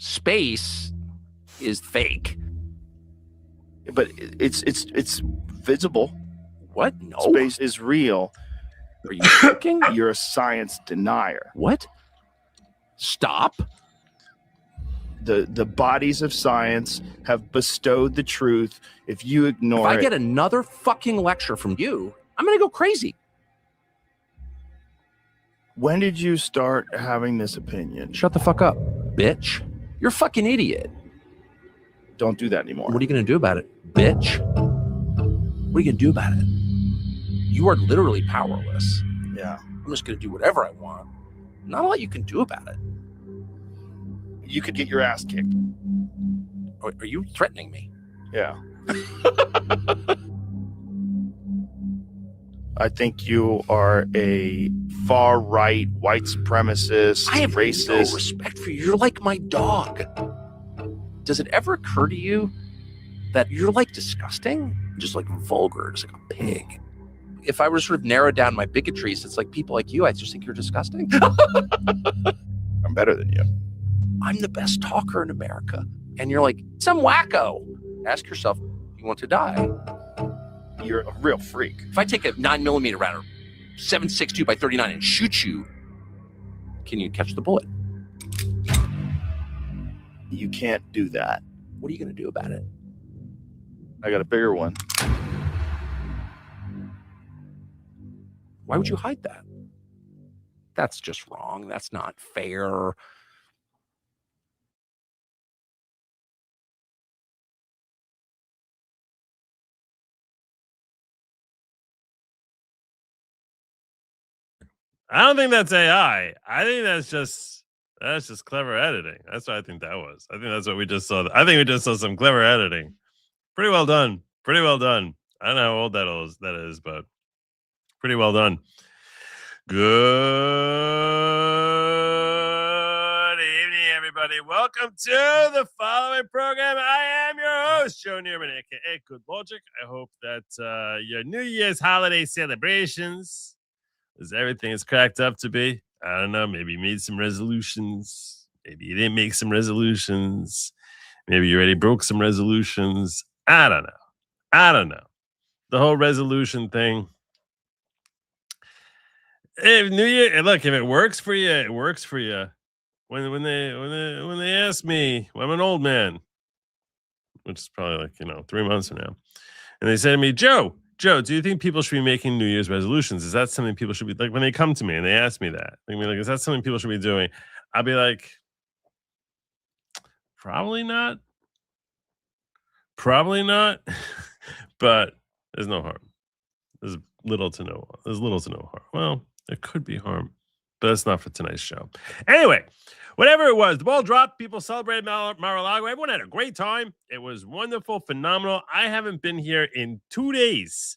Space is fake. But it's visible. What? No. Space is real. Are you joking? You're a science denier. What? Stop. The bodies of science have bestowed the truth. If you ignore it... If I get another fucking lecture from you, I'm going to go crazy. When did you start having this opinion? Shut the fuck up, bitch. You're a fucking idiot. Don't do that anymore. What are you going to do about it, bitch? What are you going to do about it? You are literally powerless. Yeah. I'm just going to do whatever I want. Not a lot you can do about it. You could get your ass kicked. Are you threatening me? Yeah. I think you are a far-right, white supremacist, I have racist. No respect for you. You're like my dog. Does it ever occur to you that you're like disgusting? Just like vulgar, just like a pig. If I were to sort of narrow down my bigotries, it's like people like you, I just think you're disgusting. I'm better than you. I'm the best talker in America. And you're like, some wacko. Ask yourself, you want to die? You're a real freak. If I take a 9mm round or 7.62 by 39 and shoot you, can you catch the bullet? You can't do that. What are you going to do about it? I got a bigger one. Why would you hide that? That's just wrong. That's not fair. I don't think that's AI. I think that's just clever editing. That's what I think that was. I think that's what we just saw. I think we just saw some clever editing. Pretty well done. Pretty well done. I don't know how old that is, but pretty well done. Good evening, everybody. Welcome to the following program. I am your host, Joe Newman, aka Good Logic. I hope that your New Year's holiday celebrations, as everything is cracked up to be. I don't know. Maybe you made some resolutions. Maybe you didn't make some resolutions. Maybe you already broke some resolutions. I don't know. The whole resolution thing. If New Year, look, if it works for you, it works for you. When they ask me, well, I'm an old man, which is probably like 3 months from now, and they say to me, Joe, do you think people should be making New Year's resolutions? Is that something people should be like when they come to me and they ask me that? They be like, is that something people should be doing? I'll be like, probably not. But there's no harm. There's little to no harm. Well, there could be harm, but that's not for tonight's show. Anyway, whatever it was, the ball dropped. People celebrated Mar-a-Lago. Everyone had a great time. It was wonderful, phenomenal. I haven't been here in 2 days.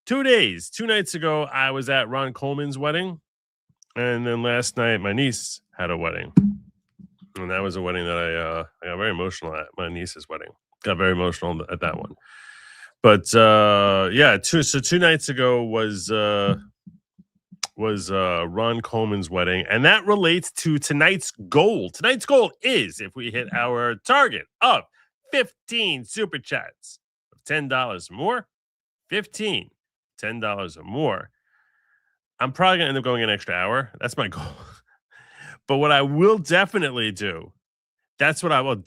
2 days. 2 nights ago, I was at Ron Coleman's wedding. And then last night, my niece had a wedding. And that was a wedding that I got very emotional at. My niece's wedding. Got very emotional at that one. But yeah, 2 nights ago was Ron Coleman's wedding, and that relates to tonight's goal. Tonight's goal is, if we hit our target of 15 super chats of $10 or more, $10 or more, I'm probably gonna end up going an extra hour. That's my goal. But what I will definitely do, what I'm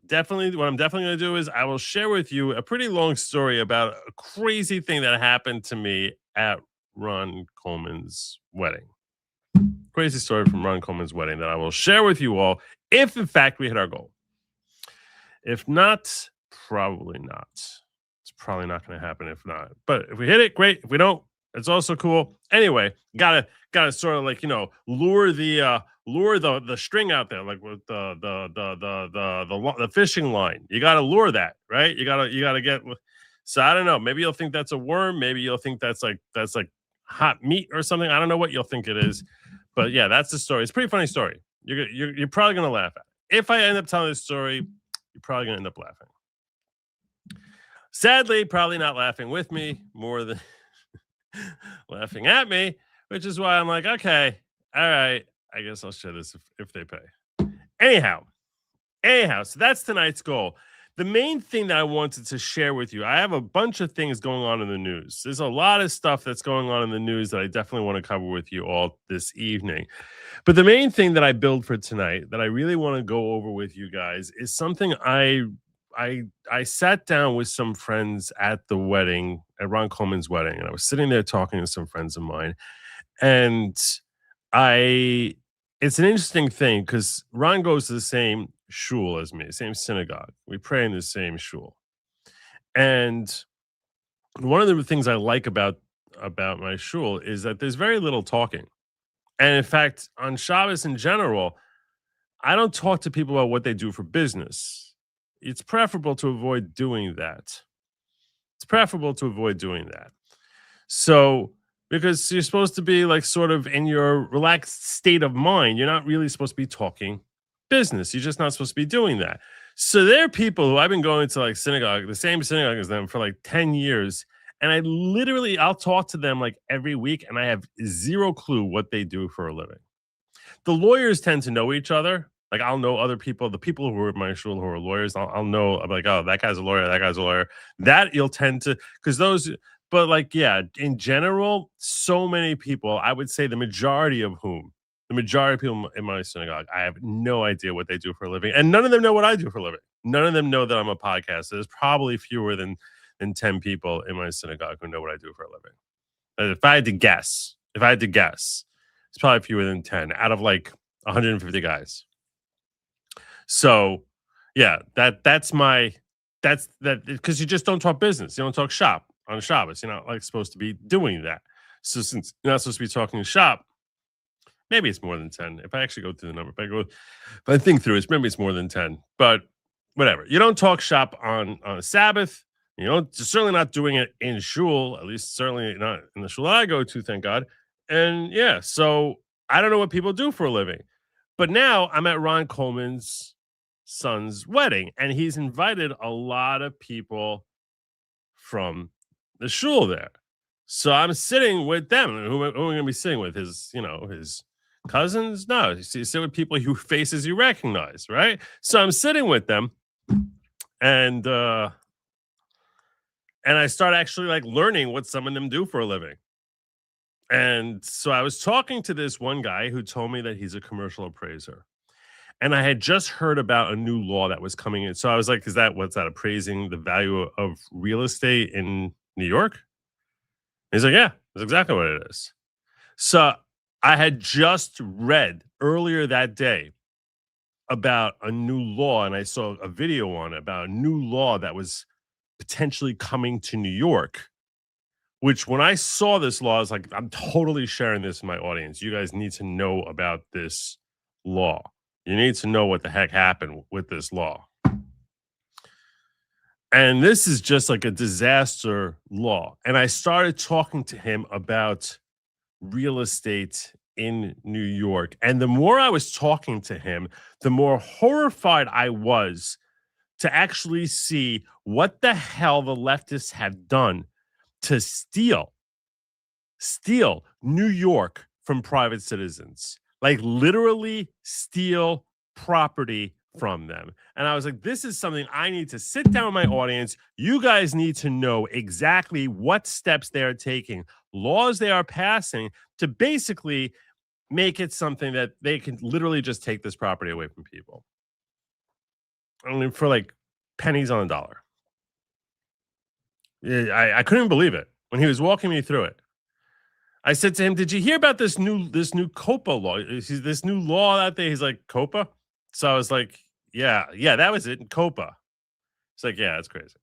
definitely going to do is I will share with you a pretty long story about a crazy thing that happened to me at Ron Coleman's wedding. Crazy story from Ron Coleman's wedding that I will share with you all if, in fact, we hit our goal. If not, probably not. It's probably not going to happen if not. But if we hit it, great. If we don't, it's also cool. Anyway, gotta sort of like, lure the string out there, like with the fishing line. You gotta lure that, right? You gotta get. So I don't know. Maybe you'll think that's a worm. Maybe you'll think that's like hot meat or something. I don't know what you'll think it is, but yeah, that's the story. It's a pretty funny story. You're probably gonna laugh at it. If I end up telling this story, you're probably gonna end up laughing. Sadly, probably not laughing with me more than laughing at me, which is why I'm like, okay, all right, I guess I'll share this if they pay. Anyhow, so that's tonight's goal. The main thing that I wanted to share with you, I have a bunch of things going on in the news. There's a lot of stuff that's going on in the news that I definitely want to cover with you all this evening. But the main thing that I build for tonight that I really want to go over with you guys is something I sat down with some friends at the wedding, at Ron Coleman's wedding, and I was sitting there talking to some friends of mine. And it's an interesting thing because Ron goes to the same shul as me, same synagogue. We pray in the same shul. And one of the things I like about my shul is that there's very little talking. And in fact, on Shabbos in general, I don't talk to people about what they do for business. It's preferable to avoid doing that. So, because you're supposed to be like sort of in your relaxed state of mind, you're not really supposed to be talking business. You're just not supposed to be doing that. So there are people who I've been going to like synagogue, the same synagogue as them for like 10 years. And I'll talk to them like every week and I have zero clue what they do for a living. The lawyers tend to know each other. Like I'll know other people, the people who are at my shul who are lawyers, I'll know. I'm like, oh, that guy's a lawyer, that guy's a lawyer. That you'll tend to, because those, but like, yeah, in general, so many people, I would say the majority of people in my synagogue, I have no idea what they do for a living. And none of them know what I do for a living. None of them know that I'm a podcaster. There's probably fewer than 10 people in my synagogue who know what I do for a living. If I had to guess, it's probably fewer than 10 out of like 150 guys. So, yeah, that's because you just don't talk business. You don't talk shop on Shabbos. You're not like supposed to be doing that. So since you're not supposed to be talking shop, maybe it's more than 10. If I actually go through the number, if I think through it, maybe it's more than 10. But whatever. You don't talk shop on a Sabbath. You know, certainly not doing it in shul, at least certainly not in the shul I go to, thank God. And yeah, so I don't know what people do for a living. But now I'm at Ron Coleman's son's wedding, and he's invited a lot of people from the shul there. So I'm sitting with them. Who am I going to be sitting with? His cousins? No, you sit with people whose faces you recognize, right? So I'm sitting with them, and I start actually like learning what some of them do for a living. And so I was talking to this one guy who told me that he's a commercial appraiser. And I had just heard about a new law that was coming in. So I was like, what's that, appraising the value of real estate in New York? And he's like, yeah, that's exactly what it is. So I had just read earlier that day about a new law, and I saw a video on it about a new law that was potentially coming to New York, which when I saw this law, I was like, I'm totally sharing this in my audience. You guys need to know about this law. You need to know what the heck happened with this law. And this is just like a disaster law. And I started talking to him about real estate in New York. And the more I was talking to him, the more horrified I was to actually see what the hell the leftists have done to steal New York from private citizens. Like literally steal property from them. And I was like, this is something I need to sit down with my audience. You guys need to know exactly what steps they are taking, laws they are passing to basically make it something that they can literally just take this property away from people. I mean, for like pennies on a dollar. I couldn't believe it when he was walking me through it. I said to him, did you hear about this new COPA law? This new law out there? He's like, COPA? So I was like, yeah, that was it, COPA. It's like, yeah, it's crazy.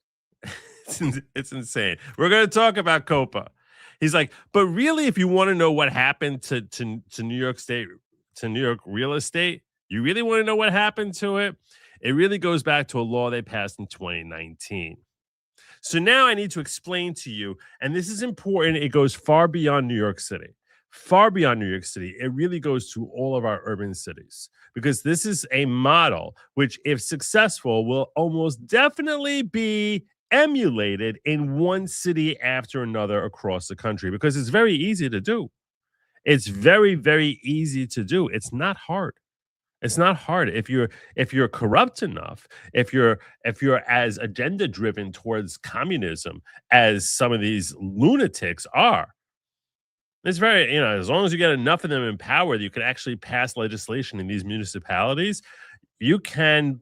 It's insane. We're going to talk about COPA. He's like, but really, if you want to know what happened to New York State, to New York real estate, you really want to know what happened to it? It really goes back to a law they passed in 2019. So now I need to explain to you, and this is important. It goes far beyond New York City. Far beyond New York City. It really goes to all of our urban cities, because this is a model which, if successful, will almost definitely be emulated in one city after another across the country, because it's very easy to do. It's very, very easy to do. It's not hard. It's not hard if you're corrupt enough, if you're as agenda driven towards communism as some of these lunatics are. It's very, as long as you get enough of them in power that you can actually pass legislation in these municipalities, you can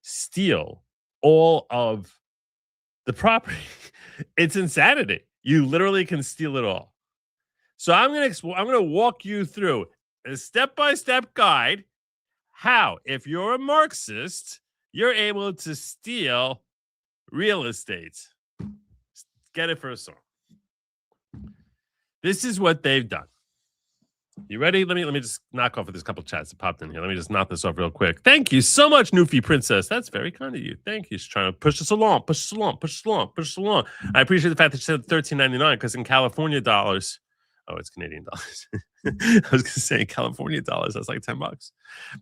steal all of the property. It's insanity. You literally can steal it all. So I'm gonna walk you through a step-by-step guide how, if you're a Marxist, you're able to steal real estate. Get it for a song. This is what they've done. You ready? Let me just knock off with this couple chats that popped in here. Let me just knock this off real quick. Thank you so much, Newfie Princess. That's very kind of you. Thank you. She's trying to push us along, push us along, push us along, push us along. I appreciate the fact that she said $13.99 because in California dollars, oh, it's Canadian dollars. I was gonna say California dollars. That's like $10,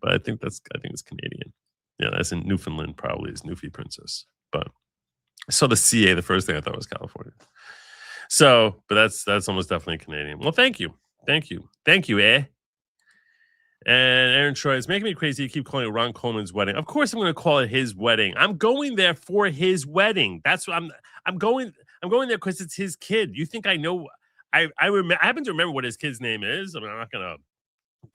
but I think it's Canadian. Yeah, that's in Newfoundland. Probably is Newfie Princess. But I saw the CA. The first thing I thought was California. So, but that's almost definitely Canadian. Well, thank you, eh? And Aaron Troy, it's making me crazy. You keep calling it Ron Coleman's wedding. Of course, I'm going to call it his wedding. I'm going there for his wedding. That's what I'm going there because it's his kid. You think I know? I happen to remember what his kid's name is. I mean, I'm not going to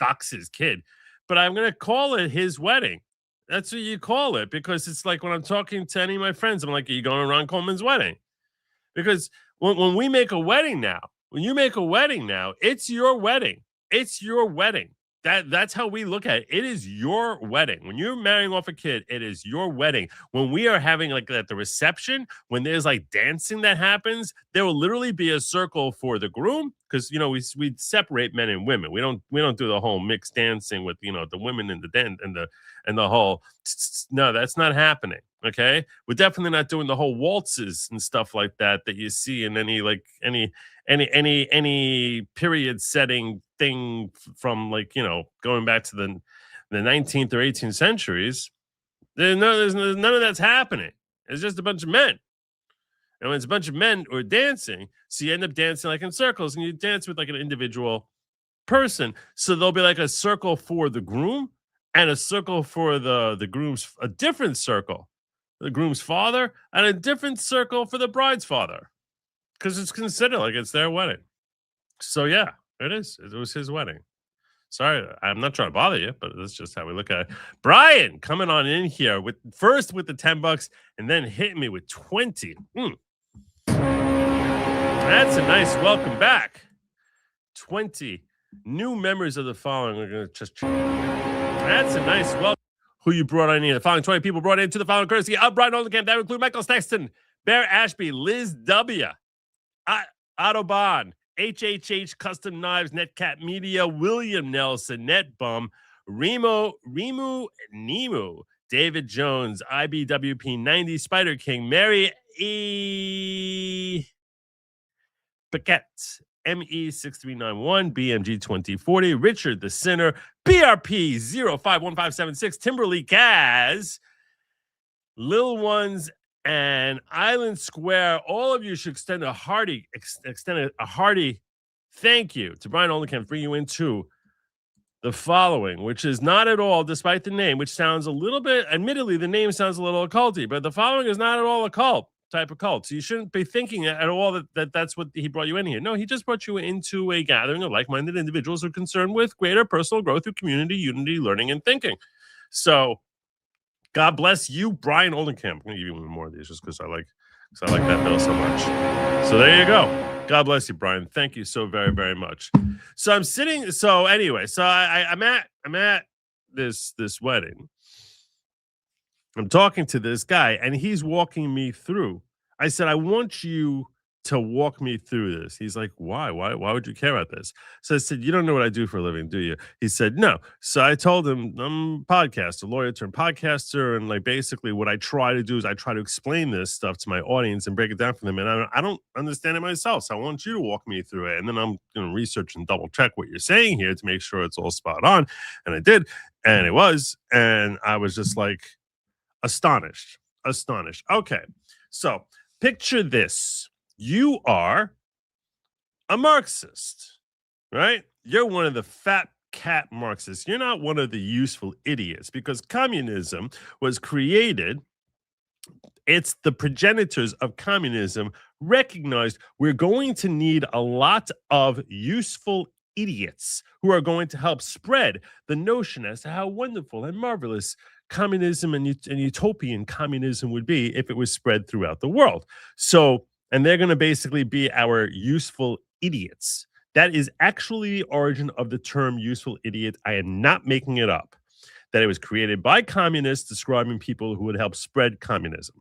dox his kid, but I'm going to call it his wedding. That's what you call it, because it's like when I'm talking to any of my friends, I'm like, are you going to Ron Coleman's wedding? Because when we make a wedding now, when you make a wedding now, it's your wedding. It's your wedding. That's how we look at it. It is your wedding. When you're marrying off a kid, it is your wedding. When we are having like at the reception, when there's like dancing that happens, there will literally be a circle for the groom, because we separate men and women. We don't do the whole mixed dancing with the women in the dance and the whole. No, that's not happening. Okay, we're definitely not doing the whole waltzes and stuff like that you see in any period setting thing from going back to the 19th or 18th centuries. There's none of that's happening. It's just a bunch of men. And when it's a bunch of men who are dancing, so you end up dancing like in circles, and you dance with like an individual person. So there'll be like a circle for the groom and a circle for the groom's, a different circle, the groom's father, and a different circle for the bride's father, because it's considered like it's their wedding. So yeah, it is. It was his wedding. Sorry, I'm not trying to bother you, but that's just how we look at it. Brian coming on in here with the $10 and then hitting me with 20. That's a nice welcome back. 20 new members of the following. We're going to just. That's a nice welcome. Who you brought in here? The following 20 people brought into the following courtesy of Brian Oldecamp. That would include Michael Sexton, Bear Ashby, Liz W, Autobahn, HHH Custom Knives, Netcat Media, William Nelson, Netbum, Remu Nemu, David Jones, IBWP 90, Spider King, Mary E. Paquette, ME6391, BMG 2040, Richard the Sinner, BRP 051576, Timberly Kaz, Lil Ones, and Island Square. All of you should extend a hearty thank you to Brian Oldecamp for bringing you into the following, which is not at all, despite the name, which sounds a little bit, admittedly, the name sounds a little occulty, but the following is not at all a cult type of cult. So you shouldn't be thinking at all that's what he brought you in here. No, he just brought you into a gathering of like-minded individuals who are concerned with greater personal growth through community, unity, learning, and thinking. So God bless you, Brian Oldecamp. I'm going to give you one more of these just because I like that bill so much. So there you go. God bless you, Brian. Thank you so very, very much. So I'm sitting. So anyway, so I'm at this wedding. I'm talking to this guy, and he's walking me through. I said, I want you to walk me through this. He's like, why? Why would you care about this? So I said, you don't know what I do for a living, do you? He said, no. So I told him, I'm a podcaster, lawyer turned podcaster. And like, basically what I try to do is I try to explain this stuff to my audience and break it down for them. And I don't understand it myself. So I want you to walk me through it. And then I'm going to research and double check what you're saying here to make sure it's all spot on. And I did. And it was. And I was just like, astonished. Okay. So picture this. You are a Marxist, right? You're one of the fat cat Marxists. You're not one of the useful idiots, because communism was created. It's the progenitors of communism recognized we're going to need a lot of useful idiots who are going to help spread the notion as to how wonderful and marvelous communism and utopian communism would be if it was spread throughout the world. So, and they're going to basically be our useful idiots. That is actually the origin of the term useful idiot. I am not making it up. That it was created by communists describing people who would help spread communism,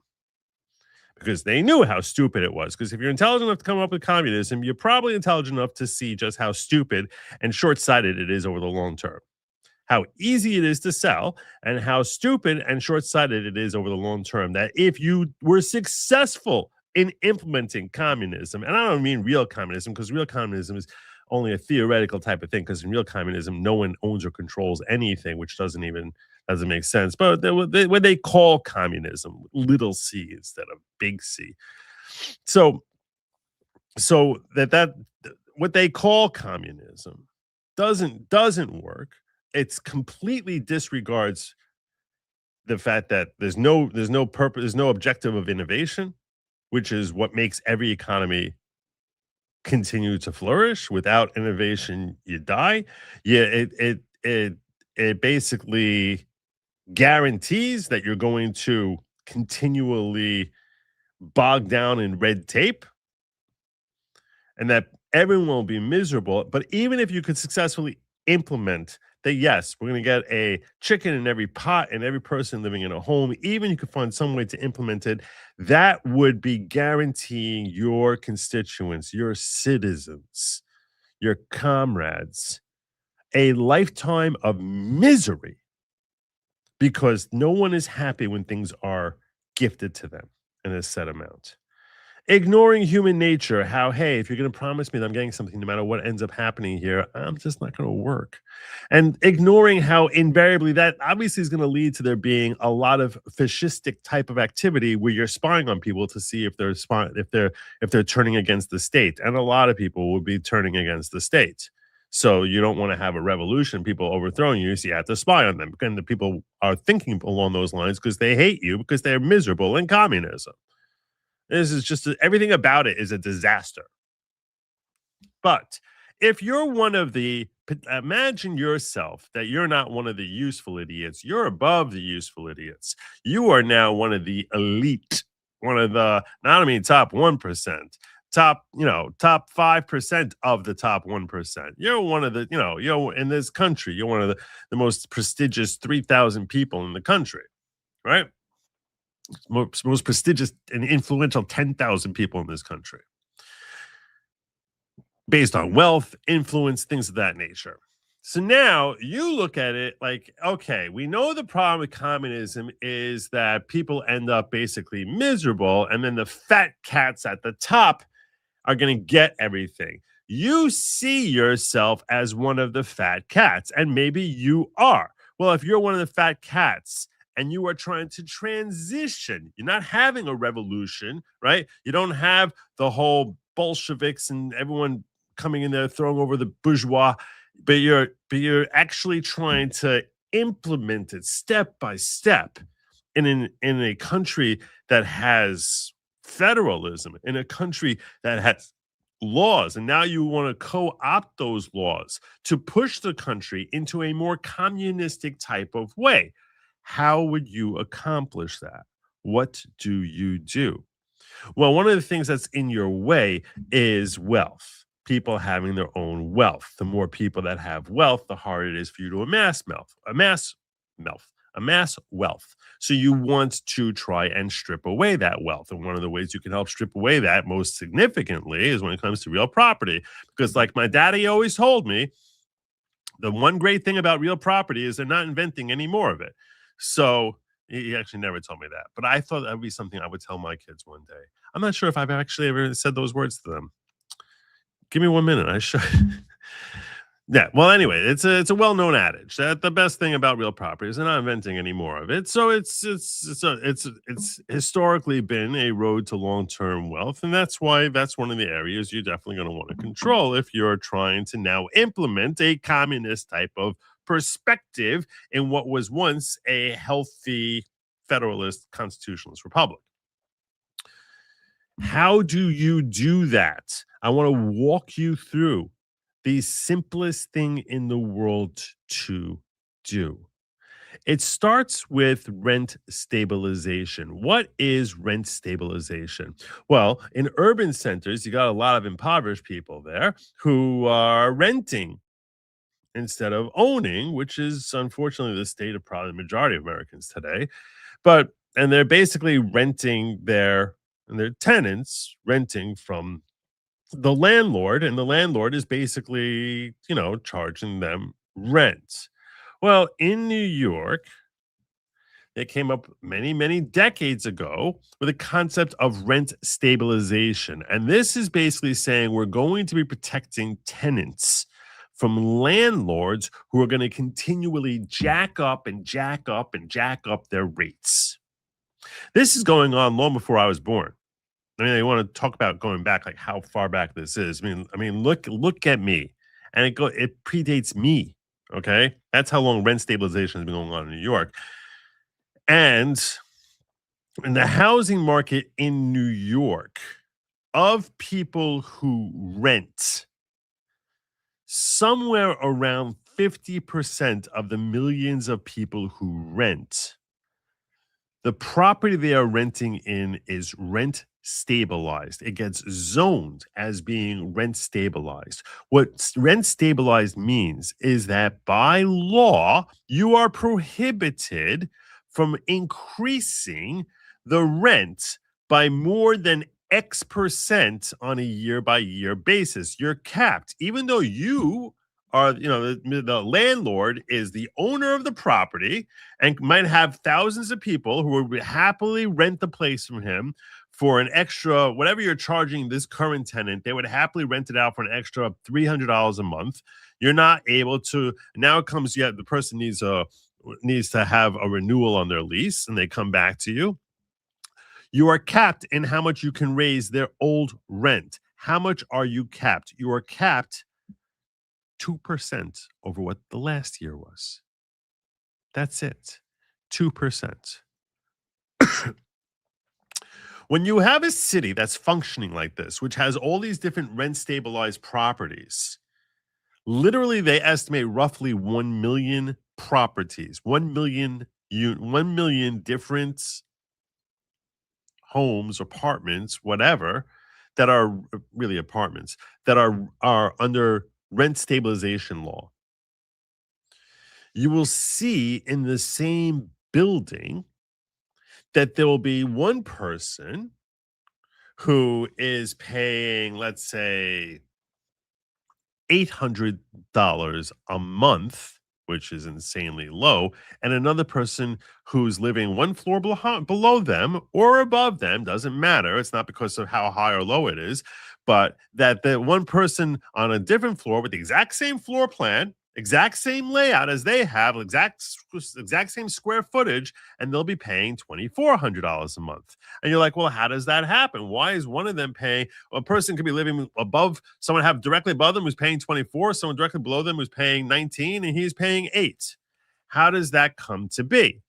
because they knew how stupid it was. Because if you're intelligent enough to come up with communism, you're probably intelligent enough to see just how stupid and short-sighted it is over the long term. How easy it is to sell and how stupid and short-sighted it is over the long term. That if you were successful in implementing communism, and I don't mean real communism, because real communism is only a theoretical type of thing, because in real communism, no one owns or controls anything, which doesn't make sense. But what they call communism, little c instead of big C. So that what they call communism doesn't work. It's completely disregards the fact that there's no purpose, there's no objective of innovation, which is what makes every economy continue to flourish. Without innovation, you die. Yeah, it basically guarantees that you're going to continually bog down in red tape and that everyone will be miserable. But even if you could successfully implement that, yes, we're going to get a chicken in every pot and every person living in a home, even you could find some way to implement it, that would be guaranteeing your constituents, your citizens, your comrades, a lifetime of misery, because no one is happy when things are gifted to them in a set amount. Ignoring human nature, how, hey, if you're going to promise me that I'm getting something, no matter what ends up happening here, I'm just not going to work. And ignoring how invariably that obviously is going to lead to there being a lot of fascistic type of activity where you're spying on people to see if they're turning against the state. And a lot of people will be turning against the state. So you don't want to have a revolution, people overthrowing you, so you have to spy on them. And the people are thinking along those lines because they hate you, because they're miserable in communism. This is just everything about it is a disaster. But if you're one of the, imagine yourself that you're not one of the useful idiots. You're above the useful idiots. You are now one of the elite, one of the, not I mean top 1%, top 5% of the top 1%. You're one of the, you're in this country, you're one of the most prestigious 3,000 people in the country, right? Most prestigious and influential 10,000 people in this country, based on wealth, influence, things of that nature. So now you look at it like, okay, we know the problem with communism is that people end up basically miserable, and then the fat cats at the top are going to get everything. You see yourself as one of the fat cats, and maybe you are. Well, if you're one of the fat cats, and you are trying to transition, you're not having a revolution, right? You don't have the whole Bolsheviks and everyone coming in there throwing over the bourgeois, but you're actually trying to implement it step by step in a country that has federalism, in a country that has laws, and now you want to co-opt those laws to push the country into a more communistic type of way. How would you accomplish that? What do you do? Well, one of the things that's in your way is wealth. People having their own wealth. The more people that have wealth, the harder it is for you to amass wealth. So you want to try and strip away that wealth. And one of the ways you can help strip away that most significantly is when it comes to real property. Because like my daddy always told me, the one great thing about real property is they're not inventing any more of it. So he actually never told me that, but I thought that would be something I would tell my kids one day. I'm not sure if I've actually ever said those words to them. Give me 1 minute. I should. Yeah. Well, anyway, it's a well-known adage that the best thing about real property is they're not inventing any more of it. So it's historically been a road to long-term wealth, and that's why that's one of the areas you're definitely going to want to control if you're trying to now implement a communist type of perspective in what was once a healthy federalist constitutionalist republic. How do you do that? I want to walk you through the simplest thing in the world to do. It starts with rent stabilization. What is rent stabilization? Well, in urban centers, you got a lot of impoverished people there who are renting instead of owning, which is unfortunately the state of probably the majority of Americans today. And they're basically renting their tenants renting from the landlord, and the landlord is basically, charging them rent. Well, in New York, they came up many, many decades ago with a concept of rent stabilization. And this is basically saying we're going to be protecting tenants from landlords who are going to continually jack up and jack up and jack up their rates. This is going on long before I was born. I mean, they want to talk about going back, like how far back this is. I mean, look at me, and it predates me. Okay, that's how long rent stabilization has been going on in New York, and in the housing market in New York, of people who rent, somewhere around 50% of the millions of people who rent, the property they are renting in is rent stabilized. It gets zoned as being rent stabilized. What rent stabilized means is that by law, you are prohibited from increasing the rent by more than X percent on a year by year basis. You're capped, even though you are, the landlord is the owner of the property and might have thousands of people who would happily rent the place from him for an extra, whatever you're charging this current tenant, they would happily rent it out for an extra $300 a month. You're not able to, now it comes, the person needs to have a renewal on their lease, and they come back to you. You are capped in how much you can raise their old rent. How much are you capped? You are capped 2% over what the last year was. That's it. 2%. When you have a city that's functioning like this, which has all these different rent stabilized properties, literally they estimate roughly 1 million properties, 1 million different homes, apartments, whatever, that are really apartments that are under rent stabilization law. You will see in the same building that there will be one person who is paying, let's say, $800 a month, which is insanely low, and another person who's living one floor below them or above them, doesn't matter. It's not because of how high or low it is, but that the one person on a different floor with the exact same floor plan, exact same layout as they have, exact same square footage, and they'll be paying $2,400 a month. And you're like, well, how does that happen? Why is one of them paying? A person could be living above, someone have directly above them who's paying 24, someone directly below them who's paying 19, and he's paying 8. How does that come to be?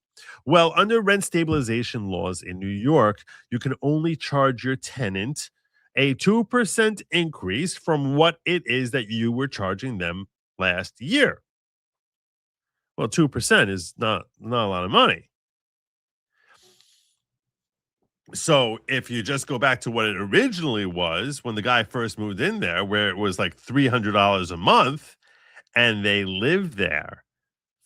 Well, under rent stabilization laws in New York, you can only charge your tenant a 2% increase from what it is that you were charging them last year. Well, 2% is not a lot of money. So if you just go back to what it originally was when the guy first moved in there, where it was like $300 a month, and they lived there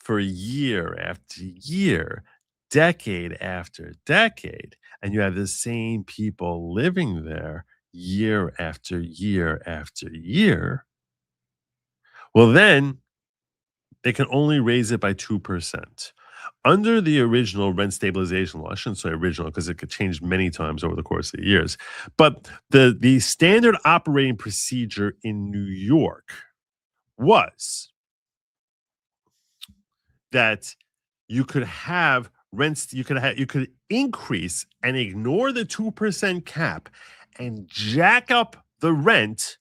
for year after year, decade after decade, and you have the same people living there year after year after year, well, then they can only raise it by 2%. Under the original rent stabilization law, I shouldn't say original because it could change many times over the course of the years, but the standard operating procedure in New York was that you could have rents, you could increase and ignore the 2% cap and jack up the rent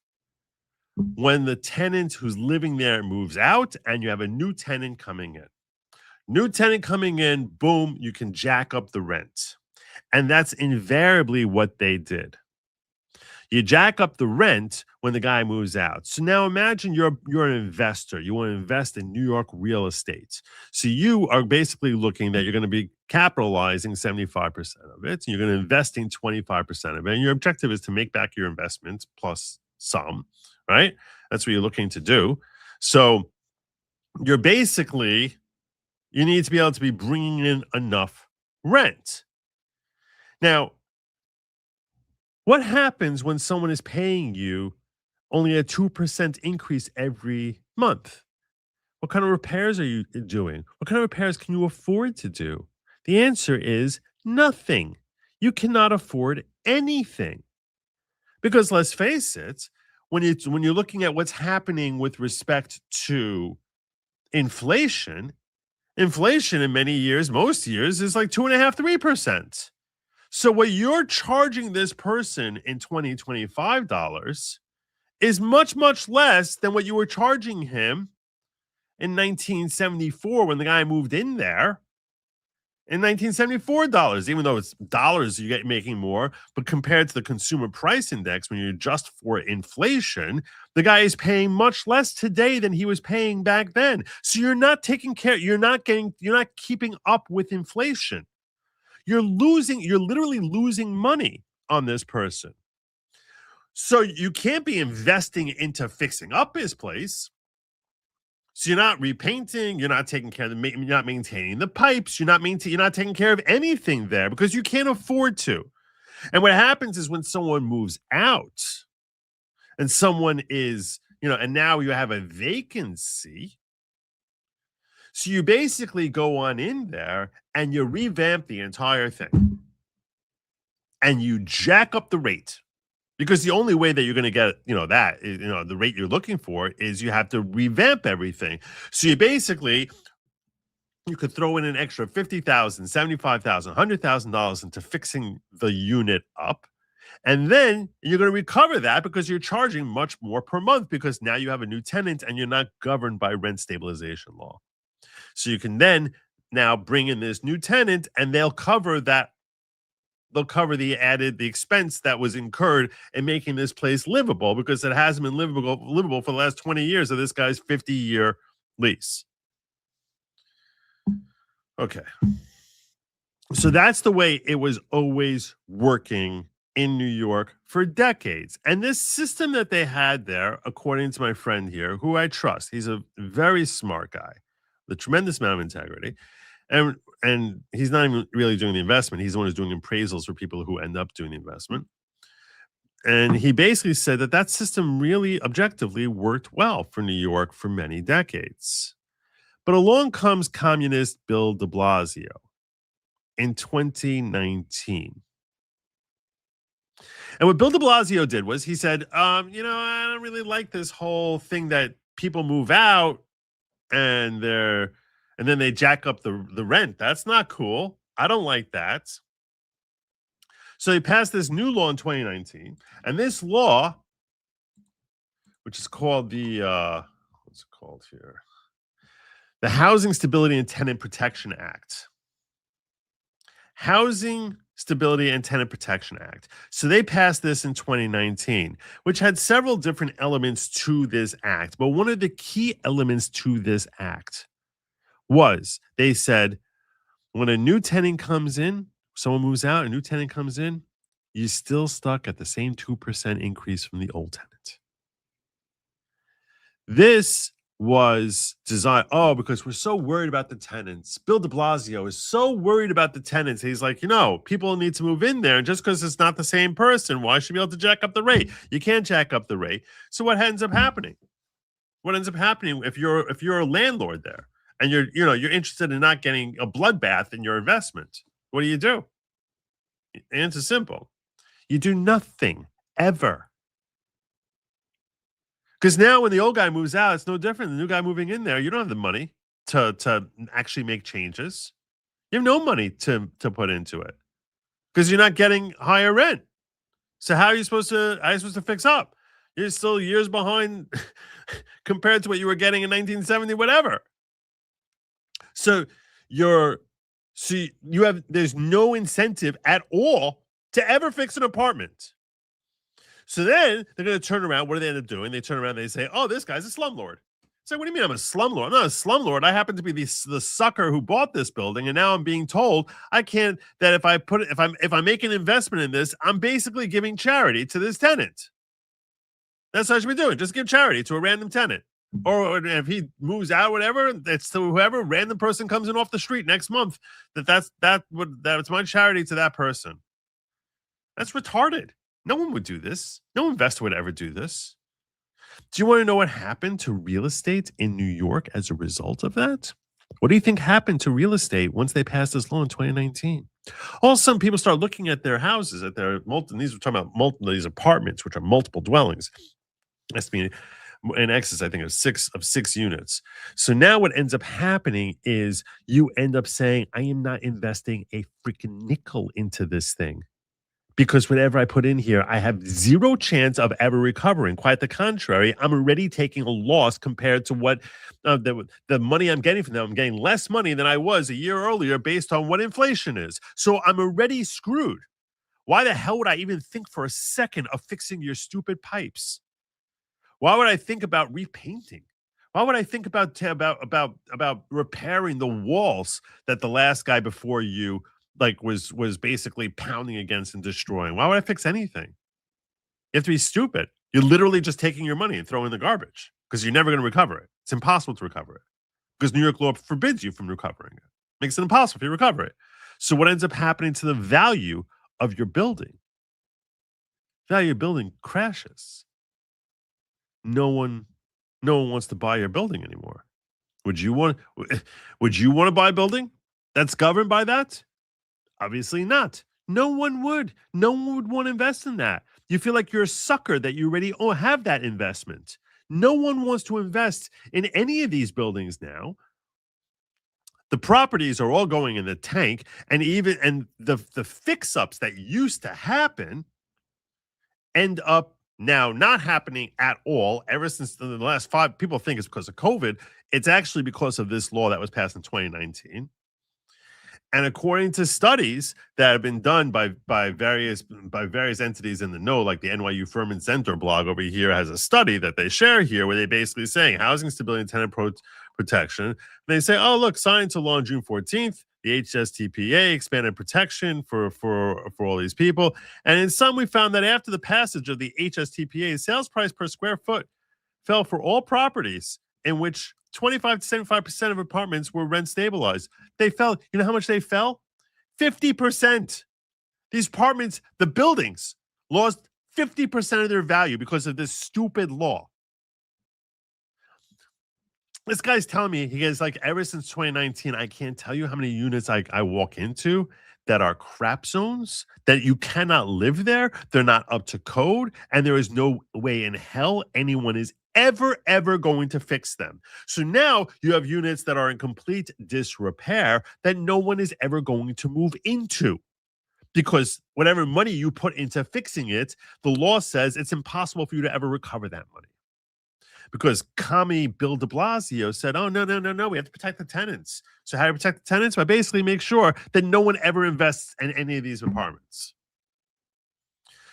when the tenant who's living there moves out and you have a new tenant coming in. New tenant coming in, boom, you can jack up the rent. And that's invariably what they did. You jack up the rent when the guy moves out. So now imagine you're an investor. You want to invest in New York real estate. So you are basically looking that you're going to be capitalizing 75% of it, and you're going to invest in 25% of it. And your objective is to make back your investment plus some, right? That's what you're looking to do. So you're basically, you need to be able to be bringing in enough rent. Now, what happens when someone is paying you only a 2% increase every month? What kind of repairs are you doing? What kind of repairs can you afford to do? The answer is nothing. You cannot afford anything. Because let's face it, when you're looking at what's happening with respect to inflation in many years, most years, is like 2.5%, 3%. So what you're charging this person in $2025 is much, much less than what you were charging him in 1974 when the guy moved in there. In 1974 dollars, even though it's dollars you get making more, but compared to the consumer price index, when you adjust for inflation, the guy is paying much less today than he was paying back then. So you're not taking care, you're not keeping up with inflation. You're literally losing money on this person. So you can't be investing into fixing up his place. So you're not repainting, you're not taking care of you're not maintaining the pipes, you're not taking care of anything there because you can't afford to. And what happens is when someone moves out and someone is, and now you have a vacancy, so you basically go on in there and you revamp the entire thing. And you jack up the rate. Because the only way that you're going to get, the rate you're looking for is you have to revamp everything. So you could throw in an extra $50,000, $75,000, $100,000 into fixing the unit up. And then you're going to recover that because you're charging much more per month because now you have a new tenant and you're not governed by rent stabilization law. So you can then now bring in this new tenant and they'll cover that. They'll cover the expense that was incurred in making this place livable because it hasn't been livable for the last 20 years of this guy's 50-year lease. Okay. So that's the way it was always working in New York for decades. And this system that they had there, according to my friend here, who I trust, he's a very smart guy, with a tremendous amount of integrity. And he's not even really doing the investment. He's the one who's doing appraisals for people who end up doing the investment. And he basically said that system really objectively worked well for New York for many decades. But along comes communist Bill de Blasio in 2019. And what Bill de Blasio did was he said, I don't really like this whole thing that people move out and then they jack up the rent. That's not cool. I don't like that. So they passed this new law in 2019. And this law, which is called what's it called here? The Housing Stability and Tenant Protection Act. Housing Stability and Tenant Protection Act. So they passed this in 2019, which had several different elements to this act. But one of the key elements to this act was they said, when a new tenant comes in, someone moves out, a new tenant comes in, you're still stuck at the same 2% increase from the old tenant. This was designed, because we're so worried about the tenants. Bill de Blasio is so worried about the tenants. He's like, people need to move in there. And just because it's not the same person, why should we be able to jack up the rate? You can't jack up the rate. So what ends up happening? What ends up happening if you're a landlord there? And you're interested in not getting a bloodbath in your investment, what do? The answer's simple. You do nothing, ever. Because now when the old guy moves out, it's no different. The new guy moving in there, you don't have the money to actually make changes. You have no money to put into it because you're not getting higher rent. So how are you supposed to fix up? You're still years behind compared to what you were getting in 1970, whatever. So there's no incentive at all to ever fix an apartment. So then they're going to turn around. What do they end up doing? They turn around and they say, oh, this guy's a slumlord. It's like, what do you mean I'm a slumlord? I'm not a slumlord. I happen to be the sucker who bought this building, and now I'm being told I can't. That if I make an investment in this, I'm basically giving charity to this tenant. That's what I should be doing. Just give charity to a random tenant, or if he moves out, whatever. It's to whoever random person comes in off the street next month. That's my charity to that person. That's retarded. No one would do this. No investor would ever do this. Do you want to know what happened to real estate in New York as a result of that? What do you think happened to real estate once they passed this law in 2019? All of a sudden, people start looking at their houses, at their these we're talking about these apartments, which are multiple dwellings. That's being in excess, I think, of six units. So now what ends up happening is you end up saying, I am not investing a freaking nickel into this thing. Because whatever I put in here, I have zero chance of ever recovering. Quite the contrary, I'm already taking a loss compared to what the money I'm getting from them. I'm getting less money than I was a year earlier based on what inflation is. So I'm already screwed. Why the hell would I even think for a second of fixing your stupid pipes? Why would I think about repainting? Why would I think about repairing the walls that the last guy before you was basically pounding against and destroying? Why would I fix anything? You have to be stupid. You're literally just taking your money and throwing it in the garbage because you're never going to recover it. It's impossible to recover it because New York law forbids you from recovering it. Makes it impossible for you to recover it. So what ends up happening to the value of your building? Value of building crashes. No one wants to buy your building anymore. Would you want to buy a building that's governed by that? Obviously not. No one would. No one would want to invest in that. You feel like you're a sucker that you already have that investment. No one wants to invest in any of these buildings now. The properties are all going in the tank, and the fix-ups that used to happen end up now not happening at all. Ever since the last 5, people think it's because of COVID. It's actually because of this law that was passed in 2019. And according to studies that have been done by various entities in the know, like the NYU Furman Center blog over here has a study that they share here where they basically saying housing stability and tenant protection. And they say, oh, look, signed into law on June 14th, the HSTPA expanded protection for all these people. And in some, we found that after the passage of the HSTPA, sales price per square foot fell for all properties in which 25 to 75% of apartments were rent stabilized. They fell. You know how much they fell? 50%. These apartments, the buildings, lost 50% of their value because of this stupid law. This guy's telling me, he goes, like, ever since 2019, I can't tell you how many units I walk into that are crap zones, that you cannot live there. They're not up to code, and there is no way in hell anyone is ever going to fix them. So now you have units that are in complete disrepair that no one is ever going to move into because whatever money you put into fixing it, the law says it's impossible for you to ever recover that money. Because commie Bill de Blasio said, oh, no, we have to protect the tenants. So how do you protect the tenants? By basically make sure that no one ever invests in any of these apartments.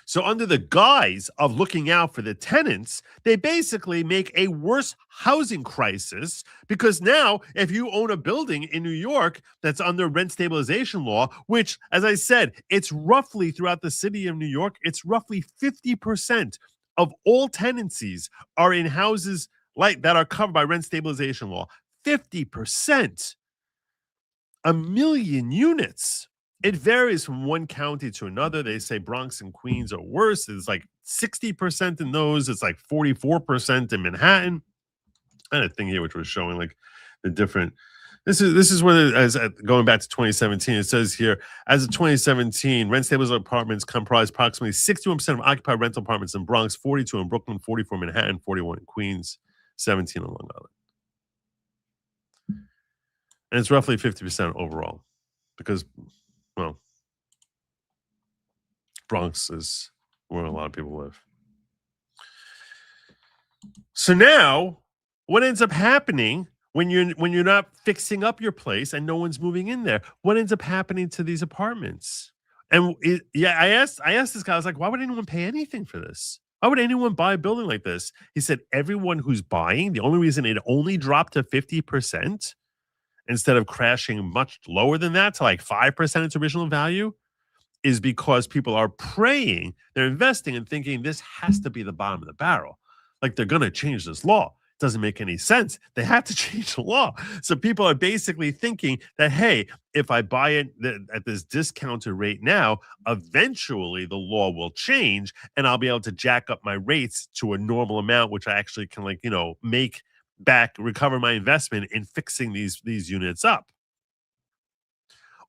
So under the guise of looking out for the tenants, they basically make a worse housing crisis because now if you own a building in New York that's under rent stabilization law, which, as I said, it's roughly throughout the city of New York, it's roughly 50% of all tenancies are in houses like that are covered by rent stabilization law. 50%. 1 million units. It varies from one county to another. They say Bronx and Queens are worse. It's like 60% in those. It's like 44% in Manhattan. I had a thing here which was showing like the different This is where, going back to 2017, it says here, as of 2017, rent-stable apartments comprise approximately 61% of occupied rental apartments in Bronx, 42 in Brooklyn, 44 in Manhattan, 41 in Queens, 17 on Long Island. And it's roughly 50% overall because, well, Bronx is where a lot of people live. So now, what ends up happening when you're not fixing up your place and no one's moving in there? What ends up happening to these apartments? And I asked this guy, I was like, why would anyone pay anything for this? Why would anyone buy a building like this? He said, everyone who's buying, the only reason it only dropped to 50% instead of crashing much lower than that to like 5% its original value is because people are praying, they're investing and thinking this has to be the bottom of the barrel. Like they're going to change this law. It doesn't make any sense. They have to change the law. So people are basically thinking that, hey, if I buy it at this discounted rate now, eventually the law will change and I'll be able to jack up my rates to a normal amount, which I actually can make back, recover my investment in fixing these units up.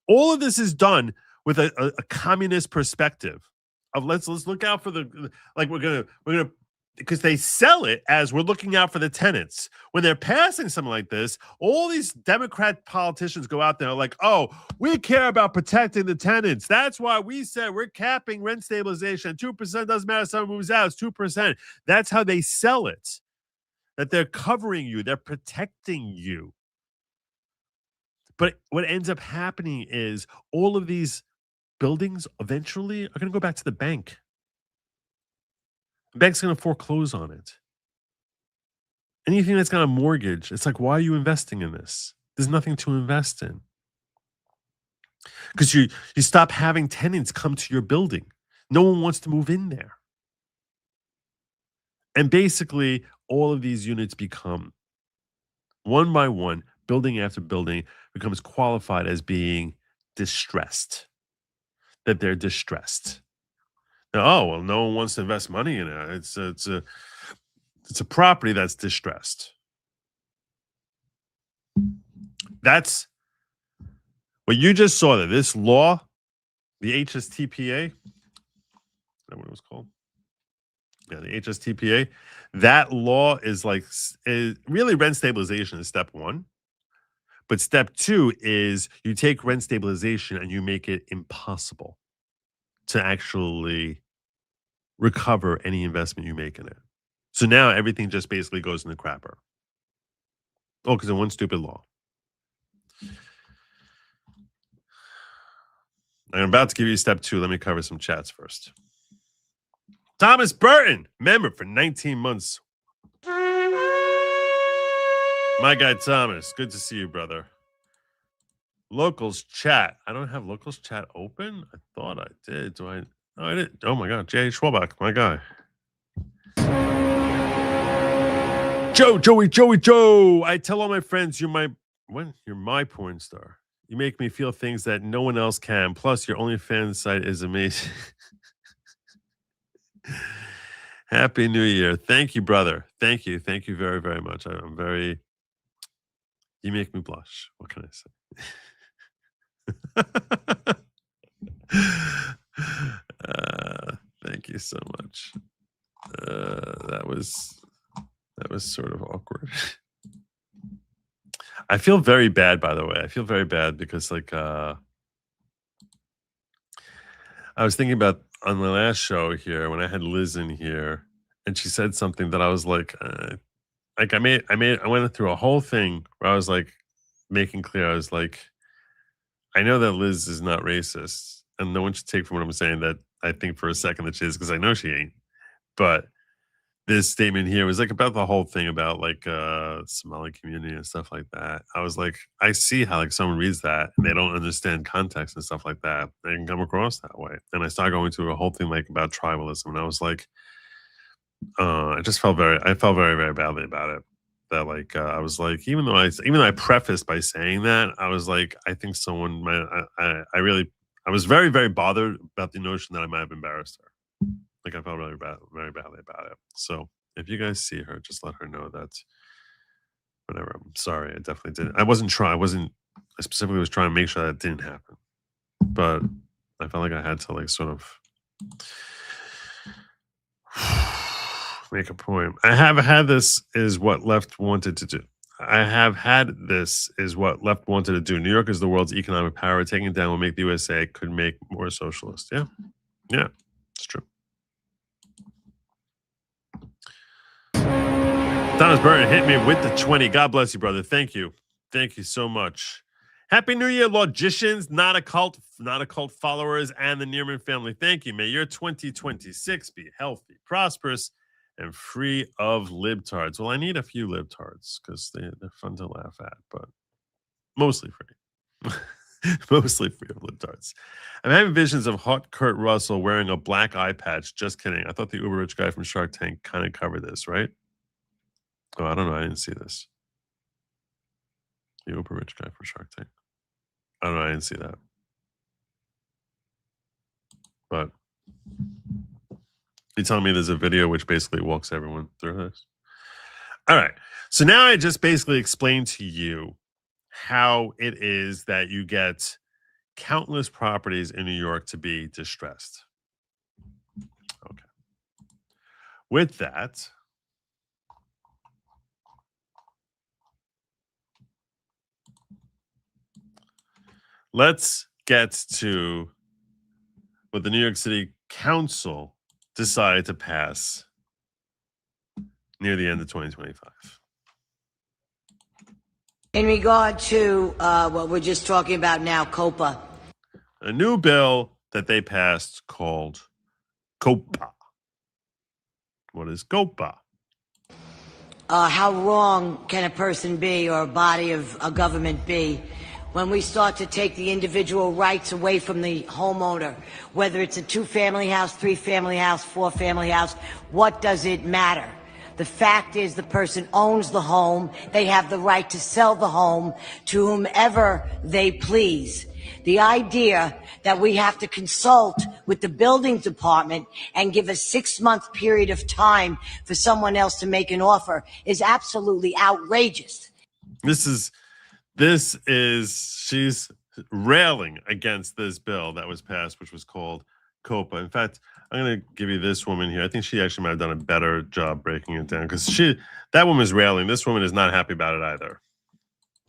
All of this is done with a communist perspective of let's look out for we're gonna because they sell it as we're looking out for the tenants. When they're passing something like this, all these Democrat politicians go out there like, oh, we care about protecting the tenants. That's why we said we're capping rent stabilization. 2% doesn't matter if someone moves out, it's 2%. That's how they sell it. That they're covering you, they're protecting you. But what ends up happening is all of these buildings eventually are going to go back to the bank. The bank's going to foreclose on it. Anything that's got a mortgage, it's like, why are you investing in this? There's nothing to invest in. Because you stop having tenants come to your building. No one wants to move in there. And basically, all of these units become, one by one, building after building, becomes qualified as being distressed. That they're distressed. Now, oh, well, no one wants to invest money in it. It's a property that's distressed. That's what you just saw. That this law, the HSTPA, is that what it was called? Yeah, the HSTPA. That law is really rent stabilization is step one. But step two is you take rent stabilization and you make it impossible to actually recover any investment you make in it. So now everything just basically goes in the crapper. Oh, because of one stupid law. I'm about to give you step two. Let me cover some chats first. Thomas Burton, member for 19 months. My guy Thomas, good to see you, brother. Locals chat. I don't have locals chat open. I thought I did. Do I? Oh, I did. Oh my God, Jay Schwabach, my guy. Joey. I tell all my friends you're my porn star. You make me feel things that no one else can. Plus, your OnlyFans site is amazing. Happy New Year. Thank you, brother. Thank you. Thank you very, very much. I'm very. You make me blush. What can I say? Thank you so much. That was sort of awkward. I feel very bad, by the way. I feel very bad because I was thinking about on my last show here when I had Liz in here and she said something that I was like I went through a whole thing where I was like making clear, I was like, I know that Liz is not racist, and no one should take from what I'm saying that I think for a second that she is, because I know she ain't. But this statement here was like about the whole thing about Somali community and stuff like that. I was like, I see how someone reads that and they don't understand context and stuff like that. They can come across that way. And I started going through a whole thing about tribalism, and I was like, I felt very, very badly about it. That I was like, even though I prefaced by saying that, I was like, I think someone might. I was very, very bothered about the notion that I might have embarrassed her. I felt very badly about it. So if you guys see her, just let her know that whatever. I'm sorry. I definitely didn't. I wasn't trying. I specifically was trying to make sure that didn't happen. But I felt like I had to like sort of make a point. I have had this is what left wanted to do. I have had this is what left wanted to do. New York is the world's economic power. Taking it down will make the USA could make more socialist. Yeah. Yeah, it's true. Thomas Burton hit me with the 20. God bless you, brother. Thank you. Thank you so much. Happy New Year, logicians, not a cult followers, and the Neerman family. Thank you. May your 2026 be healthy, prosperous, and free of libtards. Well, I need a few libtards because they're fun to laugh at, but mostly free. Mostly free of libtards. I'm having visions of hot Kurt Russell wearing a black eye patch. Just kidding. I thought the uber rich guy from Shark Tank kind of covered this, right? Oh, I don't know. I didn't see this. The uber rich guy from Shark Tank. I don't know. I didn't see that. But you telling me there's a video which basically walks everyone through this? All right. So now I just basically explained to you how it is that you get countless properties in New York to be distressed. Okay. With that, let's get to what the New York City Council decided to pass near the end of 2025. In regard to what we're just talking about now, COPA. A new bill that they passed called COPA. What is COPA? How wrong can a person be or a body of a government be when we start to take the individual rights away from the homeowner, whether it's a 2-family house, 3-family house, 4-family house, what does it matter? The fact is the person owns the home. They have the right to sell the home to whomever they please. The idea that we have to consult with the building department and give a 6-month period of time for someone else to make an offer is absolutely outrageous. She's railing against this bill that was passed, which was called COPA. In fact, I'm going to give you this woman here. I think she actually might have done a better job breaking it down because that woman's railing. This woman is not happy about it either.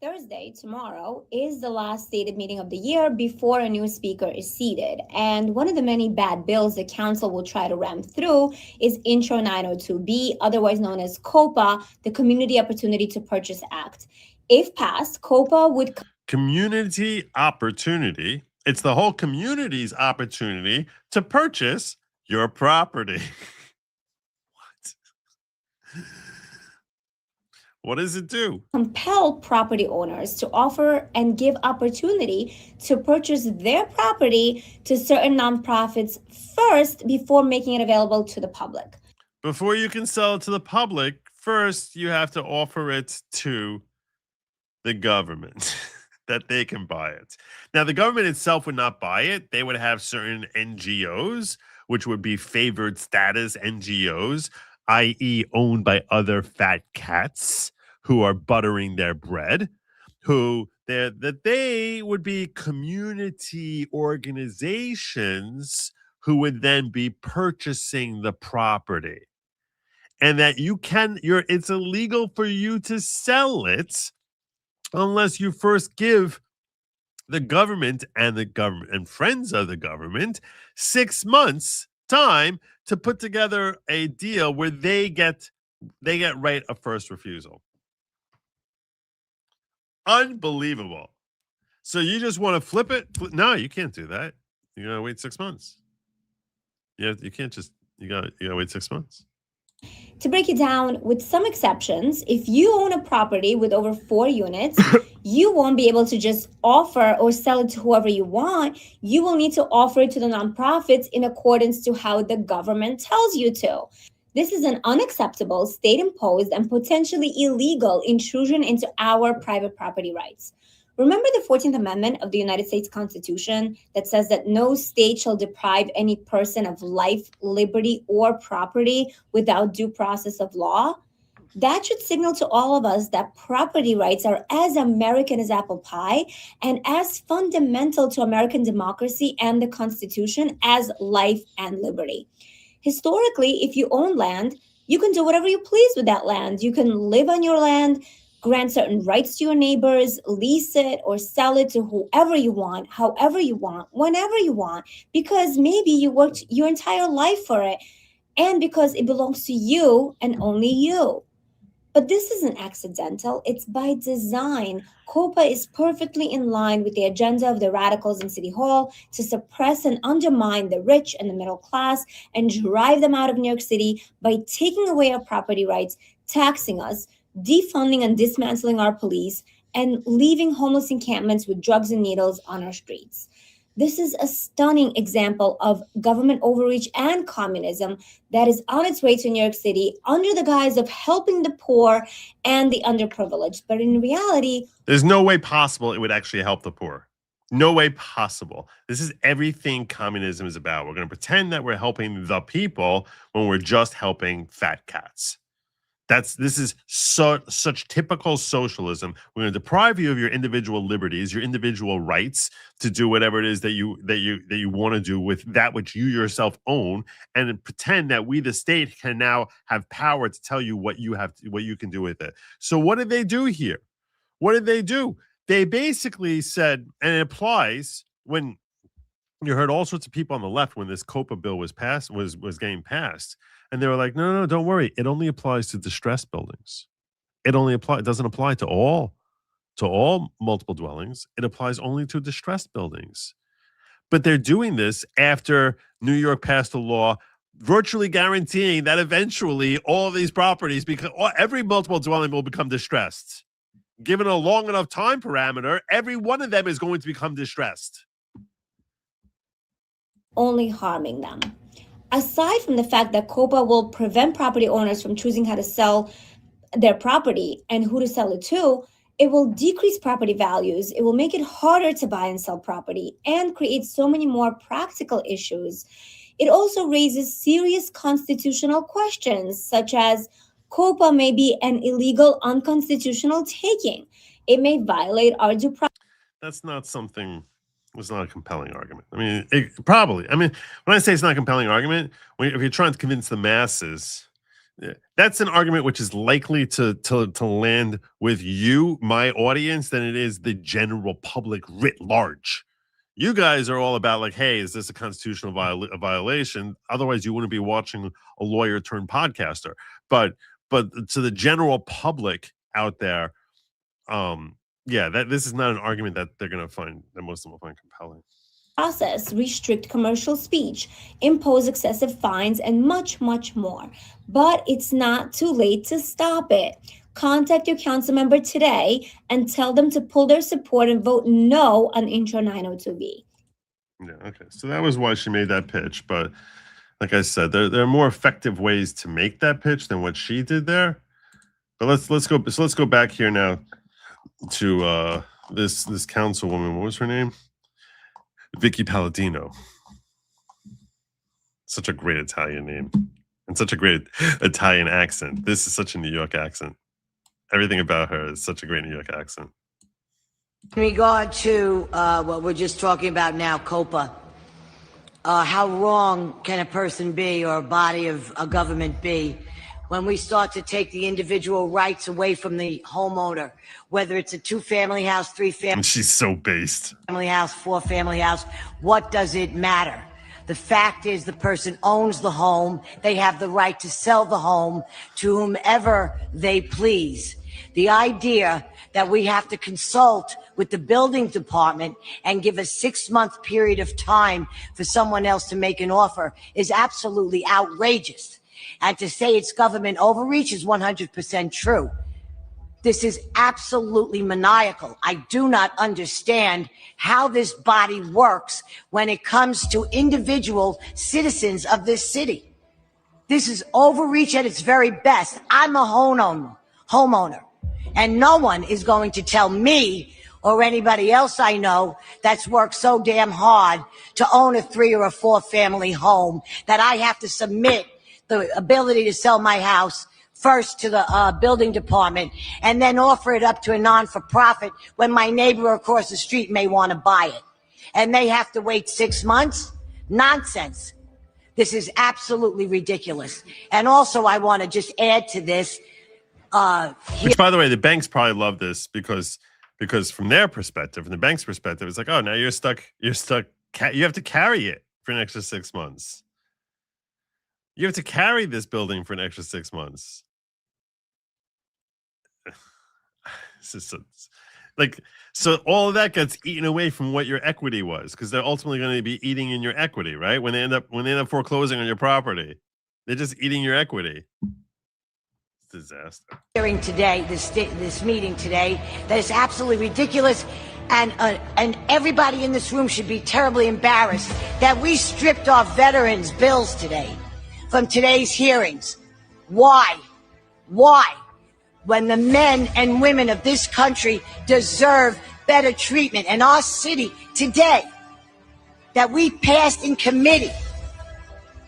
Thursday, tomorrow, is the last stated meeting of the year before a new speaker is seated. And one of the many bad bills the council will try to ram through is Intro 902B, otherwise known as COPA, the Community Opportunity to Purchase Act. If passed, COPA would... Community opportunity. It's the whole community's opportunity to purchase your property. What does it do? Compel property owners to offer and give opportunity to purchase their property to certain nonprofits first before making it available to the public. Before you can sell it to the public, first you have to offer it to the government that they can buy it. Now, the government itself would not buy it. They would have certain NGOs, which would be favored status NGOs, i.e. owned by other fat cats who are buttering their bread, they would be community organizations who would then be purchasing the property. And that it's illegal for you to sell it unless you first give the government and friends of the government 6 months time to put together a deal where they get right of first refusal. Unbelievable. So you just want to flip it? No, you can't do that. You gotta wait 6 months. You gotta wait 6 months. To break it down, with some exceptions, if you own a property with over 4 units, you won't be able to just offer or sell it to whoever you want. You will need to offer it to the nonprofits in accordance to how the government tells you to. This is an unacceptable, state-imposed, and potentially illegal intrusion into our private property rights. Remember the 14th Amendment of the United States Constitution that says that no state shall deprive any person of life, liberty, or property without due process of law? That should signal to all of us that property rights are as American as apple pie and as fundamental to American democracy and the Constitution as life and liberty. Historically, if you own land, you can do whatever you please with that land. You can live on your land, grant certain rights to your neighbors, lease it or sell it to whoever you want, however you want, whenever you want, because maybe you worked your entire life for it and because it belongs to you and only you. But this isn't accidental, it's by design. COPA is perfectly in line with the agenda of the radicals in City Hall to suppress and undermine the rich and the middle class and drive them out of New York City by taking away our property rights, taxing us, defunding and dismantling our police, and leaving homeless encampments with drugs and needles on our streets. This is a stunning example of government overreach and communism that is on its way to New York City under the guise of helping the poor and the underprivileged. But in reality, there's no way possible it would actually help the poor. No way possible. This is everything communism is about. We're going to pretend that we're helping the people when we're just helping fat cats. This is such typical socialism. We're going to deprive you of your individual liberties, your individual rights to do whatever it is that you want to do with that which you yourself own, and pretend that we, the state, can now have power to tell you what you can do with it. So what did they do here? What did they do? They basically said, and it applies when you heard all sorts of people on the left when this COPA bill was getting passed. And they were like, no, don't worry. It only applies to distressed buildings. It doesn't apply to all multiple dwellings. It applies only to distressed buildings. But they're doing this after New York passed a law virtually guaranteeing that eventually all of these properties, because every multiple dwelling will become distressed. Given a long enough time parameter, every one of them is going to become distressed. Only harming them. Aside from the fact that COPA will prevent property owners from choosing how to sell their property and who to sell it to, it will decrease property values. It will make it harder to buy and sell property and create so many more practical issues. It also raises serious constitutional questions, such as COPA may be an illegal, unconstitutional taking. It may violate our due process. That's not something. It's not a compelling argument. I mean, when I say it's not a compelling argument, if you're trying to convince the masses, that's an argument which is likely to land with you, my audience, than it is the general public writ large. You guys are all about like, hey, is this a constitutional violation? Otherwise, you wouldn't be watching a lawyer turned podcaster. But to the general public out there, this is not an argument that they're going to find, that most of them will find compelling. Process, restrict commercial speech, impose excessive fines, and much, much more. But it's not too late to stop it. Contact your council member today and tell them to pull their support and vote no on Intro 902B. Yeah, okay. So that was why she made that pitch. But like I said, there are more effective ways to make that pitch than what she did there. But let's go back here now to this councilwoman. What was her name? Vicky Palladino. Such a great Italian name and such a great Italian accent. This is such a New York accent. Everything about her is such a great New York accent. In regard to what we're just talking about now, COPA, how wrong can a person be or a body of a government be when we start to take the individual rights away from the homeowner, whether it's a 2-family house, 3-family. And she's so based. Family house, 4-family house, what does it matter? The fact is the person owns the home. They have the right to sell the home to whomever they please. The idea that we have to consult with the building department and give a 6-month period of time for someone else to make an offer is absolutely outrageous. And to say it's government overreach is 100% true. This is absolutely maniacal. I do not understand how this body works when it comes to individual citizens of this city. This is overreach at its very best. I'm a homeowner, and no one is going to tell me or anybody else I know that's worked so damn hard to own a 3 or a 4-family home that I have to submit the ability to sell my house first to the building department and then offer it up to a non-for-profit when my neighbor across the street may want to buy it. And they have to wait 6 months? Nonsense. This is absolutely ridiculous. And also, I want to just add to this. Which, by the way, the banks probably love this because from their perspective, from the bank's perspective, it's like, oh, now you're stuck. You have to carry it for an extra 6 months. You have to carry this building for an extra 6 months. So all of that gets eaten away from what your equity was, because they're ultimately going to be eating in your equity, right? When they end up foreclosing on your property, they're just eating your equity. Disaster. Hearing today, this meeting today, that is absolutely ridiculous, and everybody in this room should be terribly embarrassed that we stripped our veterans' bills today from today's hearings. Why? When the men and women of this country deserve better treatment, and our city today that we passed in committee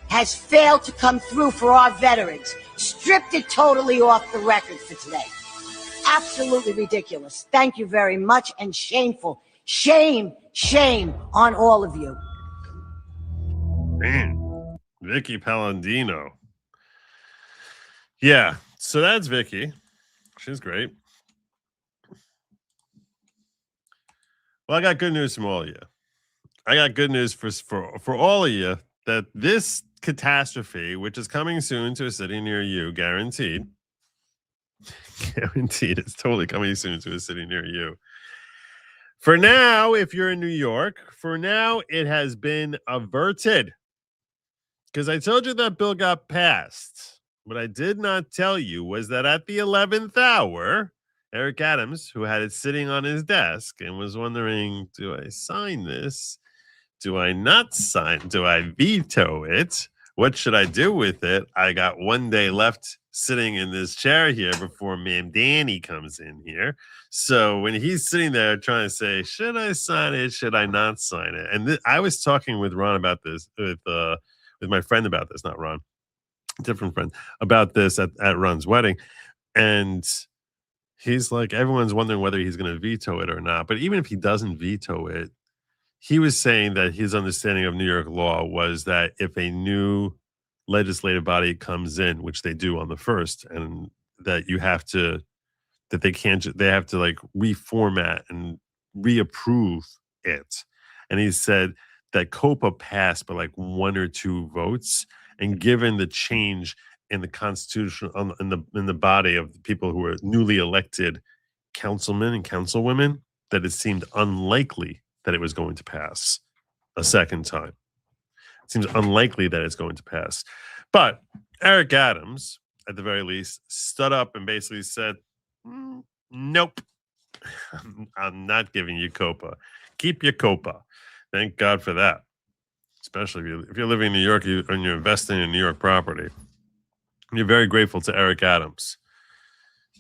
has failed to come through for our veterans. Stripped it totally off the record for today. Absolutely ridiculous. Thank you very much, and shameful. Shame on all of you. Man, Vicky Palladino. Yeah, so that's Vicky. She's great. Well, I got good news from all of you. I got good news for all of you, that this catastrophe, which is coming soon to a city near you, guaranteed. Guaranteed, it's totally coming soon to a city near you. For now, if you're in New York, for now, it has been averted. Because I told you that bill got passed. What I did not tell you was that at the 11th hour, Eric Adams, who had it sitting on his desk and was wondering, do I sign this? Do I not sign? Do I veto it? What should I do with it? I got 1 day left sitting in this chair here before Mamdani comes in here. So when he's sitting there trying to say, should I sign it? Should I not sign it? And I was talking with Ron about this, with my friend about this, not Ron, different friend, about this at Ron's wedding. And he's like, everyone's wondering whether he's going to veto it or not. But even if he doesn't veto it, he was saying that his understanding of New York law was that if a new legislative body comes in, which they do on the 1st, and that they have to like reformat and reapprove it. And he said that COPA passed by like 1 or 2 votes. And given the change in the constitution, in the body of the people who were newly elected councilmen and councilwomen, that it seemed unlikely that it was going to pass a second time. It seems unlikely that it's going to pass. But Eric Adams, at the very least, stood up and basically said, nope, I'm not giving you COPA. Keep your COPA. Thank God for that. Especially if you're living in New York and you're investing in New York property. You're very grateful to Eric Adams.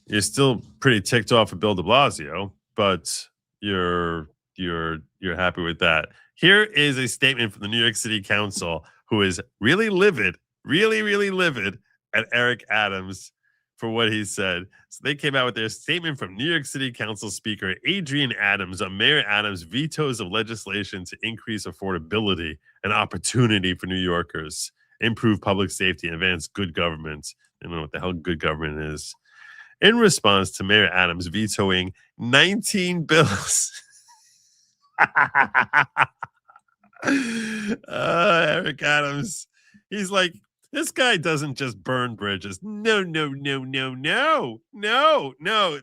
You're still pretty ticked off at Bill de Blasio, but you're happy with that. Here is a statement from the New York City Council, who is really livid, really livid at Eric Adams for what he said. So they came out with their statement from New York City Council Speaker Adrian Adams on Mayor Adams' vetoes of legislation to increase affordability and opportunity for New Yorkers, improve public safety, and advance good government. I don't know what the hell good government is. In response to Mayor Adams vetoing 19 bills. Eric Adams, he's like, this guy doesn't just burn bridges. No.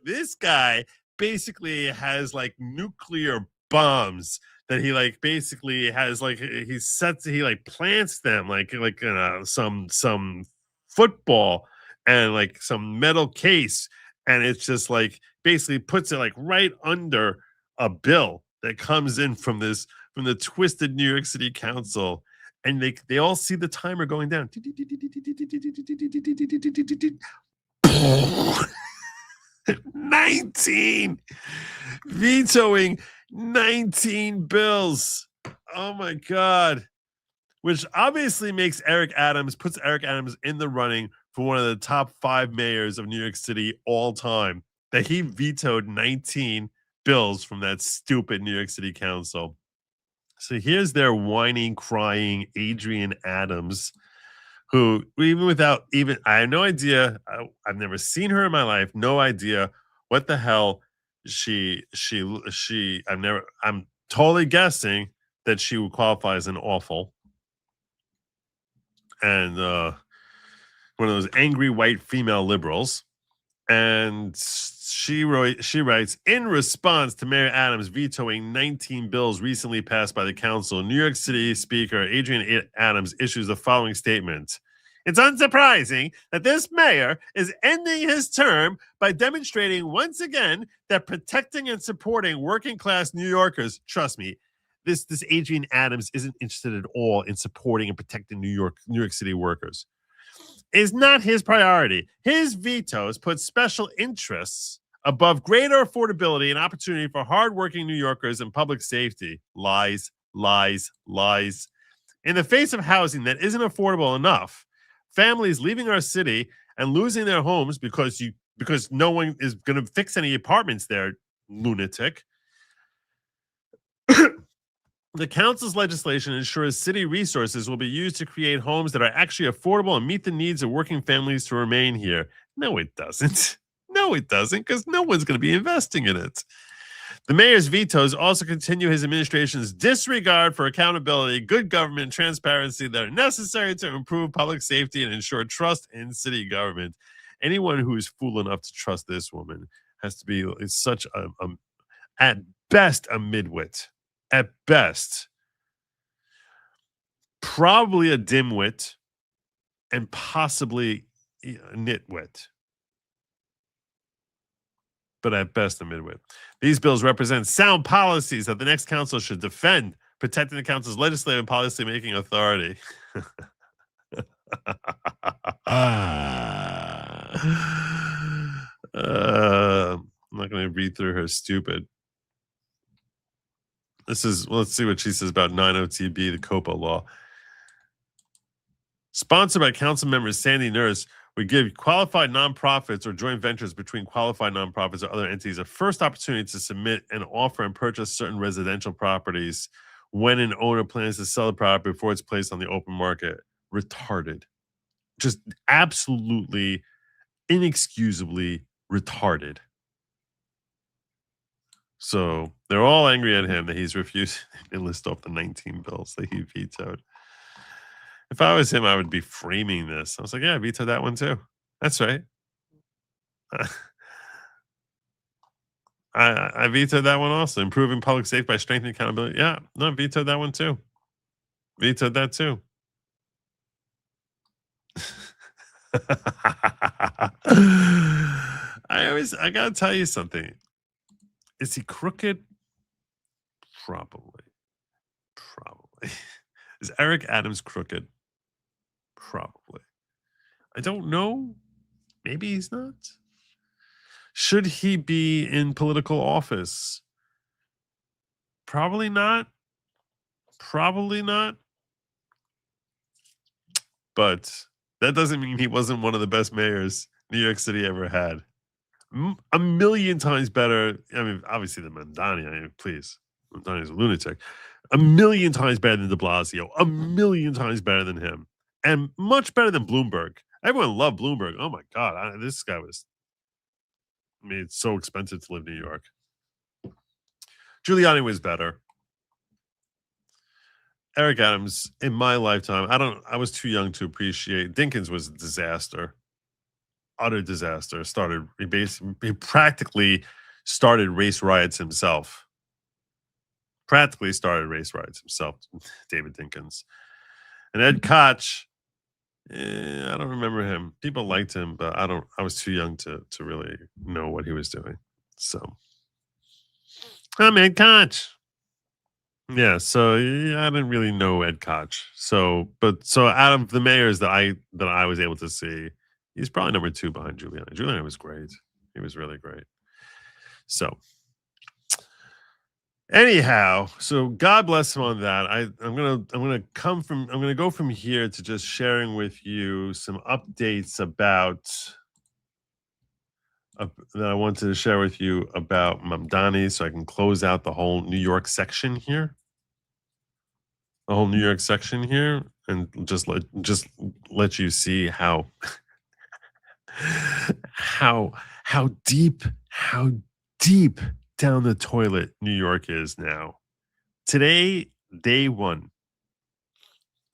This guy basically has like nuclear bombs that he like basically has like he like plants them like some football and like some metal case, and it's just like basically puts it like right under a bill that comes in from the twisted New York City Council. And they all see the timer going down. 19 vetoing 19 bills. Oh my God. Which obviously puts Eric Adams in the running for one of the top 5 mayors of New York City all time, that he vetoed 19 bills from that stupid New York City Council. So here's their whining, crying Adrienne Adams, who even without even, I have no idea. I've never seen her in my life. No idea what the hell I'm totally guessing that she would qualify as an awful. And one of those angry white female liberals. And she writes, in response to Mayor Adams vetoing 19 bills recently passed by the council, New York City Speaker Adrienne Adams issues the following statement. It's unsurprising that this mayor is ending his term by demonstrating once again that protecting and supporting working class New Yorkers, trust me, this Adrienne Adams isn't interested at all in supporting and protecting New York City workers, is not his priority. His vetoes put special interests above greater affordability and opportunity for hardworking New Yorkers and public safety. Lies, lies, lies. In the face of housing that isn't affordable enough, families leaving our city and losing their homes because no one is going to fix any apartments there, lunatic. The council's legislation ensures city resources will be used to create homes that are actually affordable and meet the needs of working families to remain here. No, it doesn't. No, it doesn't, because no one's going to be investing in it. The mayor's vetoes also continue his administration's disregard for accountability, good government, and transparency that are necessary to improve public safety and ensure trust in city government. Anyone who is fool enough to trust this woman has to be such at best, a midwit. At best, probably a dimwit and possibly a nitwit. But at best, a midwit. These bills represent sound policies that the next council should defend, protecting the council's legislative and policy-making authority. I'm not going to read through her stupid. Let's see what she says about 90TB, the COPA law. Sponsored by council members Sandy Nurse, we give qualified nonprofits or joint ventures between qualified nonprofits or other entities a first opportunity to submit an offer and purchase certain residential properties when an owner plans to sell the property before it's placed on the open market. Retarded. Just absolutely, inexcusably retarded. So they're all angry at him that he's refused to list off the 19 bills that he vetoed. If I was him, I would be framing this. I was like, yeah, I vetoed that one too. That's right. I vetoed that one also. Improving public safety by strengthening accountability. Yeah, no, I vetoed that one too. Vetoed that too. I gotta tell you something. Is he crooked? Probably. Is Eric Adams crooked? Probably. I don't know. Maybe he's not. Should he be in political office? Probably not. But that doesn't mean he wasn't one of the best mayors New York City ever had. A million times better. I mean, obviously the Mamdani. I mean, please, Mamdani's a lunatic. A million times better than de Blasio. A million times better than him, and much better than Bloomberg. Everyone loved Bloomberg. Oh my God, this guy was. I mean, it's so expensive to live in New York. Giuliani was better. Eric Adams, in my lifetime, I was too young to appreciate. Dinkins was a disaster. Utter disaster. He practically started race riots himself. David Dinkins. And Ed Koch, I don't remember him. People liked him, but I was too young to really know what he was doing. So I'm Ed Koch. Yeah, so yeah, I didn't really know Ed Koch. So out of the mayors that I was able to see, he's probably number 2 behind Giuliani. Giuliani was great. He was really great. So Anyhow, so God bless him on that. I'm gonna go from here to just sharing with you some updates about that I wanted to share with you about Mamdani, so I can close out the whole New York section here. The whole New York section here, and just let you see how how deep down the toilet New York is now. Today, day one.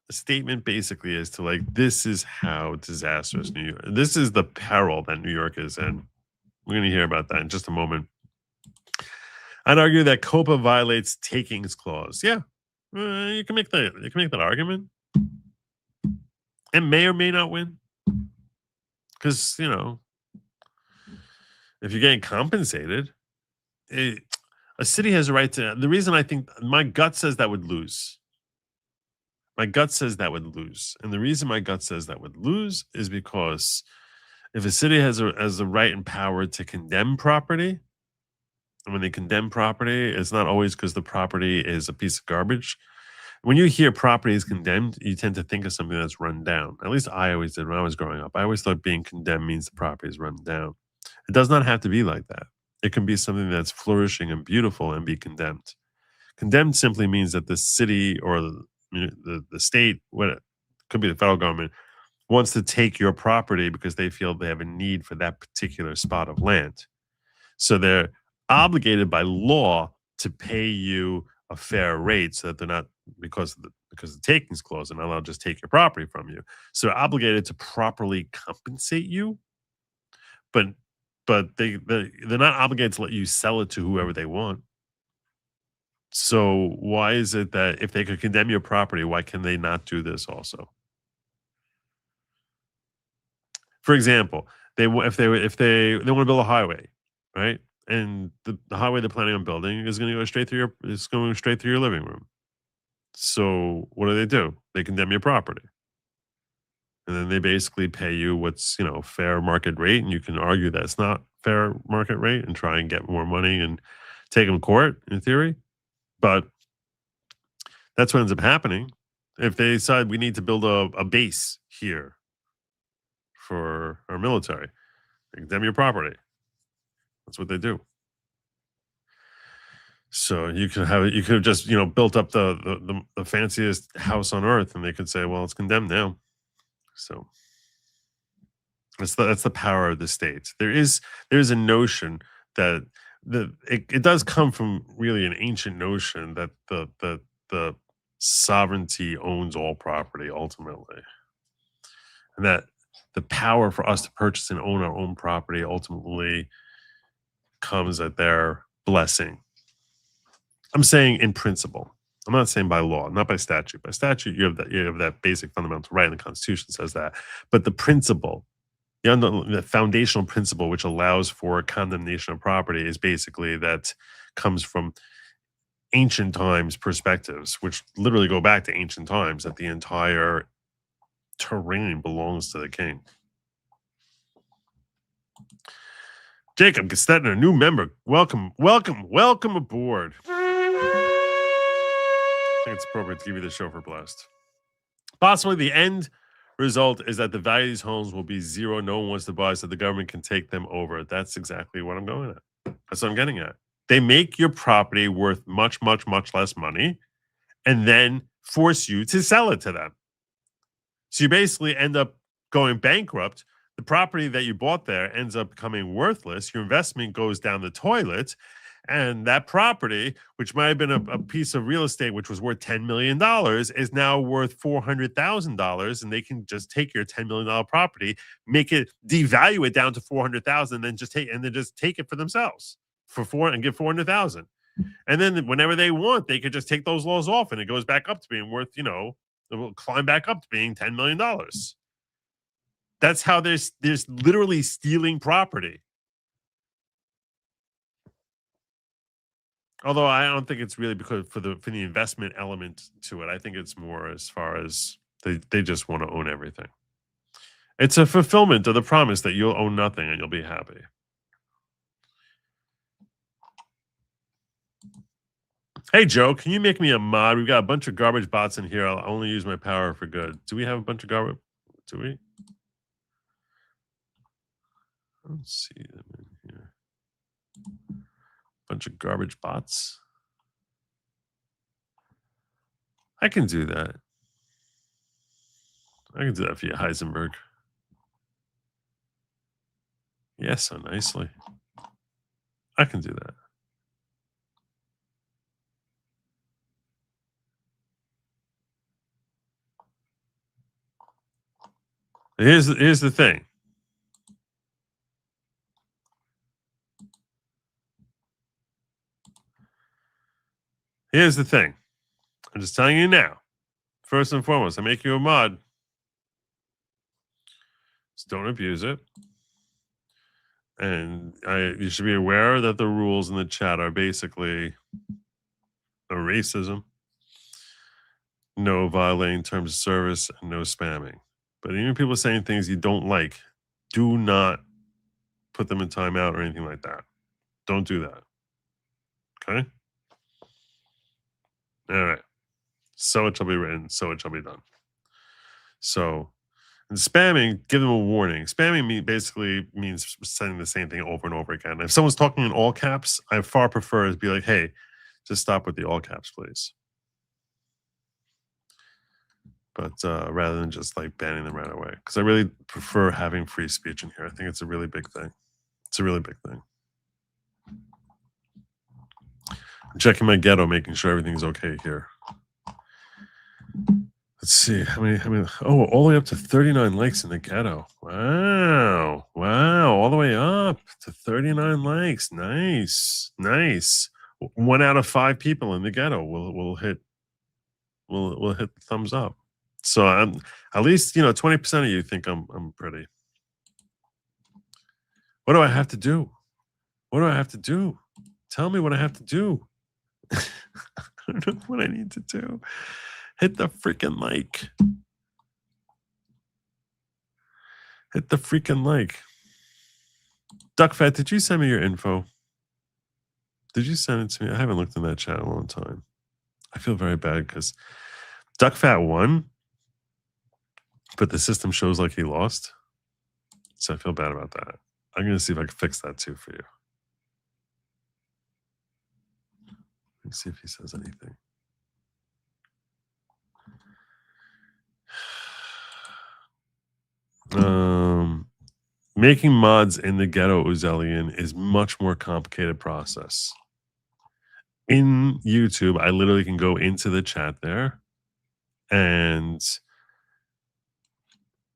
The statement basically is to like, this is how disastrous New York. This is the peril that New York is in. We're going to hear about that in just a moment. I'd argue that COPA violates takings clause. Yeah, you can make that argument. It may or may not win, because if you're getting compensated, a city has a right to. The reason I think my gut says that would lose. My gut says that would lose, and the reason my gut says that would lose is because if a city has a right and power to condemn property, and when they condemn property, it's not always because the property is a piece of garbage. When you hear property is condemned, you tend to think of something that's run down. At least I always did when I was growing up. I always thought being condemned means the property is run down. It does not have to be like that. It can be something that's flourishing and beautiful and be condemned. Condemned simply means that the city or the state, what it could be the federal government, wants to take your property because they feel they have a need for that particular spot of land. So they're obligated by law to pay you a fair rate, so that they're not, because of the takings clause, and I'll just take your property from you. So they're obligated to properly compensate you, but they're not obligated to let you sell it to whoever they want. So why is it that if they could condemn your property, why can they not do this also? For example, they want to build a highway, right? And the highway they're planning on building is going to go straight through your living room. So what do? They condemn your property, and then they basically pay you what's fair market rate, and you can argue that it's not fair market rate and try and get more money and take them to court in theory. But that's what ends up happening. If they decide we need to build a base here for our military, they condemn your property. That's what they do. So you could have just built up the fanciest house on earth, and they could say, well, it's condemned now. So that's the power of the state. There's a notion that it does come from really an ancient notion that the sovereignty owns all property ultimately, and that the power for us to purchase and own our own property ultimately comes at their blessing. I'm saying in principle. I'm not saying by law, not by statute. By statute, you have that basic fundamental right, and the Constitution says that. But the principle, the foundational principle which allows for condemnation of property, is basically that comes from ancient times perspectives, which literally go back to ancient times, that the entire terrain belongs to the king. Jacob Gestetner, a new member. Welcome aboard. I think it's appropriate to give you the chauffeur blast. Possibly the end result is that the value of these homes will be zero. No one wants to buy, so the government can take them over. That's exactly what I'm going at. That's what I'm getting at. They make your property worth much, much, much less money and then force you to sell it to them. So you basically end up going bankrupt. The property that you bought there ends up becoming worthless. Your investment goes down the toilet. And that property, which might have been a piece of real estate which was worth $10 million, is now worth $400,000. And they can just take your $10 million property, make it, devalue it down to $400,000, and then just take it for themselves and give $400,000. And then whenever they want, they could just take those laws off, and it goes back up to being worth, it will climb back up to being $10 million. That's how there's literally stealing property. Although I don't think it's really because for the investment element to it. I think it's more as far as they just want to own everything. It's a fulfillment of the promise that you'll own nothing and you'll be happy. Hey, Joe, can you make me a mod? We've got a bunch of garbage bots in here. I'll only use my power for good. Do we have a bunch of garbage? Do we? I don't see them in here. Bunch of garbage bots. I can do that. I can do that for you, Heisenberg. Yes, so nicely. I can do that. Here's the thing. Here's the thing. I'm just telling you now. First and foremost, I make you a mod. Just don't abuse it. And you should be aware that the rules in the chat are basically no racism, no violating terms of service, and no spamming. But even people saying things you don't like, do not put them in timeout or anything like that. Don't do that. Okay? All right. So it shall be written, so it shall be done. So, and spamming, give them a warning. Spamming basically means saying the same thing over and over again. If someone's talking in all caps, I far prefer to be like, hey, just stop with the all caps, please. But rather than just like banning them right away. Because I really prefer having free speech in here. I think it's a really big thing. It's a really big thing. I'm checking my ghetto, making sure everything's okay here. Let's see how many. Oh, all the way up to 39 likes in the ghetto. Wow, all the way up to 39 likes. Nice. 1 out of 5 people in the ghetto will hit the thumbs up. So I'm at least 20% of you think I'm pretty. What do I have to do? What do I have to do? Tell me what I have to do. I don't know what I need to do. Hit the freaking like. Hit the freaking like. Duckfat, did you send me your info? Did you send it to me? I haven't looked in that chat in a long time. I feel very bad because Duckfat won, but the system shows like he lost. So I feel bad about that. I'm going to see if I can fix that too for you. Let's see if he says anything. Making mods in the ghetto, Uzelian, is much more complicated process. In YouTube, I literally can go into the chat there and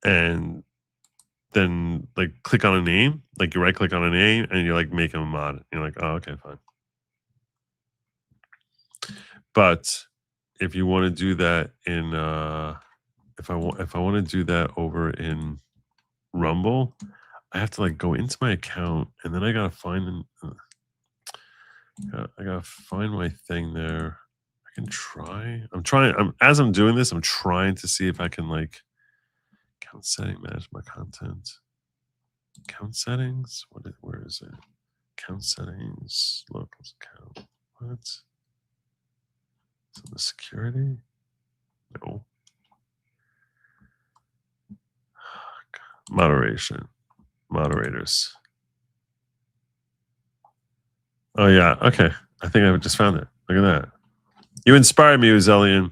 then like click on a name, like you right click on a name and you like make him a mod. And you're like, oh, okay, fine. But if you want to do that in if I want to do that over in Rumble, I have to like go into my account and then I gotta find I gotta find my thing there. I can try. As I'm doing this, I'm trying to see if I can like account setting, manage my content. Account settings? Where is it? Account settings, locals account. What? Is it the security? No. Moderation. Moderators. Oh yeah, okay. I think I just found it. Look at that. You inspired me, Uzelian.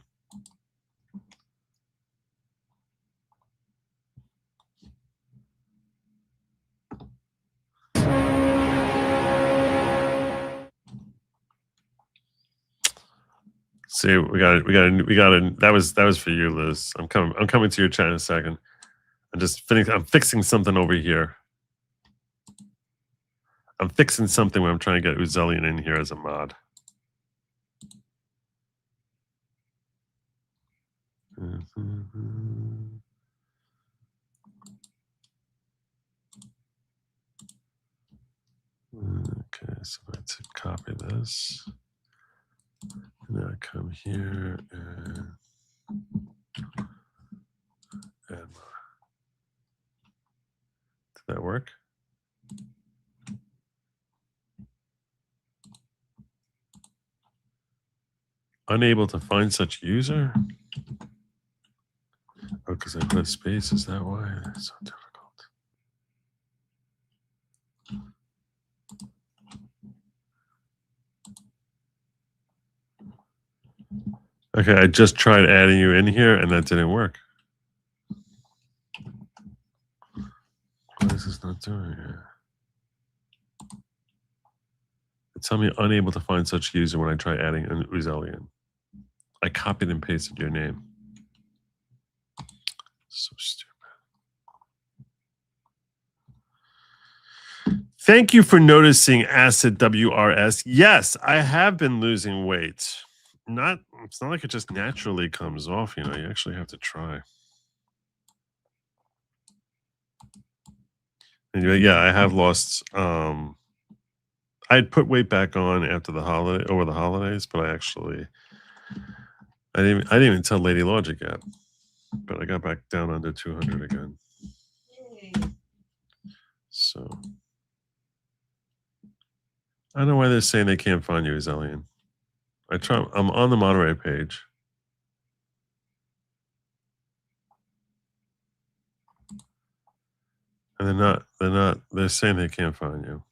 See, we got it. That was for you, Liz. I'm coming to your chat in a second. I'm fixing something over here. I'm fixing something where I'm trying to get Uzelian in here as a mod. Okay, so let's copy this. And now I come here and add more. Did that work? Unable to find such user? Oh, because I put a space. Is that why? That's so difficult. Okay, I just tried adding you in here and that didn't work. Why is this not doing it? It's telling me unable to find such user when I try adding an Uzelian. I copied and pasted your name. So stupid. Thank you for noticing, Acid WRS. Yes, I have been losing weight. It's not like it just naturally comes off, you know, you actually have to try. Anyway, yeah, I have lost I'd put weight back on after over the holidays, but I didn't even tell Lady Logic yet. But I got back down under 200 again. Yay. So I don't know why they're saying they can't find you, Azelian. I'm on the Monterey page. And they're saying they can't find you.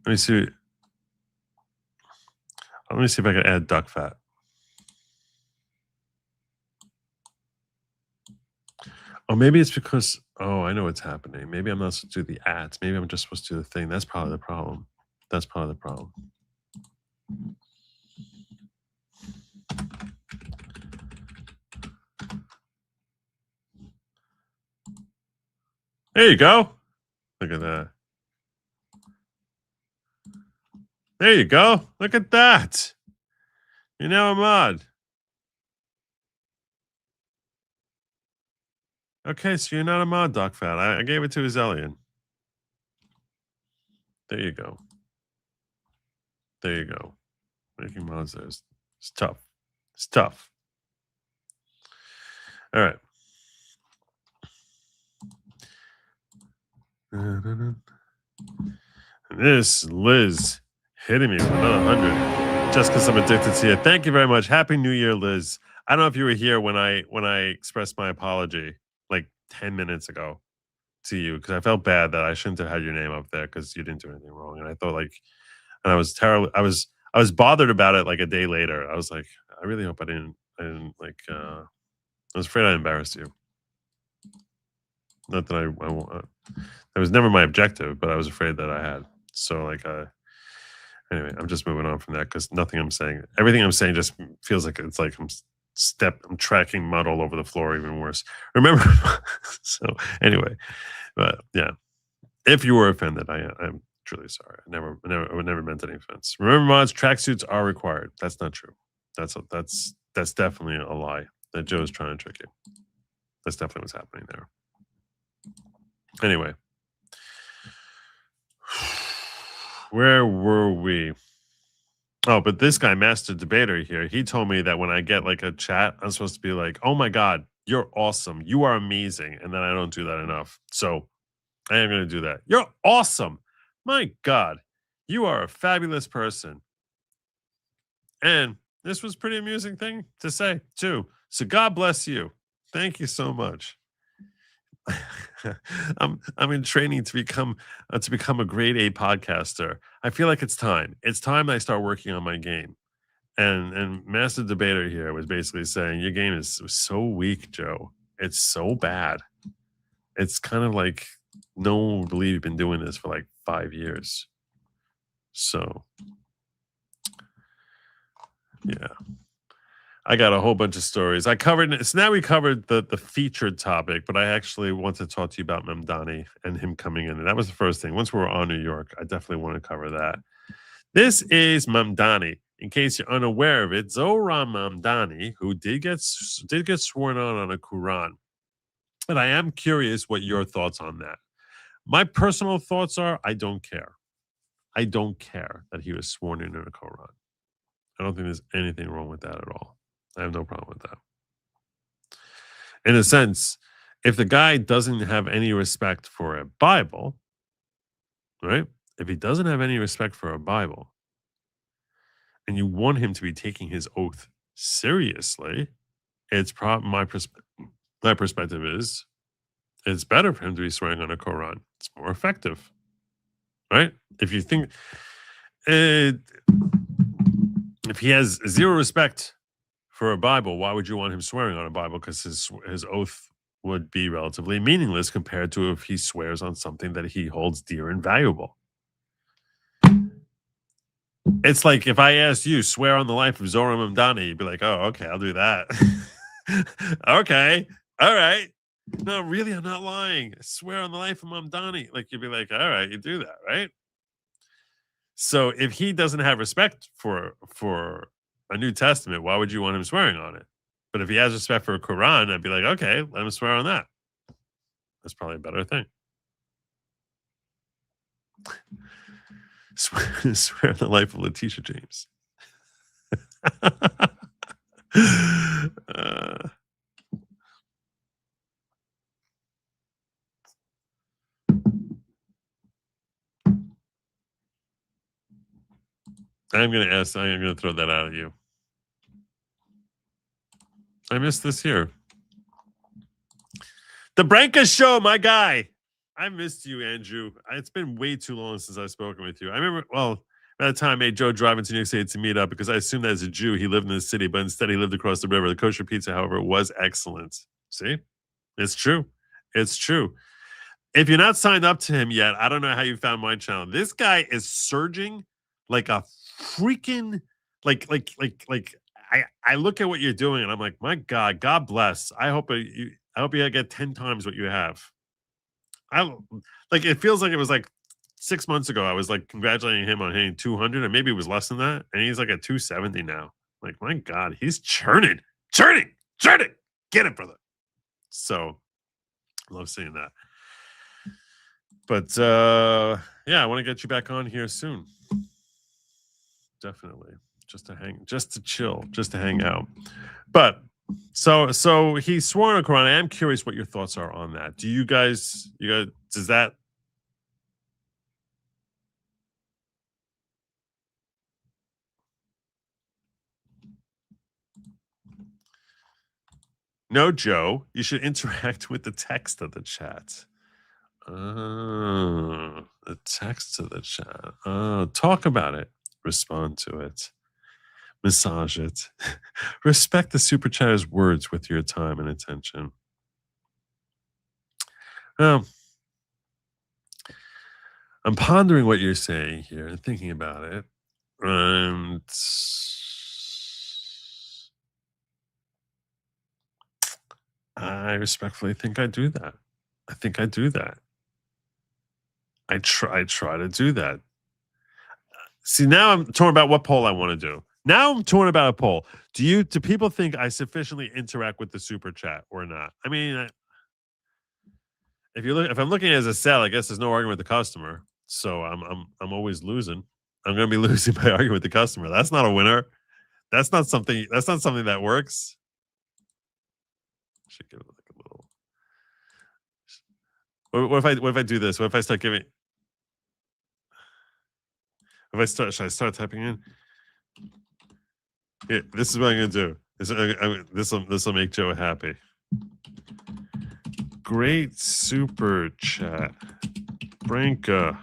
Let me see if I can add duck fat. Oh, maybe it's because, I know what's happening. Maybe I'm not supposed to do the ads. Maybe I'm just supposed to do the thing. That's probably the problem. That's probably the problem. There you go. Look at that. There you go. Look at that. You're now a mod. Okay, so you're not a mod, Doc Fat. I gave it to Azelian. There you go. There you go. Making mods there is tough. It's tough. All right. And this Liz hitting me with another 100 just because I'm addicted to you. Thank you very much. Happy New Year, Liz. I don't know if you were here when I expressed my apology like 10 minutes ago to you because I felt bad that I shouldn't have had your name up there because you didn't do anything wrong. And I thought and I was terrible. I was bothered about it like a day later. I was like, I really hope I didn't I was afraid I embarrassed you. Not that that was never my objective, but I was afraid that I had. So anyway, I'm just moving on from that because everything I'm saying just feels like it's like I'm tracking mud all over the floor, even worse. Remember? So anyway, but yeah, if you were offended, I'm truly sorry. I never meant any offense. Remember, mods, tracksuits are required. That's not true. That's definitely a lie that Joe's trying to trick you. That's definitely what's happening there. Anyway, where were we? Oh, but this guy, Master Debater here, he told me that when I get like a chat, I'm supposed to be like, oh my God, you're awesome. You are amazing. And then I don't do that enough. So I am going to do that. You're awesome. My God, you are a fabulous person. And this was a pretty amusing thing to say too. So God bless you. Thank you so much. I'm in training to become a grade A podcaster. I feel like it's time. It's time I start working on my game. And Master Debater here was basically saying your game is so weak, Joe. It's so bad. It's kind of like no one will believe you've been doing this for like 5 years. So yeah. I got a whole bunch of stories. Now we covered the featured topic, but I actually want to talk to you about Mamdani and him coming in. And that was the first thing. Once we were on New York, I definitely want to cover that. This is Mamdani. In case you're unaware of it, Zohran Mamdani, who did get sworn on a Quran. And I am curious what your thoughts on that. My personal thoughts are, I don't care. I don't care that he was sworn in a Quran. I don't think there's anything wrong with that at all. I have no problem with that. In a sense, if the guy doesn't have any respect for a Bible, right? If he doesn't have any respect for a Bible, and you want him to be taking his oath seriously, it's my perspective is it's better for him to be swearing on a Quran. It's more effective, right? If you think if he has zero respect for a Bible, why would you want him swearing on a Bible? Because his oath would be relatively meaningless compared to if he swears on something that he holds dear and valuable. It's like if I asked you, swear on the life of Zohar Mamdani, you'd be like, oh, okay, I'll do that. Okay, all right. No, really, I'm not lying. I swear on the life of Mamdani. Like, you'd be like, all right, you do that, right? So if he doesn't have respect for a New Testament, why would you want him swearing on it? But if he has respect for a Quran, I'd be like, okay, let him swear on that. That's probably a better thing. Swear on the life of Letitia James. I'm going to throw that out at you. I missed this here. The Branca Show, my guy. I missed you, Andrew. It's been way too long since I've spoken with you. I remember, well, by the time I made Joe drive into New York City to meet up, because I assumed that as a Jew, he lived in the city, but instead he lived across the river. The kosher pizza, however, was excellent. See? It's true. It's true. If you're not signed up to him yet, I don't know how you found my channel. This guy is surging like a freaking, I look at what you're doing and I'm like, my God, God bless. I hope you get 10 times what you have. It feels like it was like 6 months ago. I was like congratulating him on hitting 200, and maybe it was less than that. And he's like at 270 now. Like, my God, he's churning. Get it, brother. So I love seeing that. But yeah, I want to get you back on here soon. Definitely. Just to chill, just to hang out. But so he swore on a Quran. I am curious what your thoughts are on that. Do you guys, does that? No, Joe, you should interact with the text of the chat. Oh, the text of the chat. Oh, talk about it. Respond to it. Massage it. Respect the super chatter's words with your time and attention. Well, I'm pondering what you're saying here and thinking about it. And I respectfully think I do that. I think I do that. I try to do that. See, now I'm torn about what poll I want to do. Now I'm torn about a poll. Do people think I sufficiently interact with the super chat or not? I mean, if I'm looking as a sell, I guess there's no argument with the customer. So I'm always losing. I'm going to be losing by arguing with the customer. That's not a winner. That's not something that works. Should give it like a little. What if I do this? What if I start giving? Should I start typing in? Yeah, this is what I'm gonna do. This will make Joe happy. Great super chat, Branca.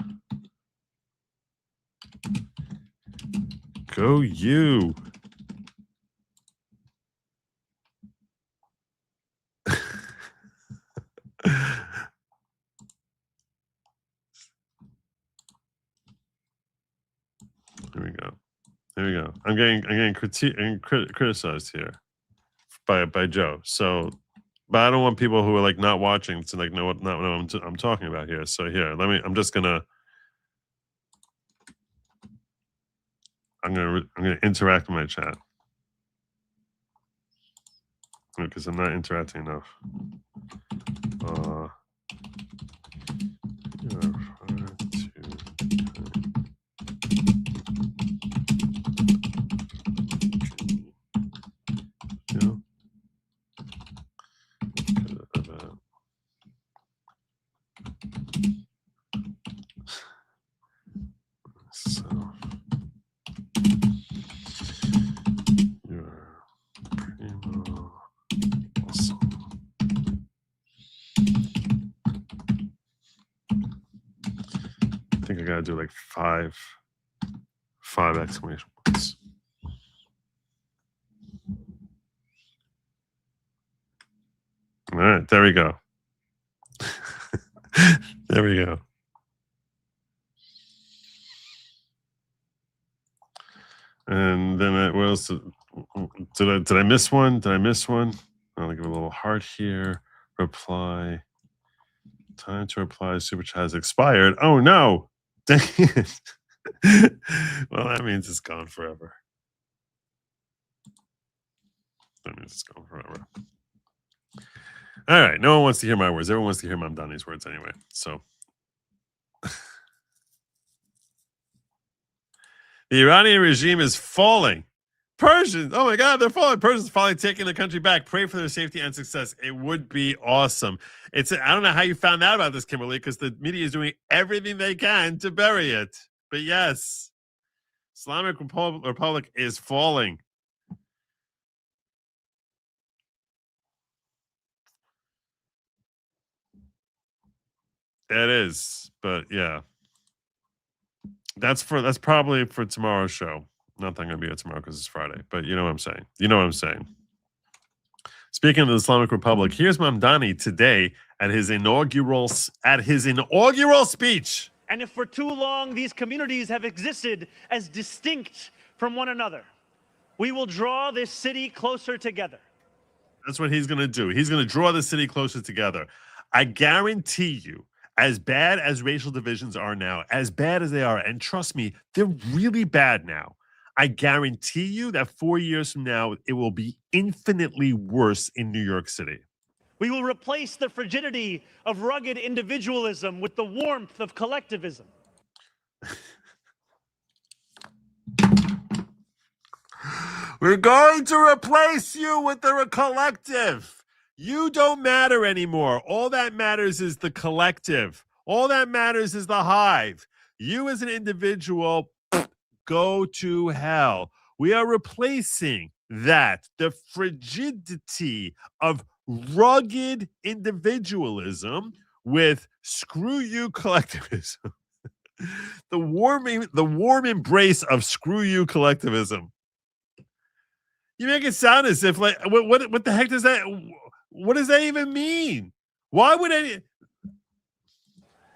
Go you. There we go. I'm getting criticized here by Joe. So, but I don't want people who are like not watching to like know what I'm talking about here. So here, I'm gonna interact with my chat because I'm not interacting enough. think I gotta do like five exclamation points. All right, there we go. There we go. And then what else? Did I miss one? Did I miss one? I'll give a little heart here. Reply. Time to reply. Super chat has expired. Oh no! Dang it. Well, that means it's gone forever. That means it's gone forever. All right. No one wants to hear my words. Everyone wants to hear Mamdani's words anyway. So. The Iranian regime is falling. Persians, oh my God, they're falling. Persians finally taking the country back. Pray for their safety and success. It would be awesome. I don't know how you found out about this, Kimberly, because the media is doing everything they can to bury it. But yes, Islamic Republic is falling. It is, but yeah. That's probably for tomorrow's show. Not that I'm going to be here tomorrow because it's Friday, but you know what I'm saying. You know what I'm saying. Speaking of the Islamic Republic, here's Mamdani today at his inaugural speech. And if for too long these communities have existed as distinct from one another, we will draw this city closer together. That's what he's going to do. He's going to draw the city closer together. I guarantee you, as bad as racial divisions are now, as bad as they are, and trust me, they're really bad now. I guarantee you that 4 years from now, it will be infinitely worse in New York City. We will replace the frigidity of rugged individualism with the warmth of collectivism. We're going to replace you with the collective. You don't matter anymore. All that matters is the collective. All that matters is the hive. You as an individual, go to hell. We are replacing that, the frigidity of rugged individualism, with screw you collectivism. the warm embrace of screw you collectivism. You make it sound as if like what the heck does that? What does that even mean? Why would any?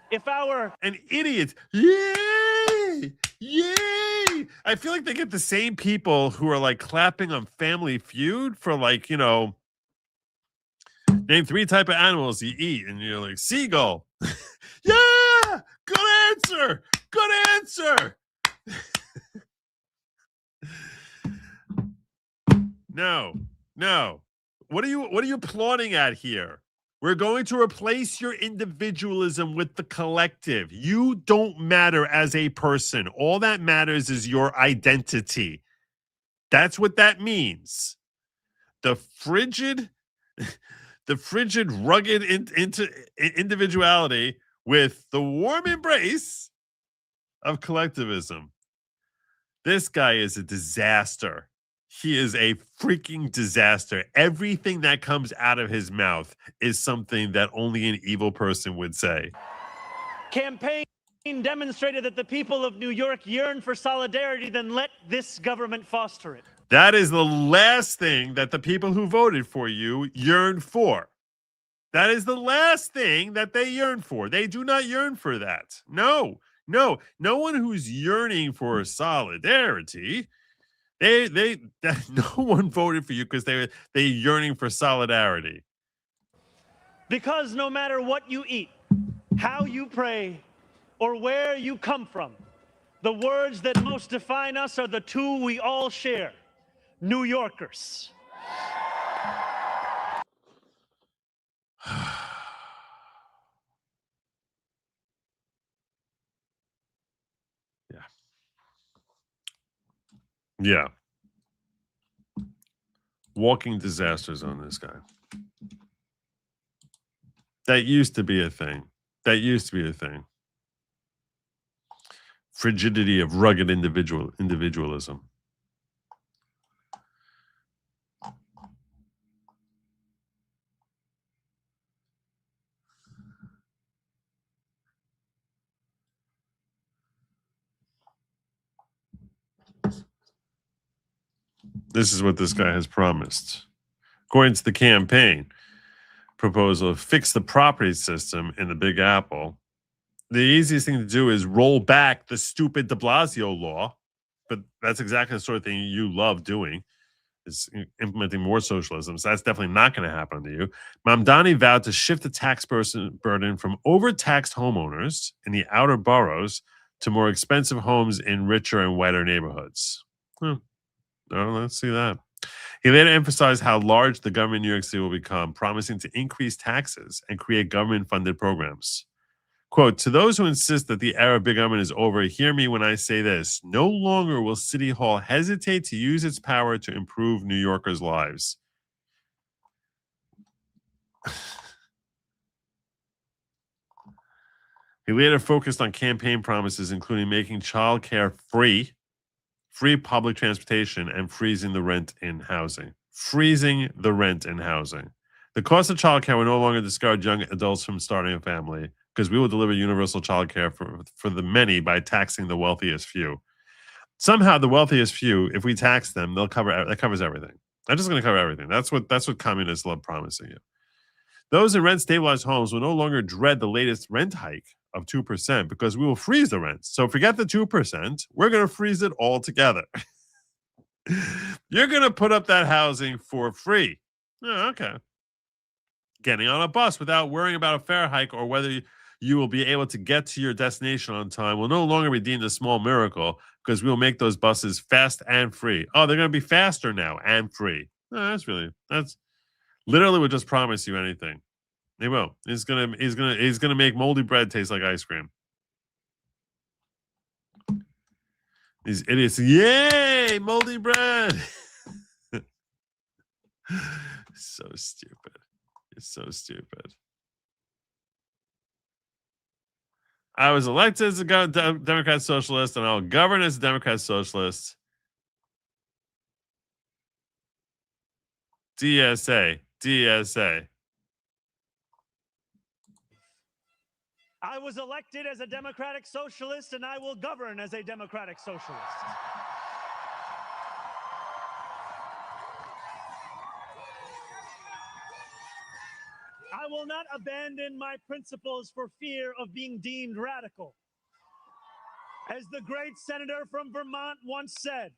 If an idiot, yay, yay! I feel like they get the same people who are like clapping on Family Feud for like, you know, name 3 type of animals you eat, and you're like seagull. Yeah, good answer. Good answer. No. What are you applauding at here? We're going to replace your individualism with the collective. You don't matter as a person. All that matters is your identity. That's what that means. The frigid, rugged individuality with the warm embrace of collectivism. This guy is a disaster. He is a freaking disaster. Everything that comes out of his mouth is something that only an evil person would say. campaign demonstrated that the people of New York yearn for solidarity, then let this government foster it. That is the last thing that the people who voted for you yearn for. That is the last thing that they yearn for. They do not yearn for that. No one who's yearning for solidarity. No one voted for you because they're yearning for solidarity. Because no matter what you eat, how you pray, or where you come from, the words that most define us are the two we all share: New Yorkers. Yeah. Walking disasters on this guy. That used to be a thing. Frigidity of rugged individualism. This is what this guy has promised. According to the campaign proposal, fix the property system in the Big Apple. The easiest thing to do is roll back the stupid de Blasio law, but that's exactly the sort of thing you love doing, is implementing more socialism. So that's definitely not going to happen to you. Mamdani vowed to shift the tax burden from overtaxed homeowners in the outer boroughs to more expensive homes in richer and whiter neighborhoods. Oh, let's see that. He later emphasized how large the government in New York City will become, promising to increase taxes and create government-funded programs. Quote, to those who insist that the era of big government is over, hear me when I say this. No longer will City Hall hesitate to use its power to improve New Yorkers' lives. He later focused on campaign promises, including making childcare free public transportation, and freezing the rent in housing. Freezing the rent in housing. The cost of childcare will no longer discourage young adults from starting a family, because we will deliver universal childcare for the many by taxing the wealthiest few. Somehow, the wealthiest few, if we tax them, that covers everything. That's just going to cover everything. That's what communists love promising you. Those in rent-stabilized homes will no longer dread the latest rent hike of 2% because we will freeze the rent. So forget the 2%. We're going to freeze it all together. You're going to put up that housing for free. Oh, okay. Getting on a bus without worrying about a fare hike or whether you will be able to get to your destination on time will no longer be deemed a small miracle because we will make those buses fast and free. Oh, they're going to be faster now and free. Oh, that's literally would just promise you anything. He will. He's gonna make moldy bread taste like ice cream. These idiots. Yay! Moldy bread. So stupid. It's so stupid. I was elected as a Democrat socialist, and I'll govern as a Democrat socialist. DSA. I was elected as a democratic socialist, and I will govern as a democratic socialist. I will not abandon my principles for fear of being deemed radical. As the great senator from Vermont once said,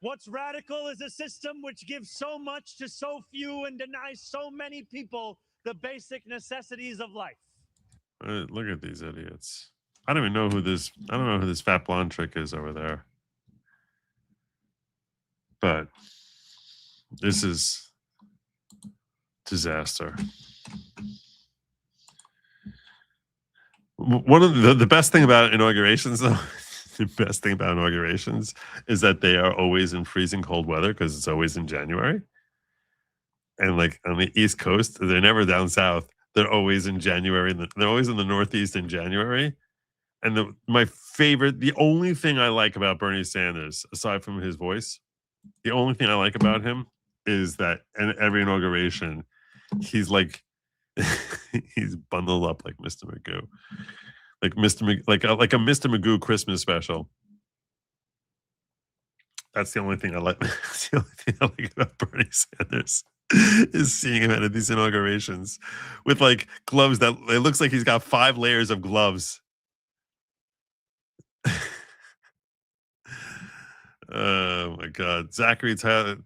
what's radical is a system which gives so much to so few and denies so many people the basic necessities of life. Look at these idiots. I don't know who this fat blonde trick is over there. But this is disaster. One of the best thing about inaugurations, though, the best thing about inaugurations is that they are always in freezing cold weather because it's always in January. And like on the East Coast, they're never down south. They're always in January. They're always in the Northeast in January. And the only thing I like about Bernie Sanders, aside from his voice, the only thing I like about him is that in every inauguration, he's like, he's bundled up like Mr. Magoo, like a Mr. Magoo Christmas special. That's the only thing I like. That's the only thing I like about Bernie Sanders. Is seeing him at these inaugurations with like gloves that it looks like he's got 5 layers of gloves. Oh my God, Zachary Tyler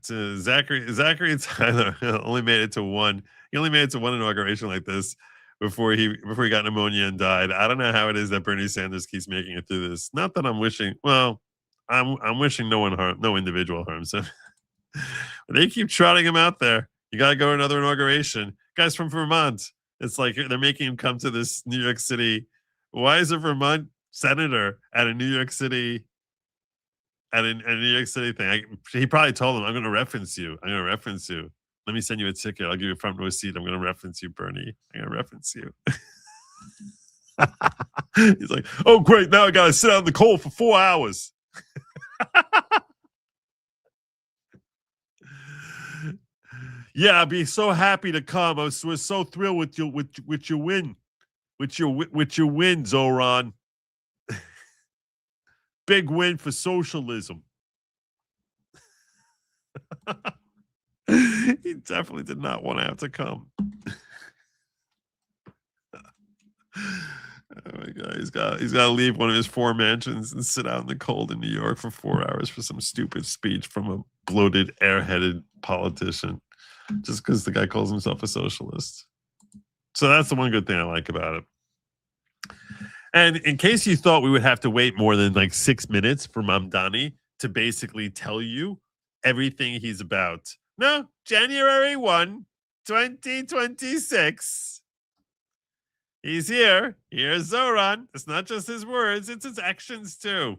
only made it to one. He only made it to one inauguration like this before he got pneumonia and died. I don't know how it is that Bernie Sanders keeps making it through this. Not that I'm wishing. Well, I'm wishing no individual harm. So they keep trotting him out there. You got to go to another inauguration. Guys from Vermont. It's like they're making him come to this New York City. Why is a Vermont senator at a New York City thing? He probably told him, I'm going to reference you. Let me send you a ticket. I'll give you a front row seat. I'm going to reference you, Bernie. I'm going to reference you. He's like, oh, great. Now I got to sit out in the cold for 4 hours. Yeah, I'd be so happy to come. We're so thrilled with your win, with your win, Zoran. Big win for socialism. He definitely did not want to have to come. Oh my god, he's got to leave one of his 4 mansions and sit out in the cold in New York for 4 hours for some stupid speech from a bloated, airheaded politician, just because the guy calls himself a socialist. So that's the one good thing I like about it. And in case you thought we would have to wait more than like 6 minutes for Mamdani to basically tell you everything he's about. No, January 1, 2026. He's here. Here's Zoran. It's not just his words, it's his actions too.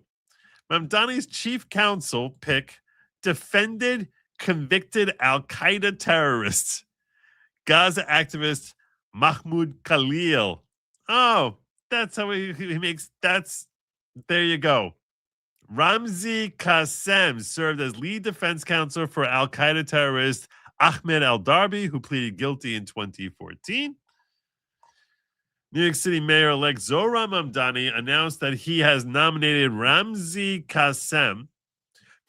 Mamdani's chief counsel pick defended convicted Al-Qaeda terrorist, Gaza activist Mahmoud Khalil. Oh, that's how he makes, there you go. Ramzi Qassem served as lead defense counsel for Al-Qaeda terrorist Ahmed al-Darbi, who pleaded guilty in 2014. New York City Mayor-elect Zohran Mamdani announced that he has nominated Ramzi Qassem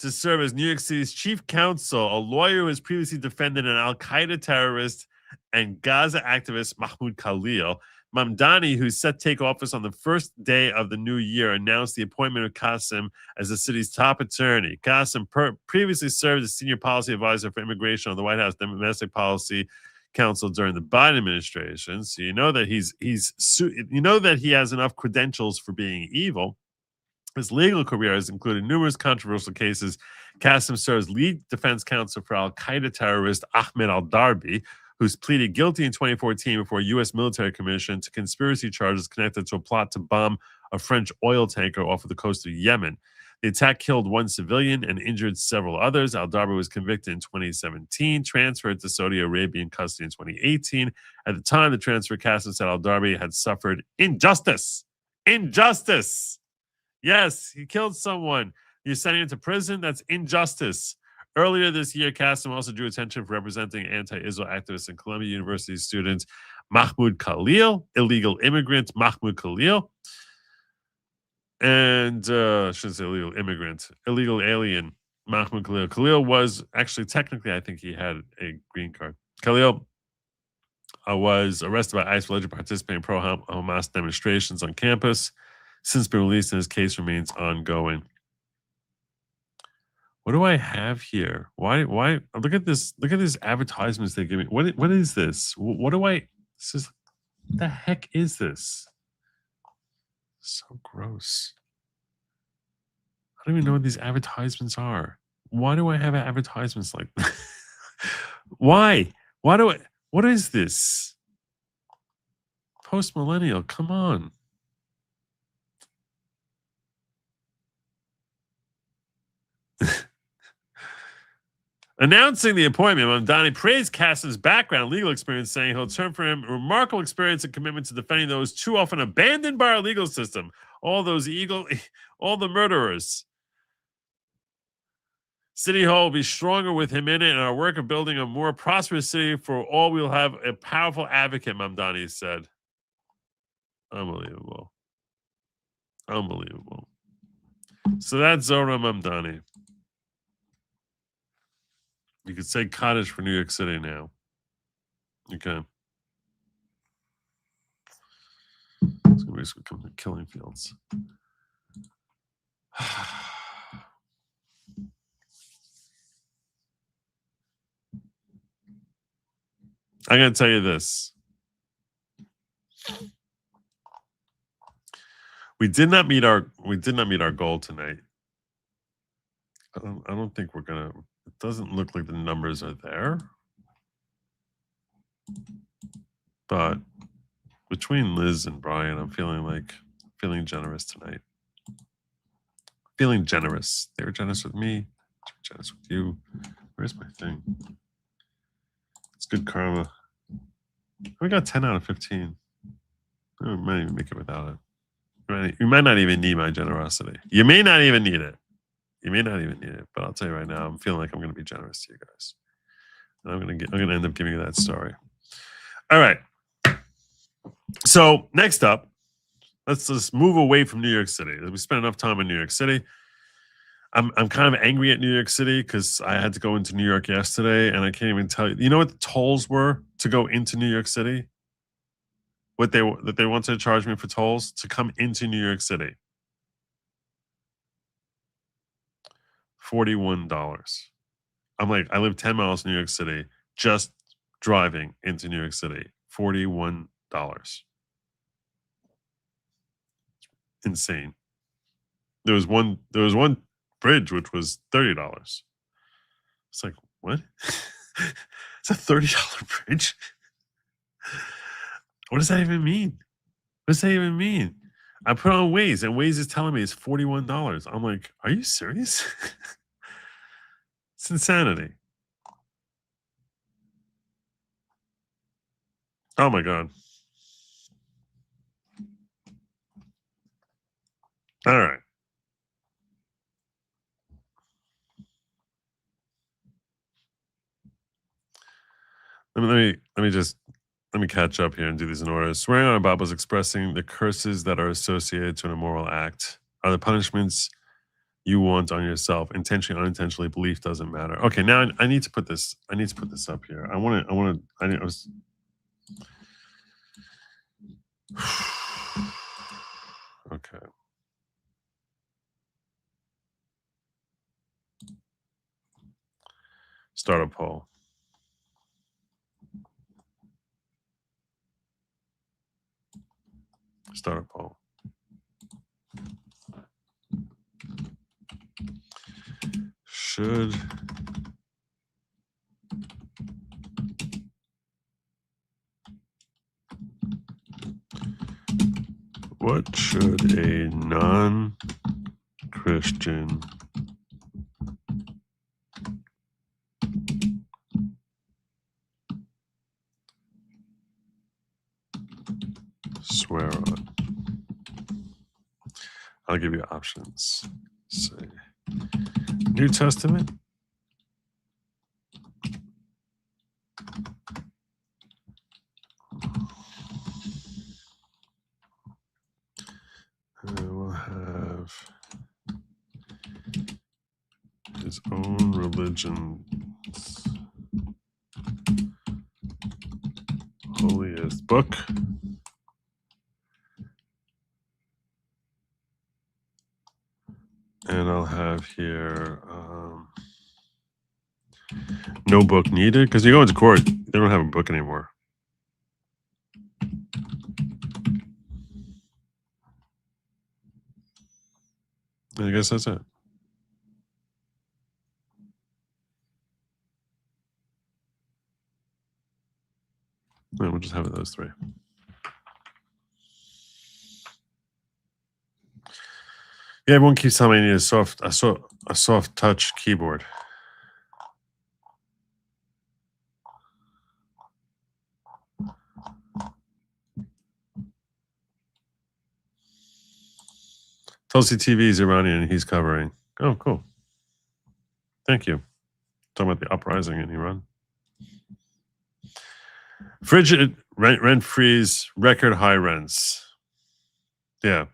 to serve as New York City's chief counsel, a lawyer who has previously defended an Al-Qaeda terrorist and Gaza activist Mahmoud Khalil. Mamdani, who's set to take office on the first day of the new year, announced the appointment of Qassem as the city's top attorney. Qassem previously served as senior policy advisor for immigration on the White House Domestic Policy Council during the Biden administration. So you know that he has enough credentials for being evil. His legal career has included numerous controversial cases. Qassem serves lead defense counsel for Al-Qaeda terrorist Ahmed al-Darbi, who's pleaded guilty in 2014 before a U.S. military commission to conspiracy charges connected to a plot to bomb a French oil tanker off of the coast of Yemen. The attack killed 1 civilian and injured several others. Al-Darbi was convicted in 2017, transferred to Saudi Arabian custody in 2018. At the time the transfer, Qassem said Al-Darbi had suffered injustice. Injustice! Yes, he killed someone. You're sending him to prison? That's injustice. Earlier this year, Qassem also drew attention for representing anti-Israel activists and Columbia University student Mahmoud Khalil, illegal immigrant Mahmoud Khalil, and I shouldn't say illegal immigrant, illegal alien Mahmoud Khalil. Khalil was actually, technically, I think he had a green card. Khalil was arrested by ICE for allegedly participating in pro-Hamas demonstrations on campus. Since been released, and his case remains ongoing. What do I have here? Why look at this? Look at these advertisements they give me. What is this? What the heck is this? So gross. I don't even know what these advertisements are. Why do I have advertisements like that? Why? What is this? Post-millennial, come on. Announcing the appointment, Mamdani praised Qassem's background and legal experience, saying he'll turn for him remarkable experience and commitment to defending those too often abandoned by our legal system, all the murderers. City Hall will be stronger with him in it, and our work of building a more prosperous city for all, we'll have a powerful advocate, Mamdani said. Unbelievable. Unbelievable. So that's Zohran Mamdani. You could say cottage for New York City now. Okay. It's going to come to killing fields. I'm going to tell you this. We did not meet our goal tonight. I don't think we're going to. It doesn't look like the numbers are there. But between Liz and Brian, I'm feeling generous tonight. Feeling generous. They were generous with me. They were generous with you. Where's my thing? It's good karma. We got 10 out of 15. We might even make it without it. You might not even need my generosity. You may not even need it. You may not even need it, but I'll tell you right now, I'm feeling like I'm going to be generous to you guys. And I'm going to end up giving you that story. All right. So next up, let's just move away from New York City. We spent enough time in New York City. I'm kind of angry at New York City because I had to go into New York yesterday, and I can't even tell you. You know what the tolls were to go into New York City? What they wanted to charge me for tolls to come into New York City? $41. I'm like, I live 10 miles in New York City, just driving into New York City. $41. Insane. There was one bridge which was $30. It's like, what? It's a $30 bridge? What does that even mean? What does that even mean? I put on Waze, and Waze is telling me it's $41. I'm like, are you serious? It's insanity. Oh my God. All right. Let me catch up here and do these in order. Swearing on a Bible is expressing the curses that are associated to an immoral act. Are the punishments you want on yourself, intentionally, unintentionally? Belief doesn't matter. Okay, now I need to put this. I need to put this up here. I was. Okay. Start a poll. Start a poll. What should a non-Christian swear on? I'll give you options. Say New Testament, we'll have his own religion's holiest book. And I'll have here no book needed, because you go into court, they don't have a book anymore. I guess that's it. No, we'll just have those three. Yeah, everyone keeps telling me I need a soft touch keyboard. Tulsi TV is Iranian and he's covering. Oh, cool. Thank you. Talking about the uprising in Iran. Frigid rent freeze, record high rents. Yeah.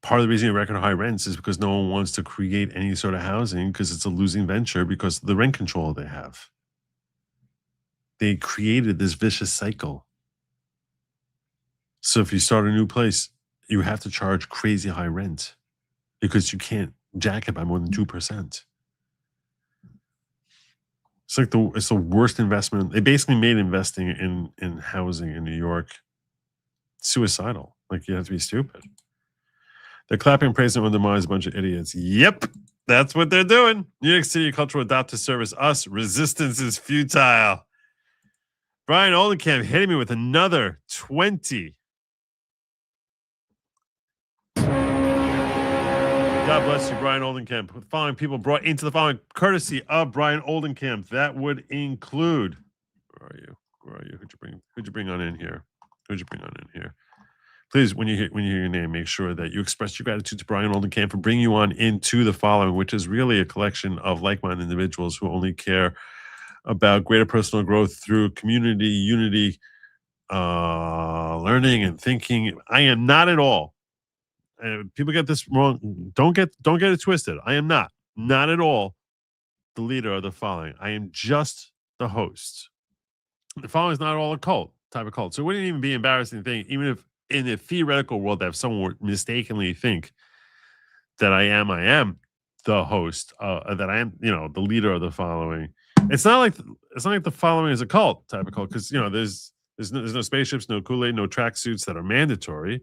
Part of the reason you record high rents is because no one wants to create any sort of housing because it's a losing venture because of the rent control they have. They created this vicious cycle. So if you start a new place, you have to charge crazy high rent because you can't jack it by more than 2%. It's like it's the worst investment. They basically made investing in housing in New York suicidal. Like, you have to be stupid. They're clapping praise and undermines a bunch of idiots. Yep, that's what they're doing. New York City cultural adopt to service us. Resistance is futile. Brian Oldenkamp hitting me with another 20. God bless you, Brian Oldenkamp. The following people brought into the following courtesy of Brian Oldenkamp. That would include. Where are you? Where are you? Who'd you bring on in here? Who'd you bring on in here? Please, when you hear your name, make sure that you express your gratitude to Brian Oldenkamp for bringing you on into the following, which is really a collection of like-minded individuals who only care about greater personal growth through community, unity, learning, and thinking. I am not at all people get this wrong. Don't get it twisted. I am not at all the leader of the following. I am just the host. The following is not all a type of cult. So it wouldn't even be an embarrassing thing, even if in a theoretical world that if someone would mistakenly think that I am the host, that I am, the leader of the following. It's not like the following is a cult type of cult, because there's no spaceships, no Kool-Aid, no tracksuits that are mandatory,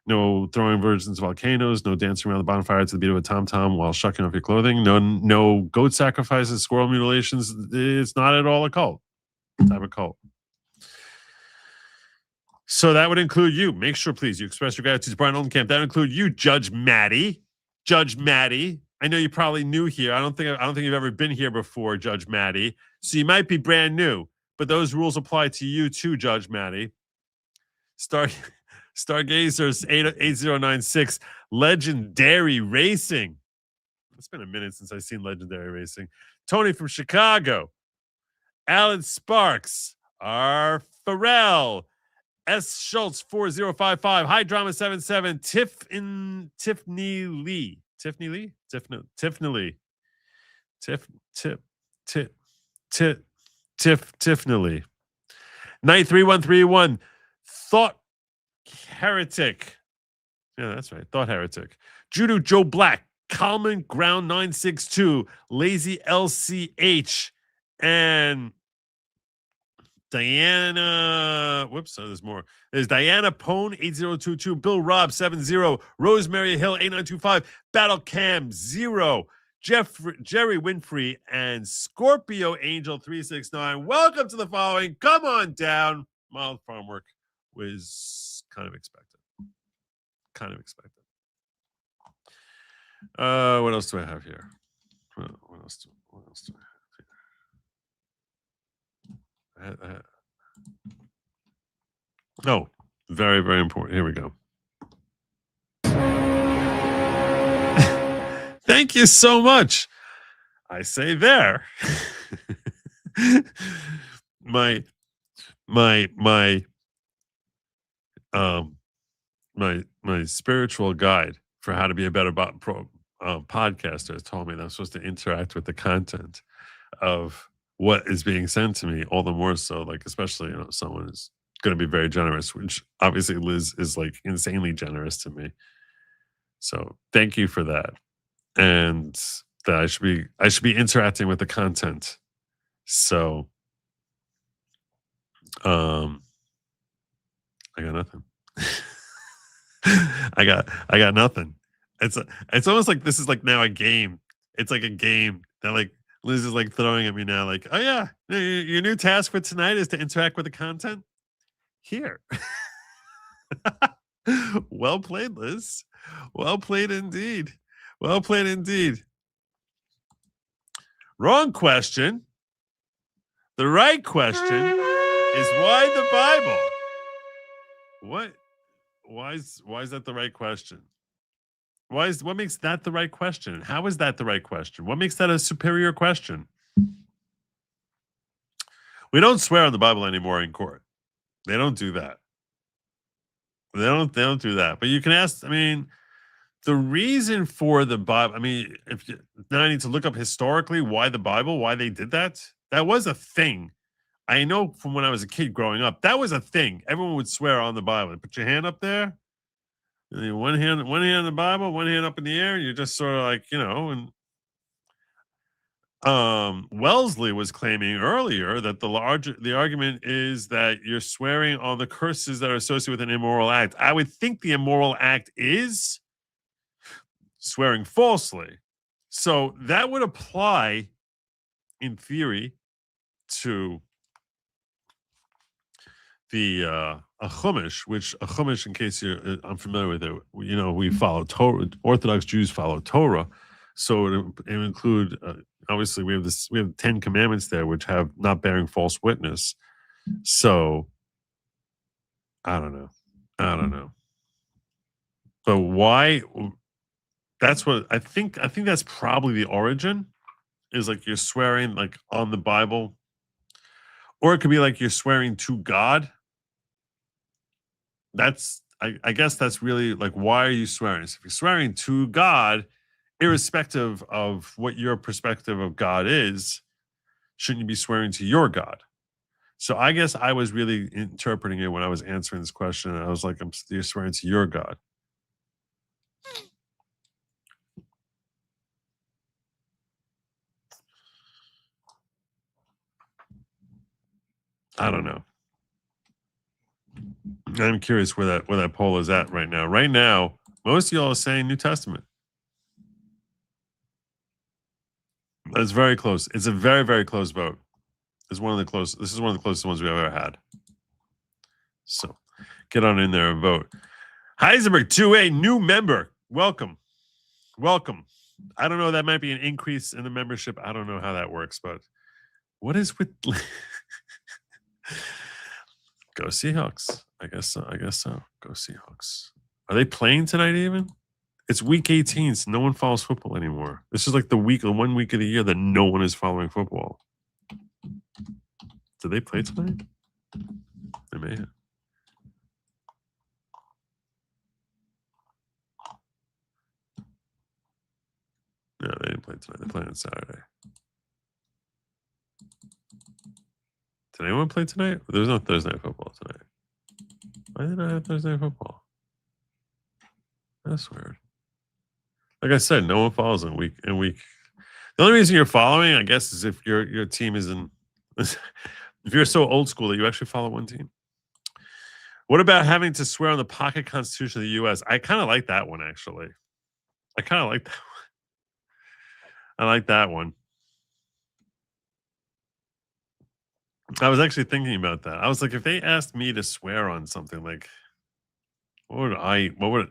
no throwing virgins to volcanoes, no dancing around the bonfire to the beat of a tom-tom while shucking off your clothing, no goat sacrifices, squirrel mutilations. It's not at all a cult type of cult. So that would include you. Make sure, please, you express your gratitude to Brian Oldenkamp. That would include you, Judge Maddie. Judge Maddie. I know you're probably new here. I don't think you've ever been here before, Judge Maddie. So you might be brand new, but those rules apply to you too, Judge Maddie. Stargazers 8096, Legendary Racing. It's been a minute since I've seen Legendary Racing. Tony from Chicago. Alan Sparks. R. Farrell. S. Schultz 4055. High Drama 77. Tiffany Lee. Tiffany Lee? Tiffany Lee. Tiffany Lee. 93131. Thought Heretic. Yeah, that's right. Thought Heretic. Judo Joe Black. Common Ground 962. Lazy LCH. And Diana. Whoops. Oh, there's more. There's Diana Pone 8022. Bill Robb 70. Rosemary Hill 8925. Battle Cam 0. Jerry Winfrey and Scorpio Angel 369. Welcome to the following. Come on down. Mild farm work was kind of expected. What else do I have here? What else do I have here? Oh, very, very important. Here we go. Thank you so much. I say there. my spiritual guide for how to be a better podcaster has told me that I'm supposed to interact with the content of what is being sent to me, all the more so, like, especially, someone is going to be very generous, which obviously Liz is like insanely generous to me. So thank you for that. And that I should be interacting with the content. So I got nothing. I got nothing. It's almost like this is like now a game. It's like a game that like Liz is like throwing at me now, like, oh yeah, your new task for tonight is to interact with the content. Here. Well played, Liz. Well played indeed. Well played indeed. Wrong question. The right question is why the Bible? What? Why is that the right question? What makes that the right question? How is that the right question? What makes that a superior question? We don't swear on the Bible anymore in court. They don't do that. They don't do that. But you can ask, the reason for the Bible, now I need to look up historically why the Bible, why they did that. That was a thing. I know from when I was a kid growing up, that was a thing. Everyone would swear on the Bible. Put your hand up there. And one hand on the Bible, one hand up in the air. You're just sort of like, and Wellesley was claiming earlier that the argument is that you're swearing on the curses that are associated with an immoral act. I would think the immoral act is swearing falsely. So that would apply in theory to the a Chumash, which a Chumash, in case you're unfamiliar with it, we follow Torah. Orthodox Jews follow Torah, so it would include obviously we have the 10 commandments there, which have not bearing false witness. So I don't know, but why? That's what I think. I think that's probably the origin. Is like you're swearing like on the Bible, or it could be like you're swearing to God. I guess that's really like, why are you swearing? So if you're swearing to God, irrespective of what your perspective of God is, shouldn't you be swearing to your God? So I guess I was really interpreting it when I was answering this question. I was like, you're swearing to your God. I don't know. I'm curious where that poll is at right now. Right now, most of y'all are saying New Testament. It's very close. It's a very, very close vote. It's one of the close. This is one of the closest ones we've ever had. So get on in there and vote. Heisenberg 2A, new member. Welcome. Welcome. I don't know. That might be an increase in the membership. I don't know how that works, but what is with Go Seahawks? I guess so. I guess so. Go Seahawks. Are they playing tonight even? It's week 18, so no one follows football anymore. This is like the 1 week of the year that no one is following football. Do they play tonight? They may have. No, they didn't play tonight. They're playing on Saturday. Did anyone play tonight? There's no Thursday night football tonight. Why did I have Thursday night football? That's weird. Like I said, no one follows in week. The only reason you're following, I guess, is if your team is in. If you're so old school that you actually follow one team. What about having to swear on the pocket constitution of the U.S.? I kind of like that one, actually. I kind of like that one. I like that one. I was actually thinking about that. I was like, if they asked me to swear on something, like, what would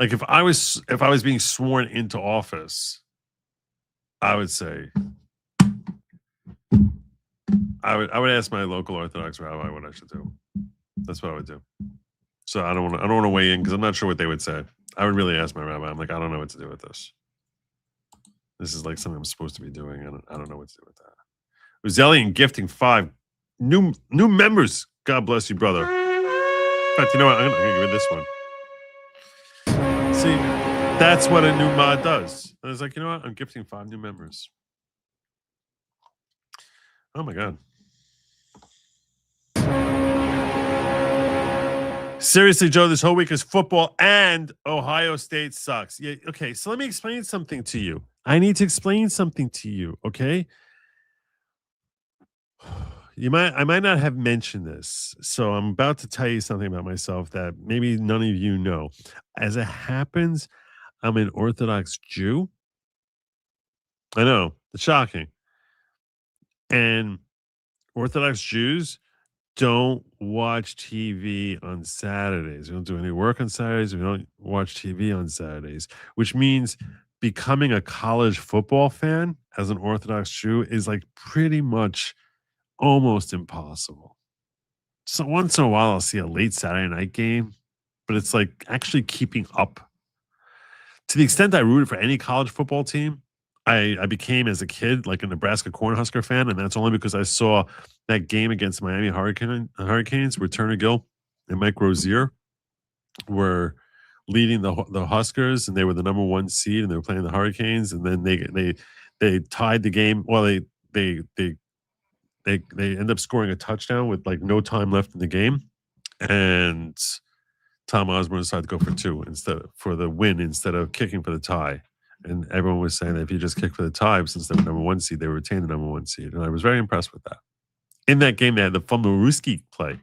like if I was being sworn into office, I would say I would ask my local Orthodox rabbi what I should do. That's what I would do. So I don't want to weigh in because I'm not sure what they would say. I would really ask my rabbi. I'm like, I don't know what to do with this. This is like something I'm supposed to be doing. I don't know what to do with that. Rosellian gifting 5 new members. God bless you, brother. In fact, you know what? I'm gonna give you this one. See, that's what a new mod does. I was like, you know what? I'm gifting 5 new members. Oh my God. Seriously, Joe, this whole week is football and Ohio State sucks. Yeah, okay, so let me explain something to you. I need to explain something to you, okay? I might not have mentioned this, so I'm about to tell you something about myself that maybe none of you know. As it happens, I'm an Orthodox Jew. I know, it's shocking. And Orthodox Jews don't watch TV on Saturdays. We don't do any work on Saturdays. We don't watch TV on Saturdays, which means becoming a college football fan as an Orthodox Jew is like pretty much almost impossible. So once in a while, I'll see a late Saturday night game, but it's like actually keeping up. To the extent I rooted for any college football team, I became as a kid like a Nebraska Cornhusker fan, and that's only because I saw that game against Miami Hurricanes where Turner Gill and Mike Rozier were leading the Huskers, and they were the number 1 seed, and they were playing the Hurricanes, and then they tied the game. Well, they end up scoring a touchdown with like no time left in the game, and Tom Osborne decided to go for 2 for the win instead of kicking for the tie. And everyone was saying that if you just kick for the tie, since they were number 1 seed, they would retain the number 1 seed. And I was very impressed with that. In that game, they had the Fumbleruski play.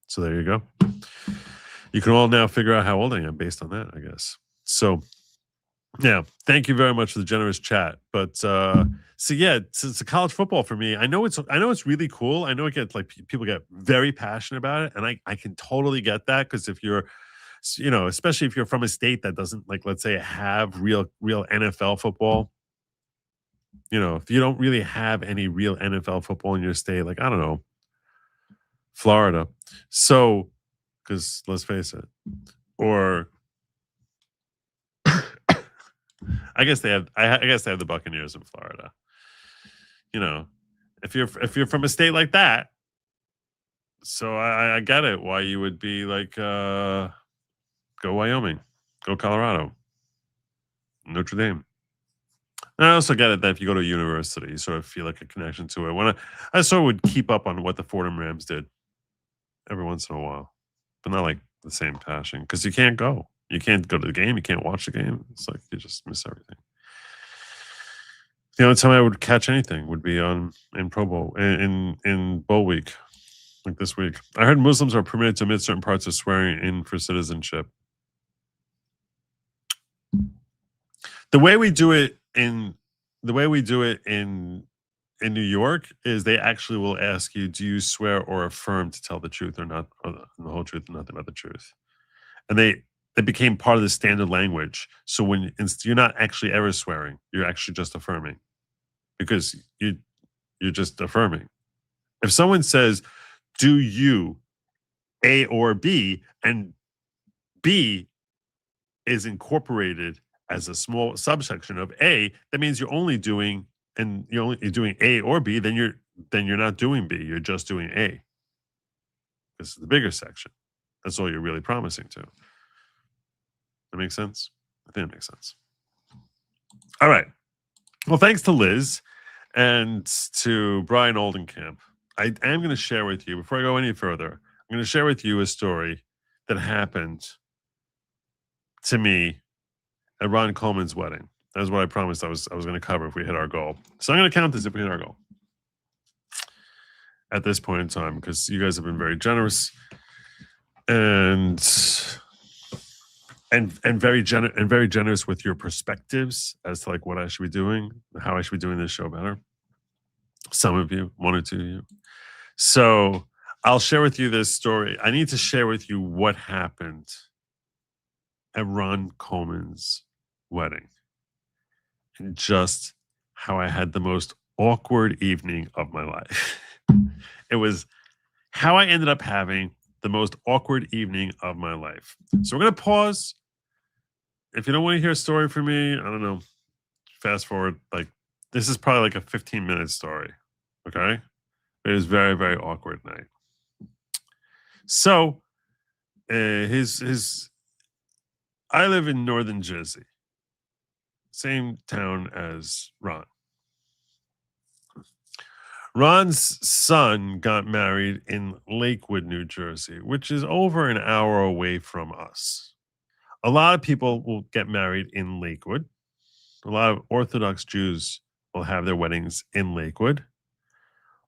So there you go. You can all now figure out how old I am based on that, I guess. So, yeah, thank you very much for the generous chat. But so yeah, it's a college football for me. I know it's really cool. I know it gets like people get very passionate about it, and I can totally get that because if you're, especially if you're from a state that doesn't, like, let's say, have real NFL football. If you don't really have any real NFL football in your state, like, I don't know, Florida. So, because let's face it, or I guess they have the Buccaneers in Florida. If you're from a state like that, So I get it why you would be like, go Wyoming, go Colorado, Notre Dame. And I also get it that if you go to a university, you sort of feel like a connection to it. When I sort of would keep up on what the Fordham Rams did every once in a while, but not like the same passion because you can't go. You can't go to the game. You can't watch the game. It's like you just miss everything. The only time I would catch anything would be in Pro Bowl in Bowl week, like this week. I heard Muslims are permitted to omit certain parts of swearing in for citizenship. The way we do it in New York is they actually will ask you, do you swear or affirm to tell the truth or not, or the whole truth and nothing but the truth? And they became part of the standard language. So when you're not actually ever swearing, you're actually just affirming, because you're just affirming. If someone says, do you A or B, and B is incorporated as a small subsection of A, that means you're only doing, and you're doing A or B, then you're not doing B, you're just doing A. This is the bigger section. That's all you're really promising to. That makes sense? I think it makes sense. All right. Well, thanks to Liz and to Brian Oldenkamp. I am going to share with you, before I go any further, I'm going to share with you a story that happened to me at Ron Coleman's wedding. That was what I promised I was going to cover if we hit our goal. So I'm going to count this if we hit our goal at this point in time, because you guys have been very generous and very generous with your perspectives as to like what I should be doing, how I should be doing this show better. Some of you, one or two of you. So I'll share with you this story. I need to share with you what happened at Ron Coleman's wedding, and just how I had the most awkward evening of my life. It was how I ended up having the most awkward evening of my life. So we're going to pause. If you don't want to hear a story from me, I don't know, fast forward. Like, this is probably like a 15-minute story. Okay? It was very, very awkward night. So, I live in Northern Jersey, same town as Ron. Ron's son got married in Lakewood, New Jersey, which is over an hour away from us. A lot of people will get married in Lakewood. A lot of Orthodox Jews will have their weddings in Lakewood.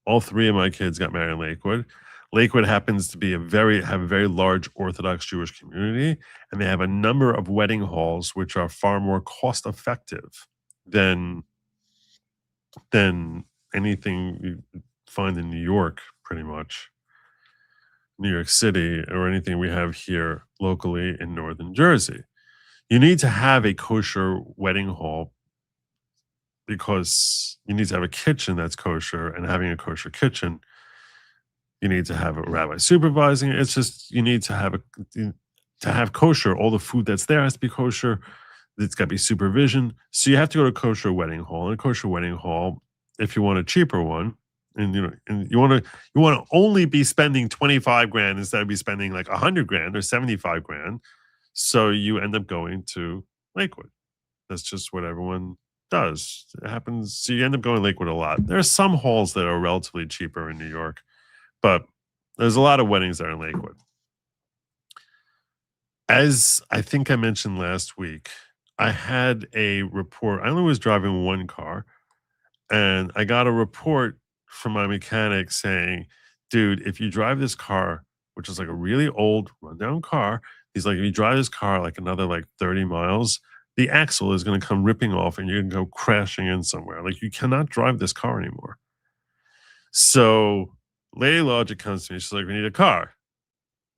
All three of my kids got married in Lakewood. Lakewood happens to be have a very large Orthodox Jewish community, and they have a number of wedding halls which are far more cost effective than anything you find in New York, pretty much. New York City, or anything we have here locally in Northern Jersey. You need to have a kosher wedding hall because you need to have a kitchen that's kosher, and having a kosher kitchen, you need to have a rabbi supervising it. It's just, you need to have kosher. All the food that's there has to be kosher. It's got to be supervision. So you have to go to a kosher wedding hall. And a kosher wedding hall, if you want a cheaper one, and you want to only be spending 25 grand instead of be spending like 100 grand or 75 grand. So you end up going to Lakewood. That's just what everyone does. It happens. So you end up going to Lakewood a lot. There are some halls that are relatively cheaper in New York, but there's a lot of weddings that are in Lakewood. As I think I mentioned last week, I had a report. I only was driving one car, and I got a report from my mechanic saying, dude, if you drive this car, which is like a really old rundown car, he's like, if you drive this car like another like 30 miles, the axle is going to come ripping off and you're going to go crashing in somewhere. Like, you cannot drive this car anymore. So Lady Logic comes to me. She's like, we need a car.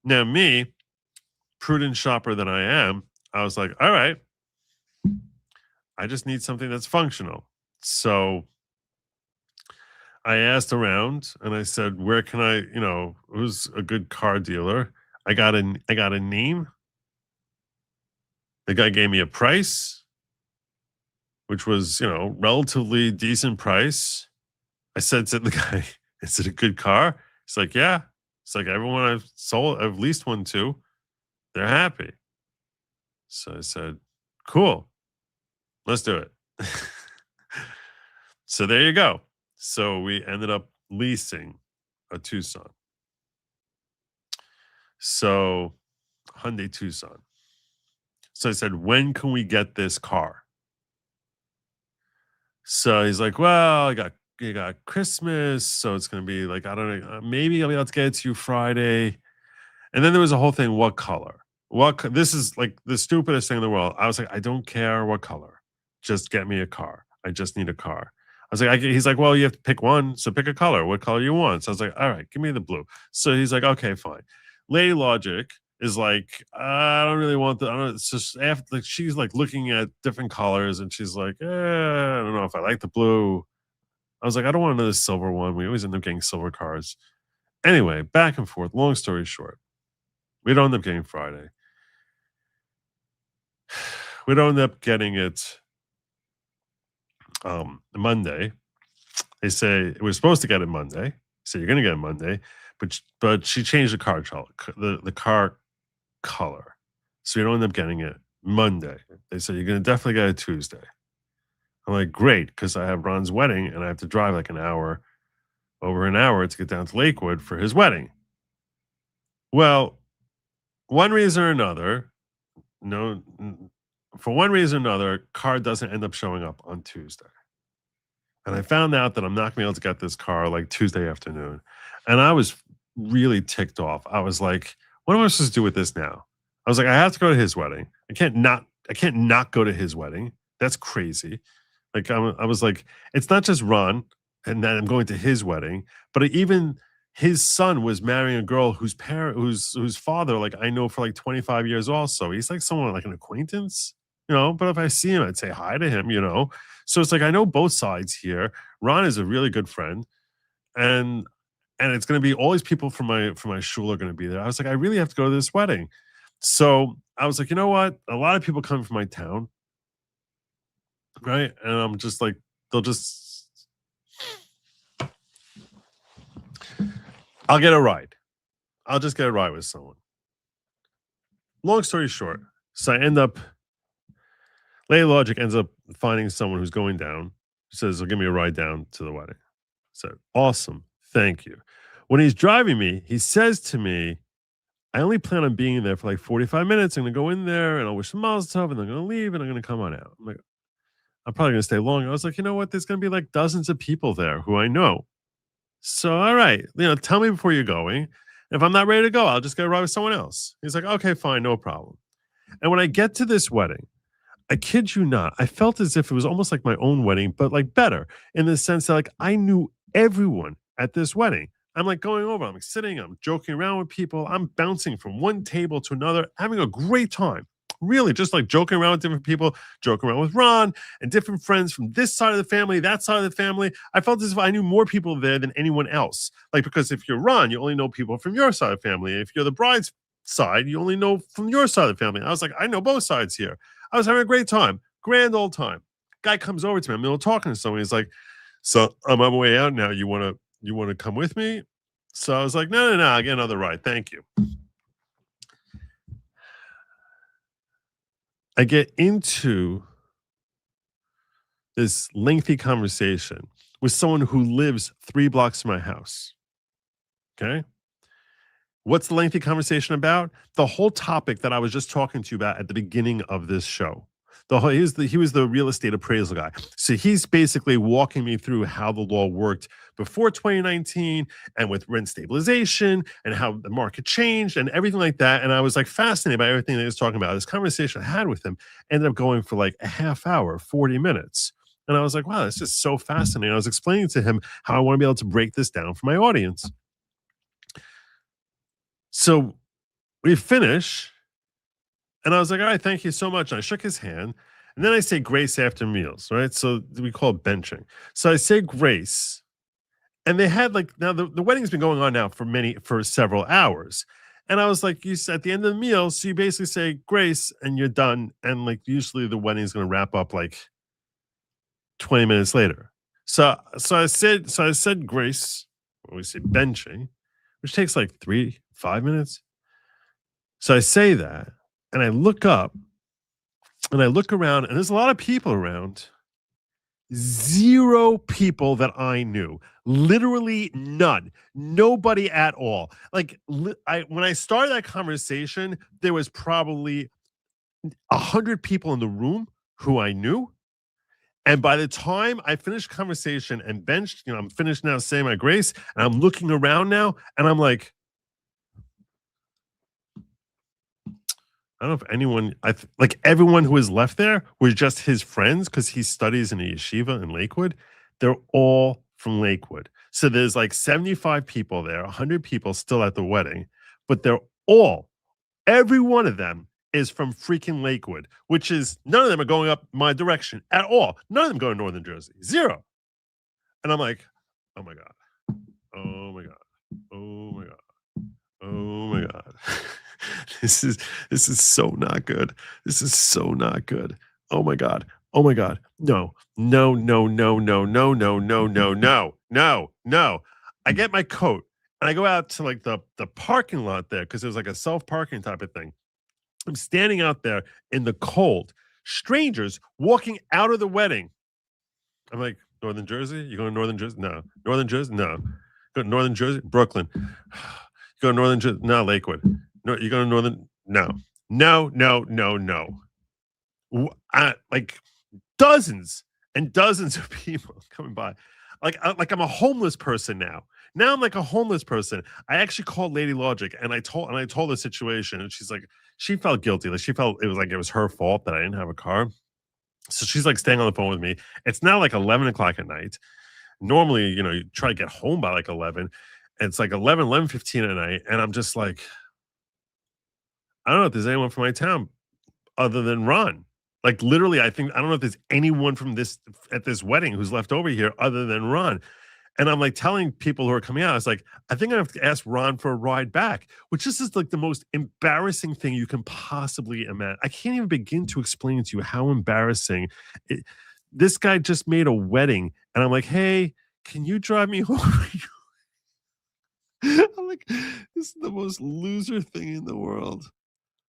Now me, prudent shopper that I am, I was like, all right, I just need something that's functional. So I asked around and I said, where can I, who's a good car dealer? I got a name. The guy gave me a price, which was, relatively decent price. I said to the guy, is it a good car? He's like, yeah. It's like everyone I've leased one to, they're happy. So I said, cool, let's do it. So there you go. So we ended up leasing a Tucson. So Hyundai Tucson. So I said, when can we get this car? So he's like, well, you got Christmas, so it's gonna be like, I don't know, maybe I'll be able to get it to you Friday. And then there was a whole thing, what color? This is like the stupidest thing in the world. I was like, I don't care what color. Just get me a car. I just need a car. I was like, he's like, well, you have to pick one, so pick a color. What color you want? So I was like, all right, give me the blue. So he's like, okay, fine. Lady Logic is like, I don't really want the. I don't. It's just after, like, she's like looking at different colors, and she's like, I don't know if I like the blue. I was like, I don't want another silver one. We always end up getting silver cars. Anyway, back and forth. Long story short, we don't end up getting Friday. We don't end up getting it Monday. They say we're supposed to get it Monday. So you're going to get it Monday, but she changed the car the car color, so you don't end up getting it Monday. They said you're going to definitely get it Tuesday. I'm like, great, because I have Ron's wedding and I have to drive like over an hour to get down to Lakewood for his wedding. Well, one reason or another, for one reason or another, car doesn't end up showing up on Tuesday. And I found out that I'm not going to be able to get this car like Tuesday afternoon. And I was really ticked off. I was like, what am I supposed to do with this now? I was like, I have to go to his wedding. I can't not go to his wedding. That's crazy. Like, I was like, it's not just Ron and that I'm going to his wedding, but even his son was marrying a girl whose father, like, I know for like 25 years also. He's like someone like an acquaintance, but if I see him, I'd say hi to him, So it's like, I know both sides here. Ron is a really good friend, and it's going to be all these people from my shul are going to be there. I was like, I really have to go to this wedding. So I was like, you know what? A lot of people come from my town, right? And I'm just like, I'll get a ride. I'll just get a ride with someone. Long story short, so Lady Logic ends up finding someone who's going down. He says, "He'll give me a ride down to the wedding." I said, "Awesome, thank you." When he's driving me, he says to me, "I only plan on being there for like 45 minutes. I'm going to go in there and I'll wish them mazel tov, and I'm going to leave and I'm going to come on out." I'm like, I'm probably going to stay long. I was like, you know what? There's going to be like dozens of people there who I know. So, all right, tell me before you're going. If I'm not ready to go, I'll just get a ride with someone else. He's like, okay, fine, no problem. And when I get to this wedding, I kid you not, I felt as if it was almost like my own wedding, but like better in the sense that like I knew everyone at this wedding. I'm like going over, I'm like sitting, I'm joking around with people, I'm bouncing from one table to another, having a great time. Really, just like joking around with different people, joking around with Ron and different friends from this side of the family, that side of the family. I felt as if I knew more people there than anyone else. Like, because if you're Ron, you only know people from your side of the family. If you're the bride's side, you only know from your side of the family. I was like, I know both sides here. I was having a great time, grand old time. Guy comes over to me, I'm in the middle of talking to someone. He's like, "So I'm on my way out now. You wanna come with me?" So I was like, no, I'll get another ride. Thank you. I get into this lengthy conversation with someone who lives 3 blocks from my house. Okay. What's the lengthy conversation about? The whole topic that I was just talking to you about at the beginning of this show. He was the real estate appraisal guy. So he's basically walking me through how the law worked before 2019 and with rent stabilization and how the market changed and everything like that. And I was like fascinated by everything that he was talking about. This conversation I had with him ended up going for like a half hour, 40 minutes. And I was like, wow, this is so fascinating. I was explaining to him how I want to be able to break this down for my audience. So we finish, and I was like, all right, thank you so much. And I shook his hand, and then I say grace after meals, right? So we call it benching. So I say grace, and they had like, now the wedding's been going on now for several hours. And I was like, you said at the end of the meal, so you basically say grace and you're done. And like usually the wedding's going to wrap up like 20 minutes later. So I said grace, when we say benching. which takes like 5 minutes. So I say that, and I look up, and I look around, and there's a lot of people around. 0 people that I knew. Literally none. Nobody at all. Like when I started that conversation, there was probably 100 people in the room who I knew. And by the time I finished conversation and benched, I'm finished now saying my grace, and I'm looking around now, and I'm like, I don't know if anyone, like everyone who was left there was just his friends because he studies in a yeshiva in Lakewood. They're all from Lakewood. So there's like 75 people there, 100 people still at the wedding, but every one of them is from freaking Lakewood, which is none of them are going up my direction at all. None of them go to Northern Jersey. 0. And I'm like, oh my God. Oh my God. Oh my God. Oh my God. This is so not good. This is so not good. Oh my God. Oh my God. No. No, no, no, no, no, no, no, no, no, no, no. I get my coat and I go out to like the parking lot there because there's like a self-parking type of thing. I'm standing out there in the cold. Strangers walking out of the wedding. I'm like, Northern Jersey? You going to Northern Jersey? No. Northern Jersey? No. Go to Northern Jersey? Brooklyn. You go to Northern Jersey? No, Lakewood. No, you go to Northern? No. No, no, no, no. Like dozens and dozens of people coming by. Like I'm a homeless person now. Now I'm like a homeless person. I actually called Lady Logic and I told the situation, and she's like, she felt guilty. Like she felt it was her fault that I didn't have a car. So she's like staying on the phone with me. It's now like 11 o'clock at night. Normally, you try to get home by like 11. And it's like 11:15 at night. And I'm just like, I don't know if there's anyone from my town other than Ron. Like literally, I don't know if there's anyone from at this wedding who's left over here other than Ron. And I'm like telling people who are coming out, I was like, I think I have to ask Ron for a ride back, which is like the most embarrassing thing you can possibly imagine. I can't even begin to explain to you how embarrassing. This guy just made a wedding, and I'm like, hey, can you drive me home? I'm like, this is the most loser thing in the world.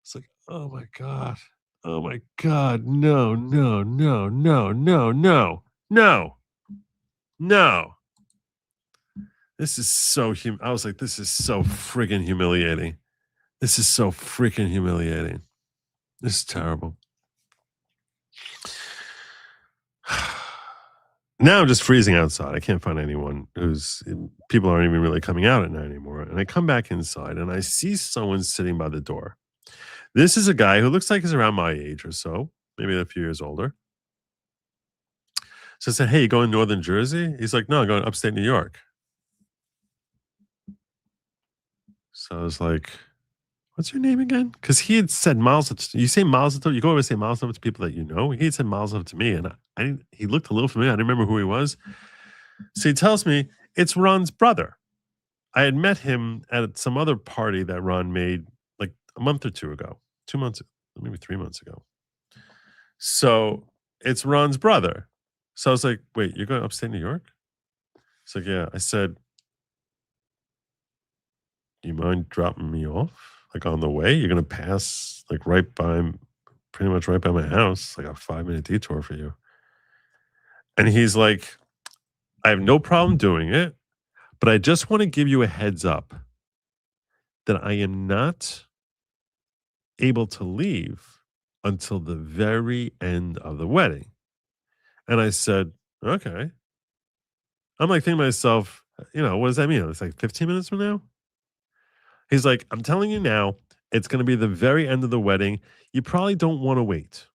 It's like, oh my God. Oh my God. No, no, no, no, no, no, no, no. This is so I was like, this is so friggin' humiliating. This is so freaking humiliating. This is terrible. Now I'm just freezing outside. I can't find anyone people aren't even really coming out at night anymore. And I come back inside and I see someone sitting by the door. This is a guy who looks like he's around my age or so, maybe a few years older. So I said, hey, you going to Northern Jersey? He's like, no, I'm going upstate New York. So I was like, what's your name again? Because he had said Mazel Tov. You say Mazel Tov, you go over and say Mazel Tov to people that you know. He had said Mazel Tov to me, and he looked a little familiar. I didn't remember who he was. So he tells me it's Ron's brother. I had met him at some other party that Ron made like a month or 2 ago, 2 months, maybe 3 months ago. So it's Ron's brother. So I was like, wait, you're going upstate New York? It's like, yeah. I said, do you mind dropping me off? Like on the way? You're going to pass like pretty much right by my house, like a 5-minute detour for you. And he's like, I have no problem doing it, but I just want to give you a heads up that I am not able to leave until the very end of the wedding. And I said, okay. I'm like thinking to myself, what does that mean? It's like 15 minutes from now? He's like, I'm telling you now, it's going to be the very end of the wedding. You probably don't want to wait.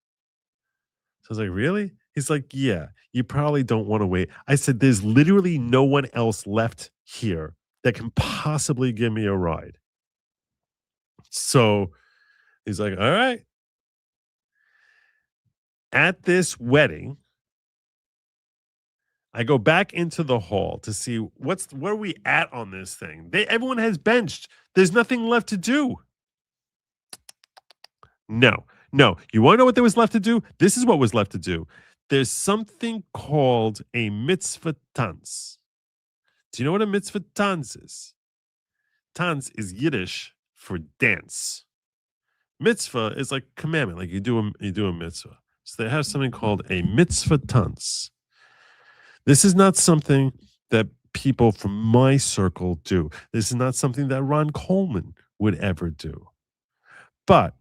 So I was like, really? He's like, yeah, you probably don't want to wait. I said, there's literally no one else left here that can possibly give me a ride. So he's like, all right. At this wedding, I go back into the hall to see where are we at on this thing. Everyone has benched. There's nothing left to do. No. You want to know what there was left to do? This is what was left to do. There's something called a mitzvah tanz. Do you know what a mitzvah tanz is? Tanz is Yiddish for dance. Mitzvah is like commandment, like you do a mitzvah. So they have something called a mitzvah tanz. This is not something that people from my circle do. This is not something that Ron Coleman would ever do. But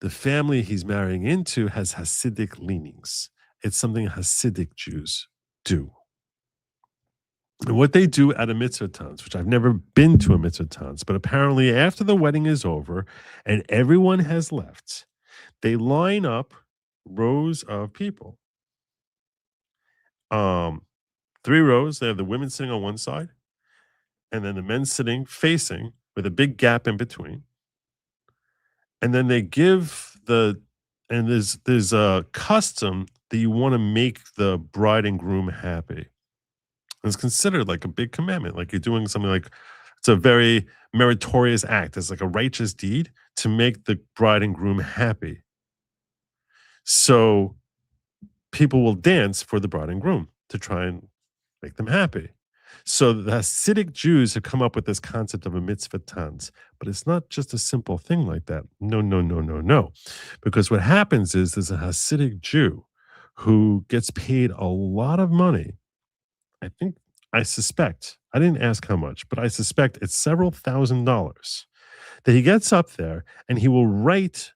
the family he's marrying into has Hasidic leanings. It's something Hasidic Jews do. And what they do at a mitzvah tanz, which I've never been to a mitzvah tanz, but apparently after the wedding is over and everyone has left, they line up rows of people. 3 rows. They have the women sitting on one side, and then the men sitting facing with a big gap in between. And then they give there's a custom that you want to make the bride and groom happy. It's considered like a big commandment, like you're doing something like it's a very meritorious act. It's like a righteous deed to make the bride and groom happy. So people will dance for the bride and groom to try and make them happy. So the Hasidic Jews have come up with this concept of a mitzvah tanz, but it's not just a simple thing like that. No. Because what happens is there's a Hasidic Jew who gets paid a lot of money. I suspect, I didn't ask how much, but I suspect it's several $1,000s that he gets up there and he will write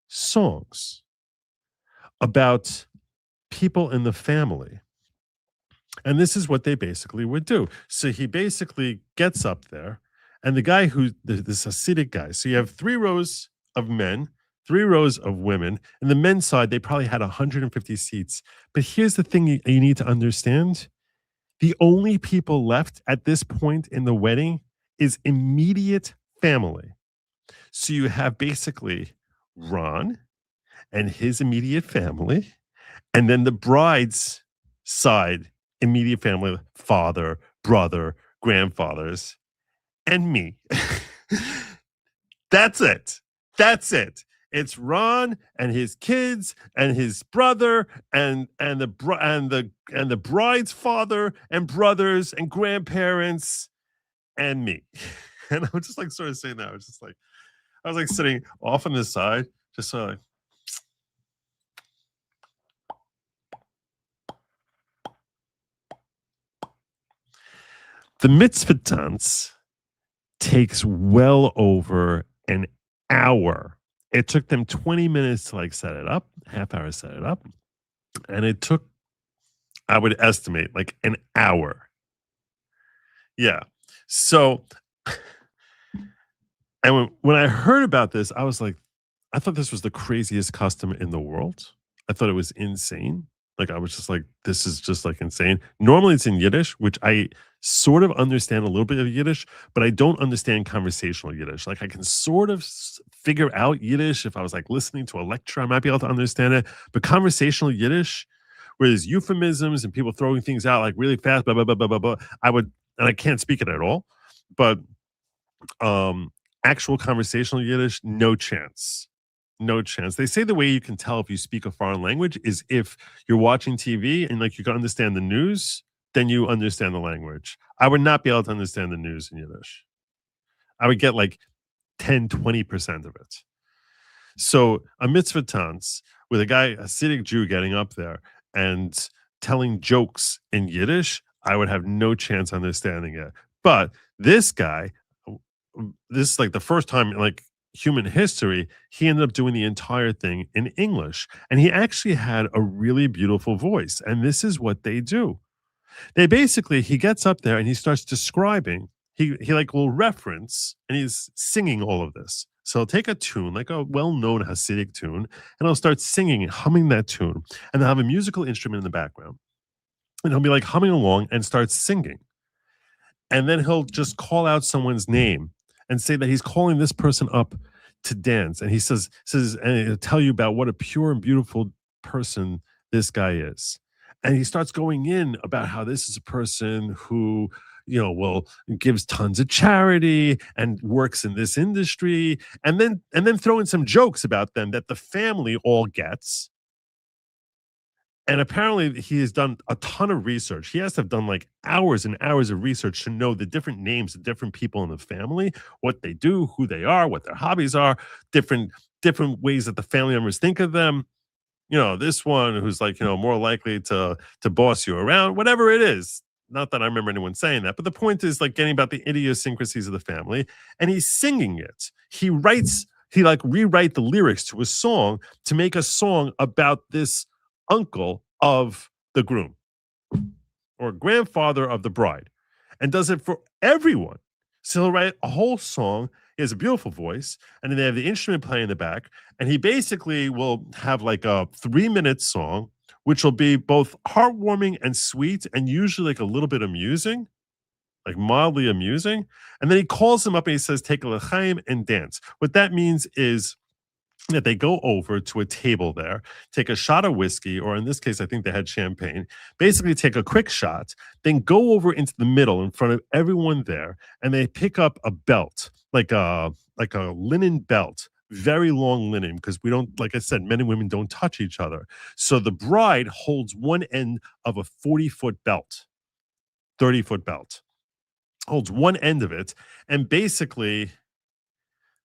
songs about people in the family. And this is what they basically would do. So he basically gets up there, and the guy this Hasidic guy, so you have 3 rows of men, 3 rows of women. And the men's side, they probably had 150 seats. But here's the thing you need to understand. The only people left at this point in the wedding is immediate family. So you have basically Ron and his immediate family, and then the bride's side immediate family, father, brother, grandfathers, and me. That's it. It's Ron and his kids and his brother and the bride's father and brothers and grandparents and me. And I'm just like sort of saying that. I was like sitting off on the side, just sort of like, the mitzvah tanz takes well over an hour. It took them 20 minutes to like set it up, half hour to set it up. And it took, I would estimate, like an hour. Yeah. So, and when I heard about this, I was like, I thought this was the craziest custom in the world. I thought it was insane. Like, I was just like, this is just like insane. Normally it's in Yiddish, which I sort of understand a little bit of Yiddish, but I don't understand conversational Yiddish. Like, I can sort of figure out Yiddish. If I was like listening to a lecture, I might be able to understand it. But conversational Yiddish, where there's euphemisms and people throwing things out like really fast, blah, blah, blah, blah, blah, blah, and I can't speak it at all. But actual conversational Yiddish, no chance. No chance. They say the way you can tell if you speak a foreign language is if you're watching TV and like you can understand the news, then you understand the language. I would not be able to understand the news in Yiddish. I would get like 10, 20% of it. So a mitzvah tanz with a guy, a Hasidic Jew, getting up there and telling jokes in Yiddish, I would have no chance understanding it. But this guy, this is like the first time in like human history, he ended up doing the entire thing in English. And he actually had a really beautiful voice. And this is what they do. They basically, he gets up there and he starts describing, he like will reference, and he's singing all of this. So he'll take a tune, like a well-known Hasidic tune, and he'll start singing and humming that tune. And they'll have a musical instrument in the background. And he'll be like humming along and start singing. And then he'll just call out someone's name and say that he's calling this person up to dance. And he says, and he'll tell you about what a pure and beautiful person this guy is. And he starts going in about how this is a person who, gives tons of charity and works in this industry, and then throw in some jokes about them that the family all gets. And apparently he has done a ton of research. He has to have done like hours and hours of research to know the different names of different people in the family, what they do, who they are, what their hobbies are, different ways that the family members think of them. You know, this one who's like, you know, more likely to boss you around, whatever it is. Not that I remember anyone saying that, but the point is like getting about the idiosyncrasies of the family, and he's singing it. He like rewrite the lyrics to a song to make a song about this uncle of the groom or grandfather of the bride, and does it for everyone. So he'll write a whole song. He has a beautiful voice, and then they have the instrument playing in the back, and he basically will have like a 3-minute song, which will be both heartwarming and sweet, and usually like a little bit amusing, like mildly amusing. And then he calls them up and he says, "Take a l'chaim and dance." What that means is that they go over to a table there, take a shot of whiskey, or in this case, I think they had champagne, basically take a quick shot, then go over into the middle in front of everyone there, and they pick up a belt, like a linen belt, very long linen, because we don't, like I said, men and women don't touch each other. So the bride holds one end of a 40-foot belt, 30-foot belt, holds one end of it, and basically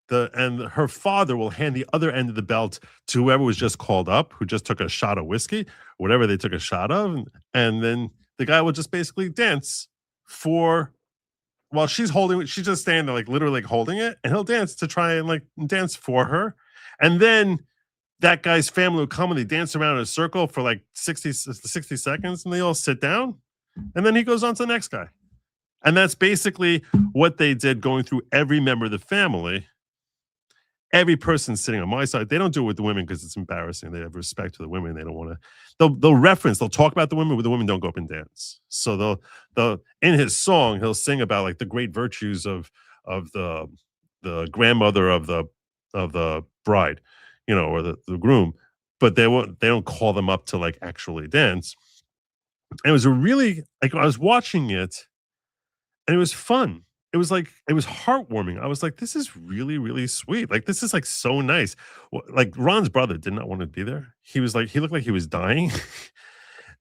her father will hand the other end of the belt to whoever was just called up, who just took a shot of whiskey, whatever they took a shot of, and then the guy will just basically dance while she's holding it. She's just standing there, like literally like holding it, and he'll dance to try and like dance for her. And then that guy's family will come and they dance around in a circle for like 60 seconds, and they all sit down, and then he goes on to the next guy. And that's basically what they did, going through every member of the family. Every person sitting on my side, they don't do it with the women because it's embarrassing. They have respect for the women. They don't want to. They'll talk about the women, but the women don't go up and dance. So they'll in his song, he'll sing about like the great virtues of the grandmother of the bride, you know, or the groom, but they don't call them up to like actually dance. And it was a really, like, I was watching it, and it was fun. It was heartwarming. I was like, this is really, really sweet. Like, this is like so nice. Like, Ron's brother did not want to be there. He looked like he was dying.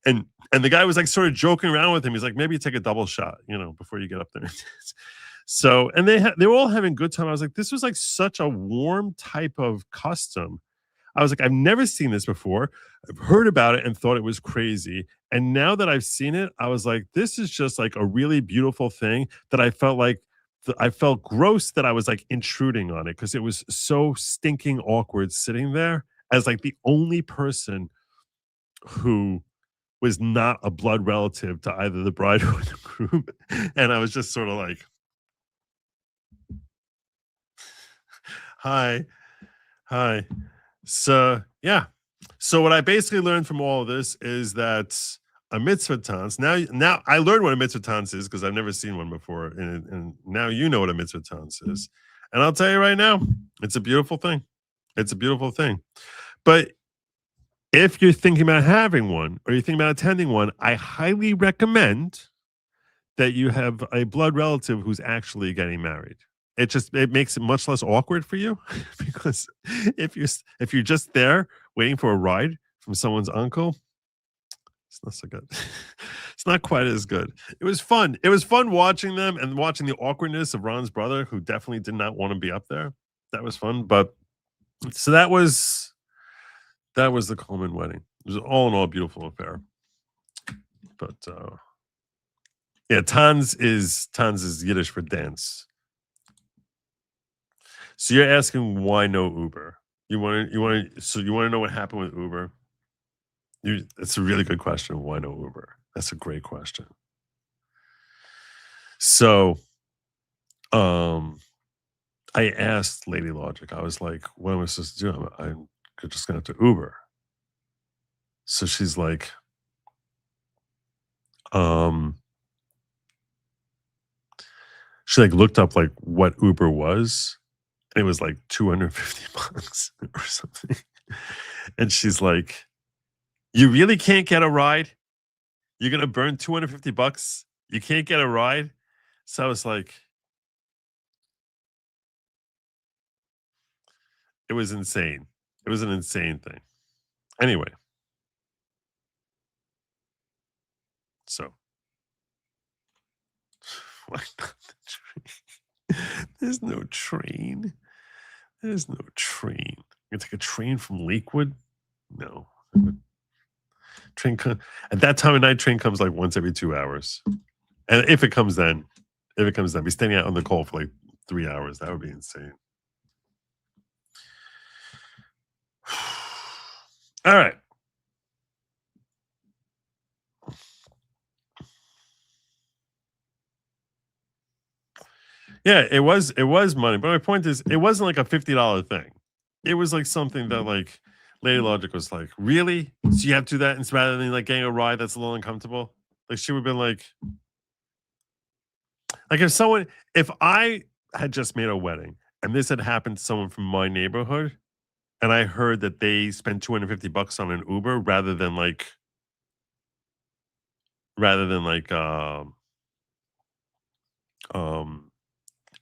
and the guy was like sort of joking around with him. He's like, maybe take a double shot, you know, before you get up there. So, and they were all having a good time. I was like, this was like such a warm type of custom. I was like, I've never seen this before. I've heard about it and thought it was crazy. And now that I've seen it, I was like, this is just like a really beautiful thing that I felt like I felt gross that I was like intruding on it, because it was so stinking awkward sitting there as like the only person who was not a blood relative to either the bride or the groom. And I was just sort of like, hi. So, yeah. So what I basically learned from all of this is that a mitzvah tans, now I learned what a mitzvah tans is, because I've never seen one before. And now you know what a mitzvah tans is. And I'll tell you right now, it's a beautiful thing. It's a beautiful thing. But if you're thinking about having one, or you're thinking about attending one, I highly recommend that you have a blood relative who's actually getting married. It makes it much less awkward for you, because if you're just there waiting for a ride from someone's uncle, it's not so good. It's not quite as good. It was fun. It was fun watching them and watching the awkwardness of Ron's brother, who definitely did not want to be up there. That was fun. But so that was the Coleman wedding. It was all in all a beautiful affair. But yeah, Tans is Yiddish for dance. So you're asking why no Uber? You want to know what happened with Uber? It's a really good question. Why no Uber? That's a great question. So, I asked Lady Logic. I was like, "What am I supposed to do? I'm just gonna have to Uber." So she's like, she like looked up like what Uber was. It was like $250 or something. And she's like, you really can't get a ride? You're going to burn $250? You can't get a ride? So I was like, it was insane. It was an insane thing. Anyway. So, why not the train? There's no train. There's no train. You take a train from Lakewood? No. Train at that time of night, train comes like once every 2 hours. And if it comes then, be standing out on the cold for like 3 hours. That would be insane. All right. Yeah, it was money. But my point is, it wasn't like a $50 thing. It was like something that like Lady Logic was like, really? So you have to do that instead rather than like getting a ride that's a little uncomfortable? Like she would have been like if I had just made a wedding and this had happened to someone from my neighborhood and I heard that they spent $250 on an Uber rather than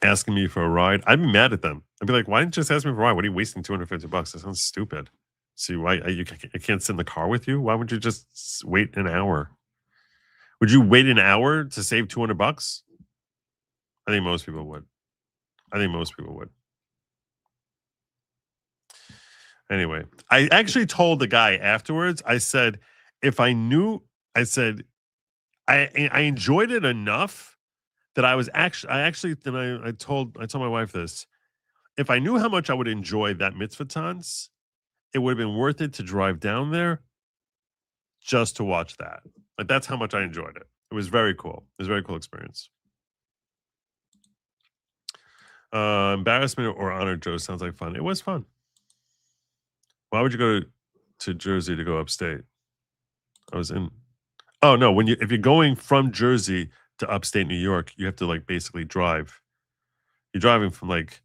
asking me for a ride, I'd be mad at them. I'd be like, why didn't you just ask me for a ride? What are you wasting $250? That sounds stupid. See, why I can't sit in the car with you? Why would you just wait an hour? Would you wait an hour to save $200? I think most people would. Anyway, I actually told the guy afterwards, I said, I enjoyed it enough that I told my wife this. If I knew how much I would enjoy that mitzvah tans, it would have been worth it to drive down there just to watch that. Like that's how much I enjoyed it. It was very cool. It was a very cool experience. Embarrassment or honor, Joe, sounds like fun. It was fun. Why would you go to Jersey to go upstate? Oh no, if you're going from Jersey to upstate New York, you have to like basically drive. You're driving from like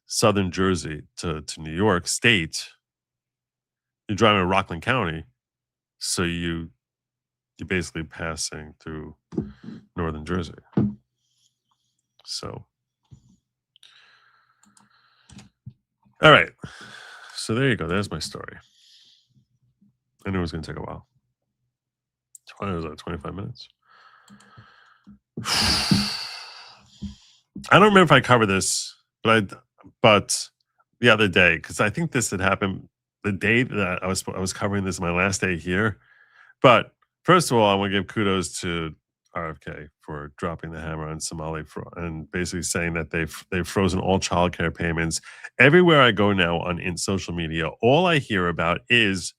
southern Jersey to New York State. You're driving in Rockland County, so you're basically passing through northern Jersey. So, all right. So there you go. There's my story. I knew it was going to take a while. What was that, 25 minutes? I don't remember if I covered this, but the other day, because I think this had happened the day that I was covering this my last day here. But first of all, I want to give kudos to RFK for dropping the hammer on Somali and basically saying that they've frozen all childcare payments. Everywhere I go now in social media, all I hear about is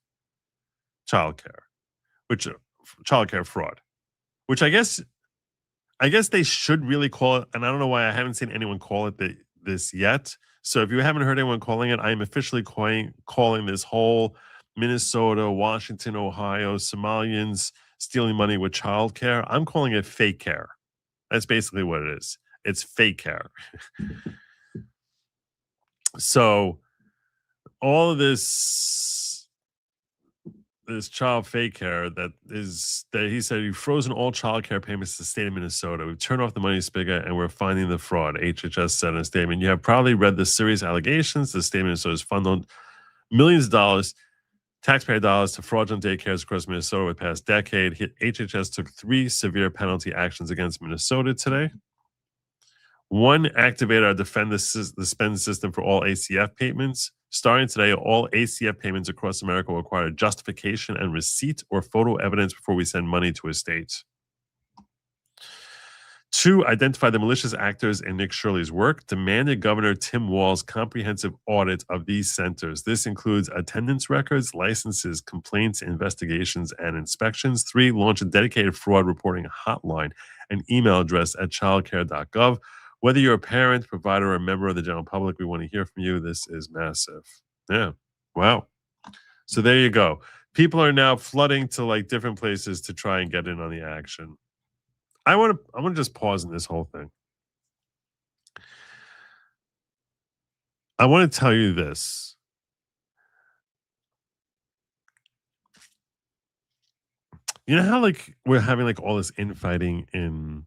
childcare fraud, which I guess they should really call it. And I don't know why I haven't seen anyone call it this yet. So if you haven't heard anyone calling it, I am officially calling this whole Minnesota, Washington, Ohio, Somalians stealing money with childcare. I'm calling it fake care. That's basically what it is. It's fake care. So all of this child fake care that he said he frozen all child care payments to the state of Minnesota. We've turned off the money spigot and we're finding the fraud, HHS said in a statement. You have probably read the serious allegations. The state of Minnesota has funded millions of dollars, taxpayer dollars, to fraudulent daycares across Minnesota over the past decade. HHS took 3 severe penalty actions against Minnesota today. 1, activated our defend the spend system for all ACF payments. Starting today, all ACF payments across America will require justification and receipt or photo evidence before we send money to a state. 2, identify the malicious actors in Nick Shirley's work. Demanded Governor Tim Walz's comprehensive audit of these centers. This includes attendance records, licenses, complaints, investigations, and inspections. 3, launch a dedicated fraud reporting hotline and email address at childcare.gov. Whether you're a parent, provider, or a member of the general public, we want to hear from you. This is massive. Yeah. Wow. So there you go. People are now flooding to like different places to try and get in on the action. I want to just pause in this whole thing. I want to tell you this. You know how like we're having like all this infighting in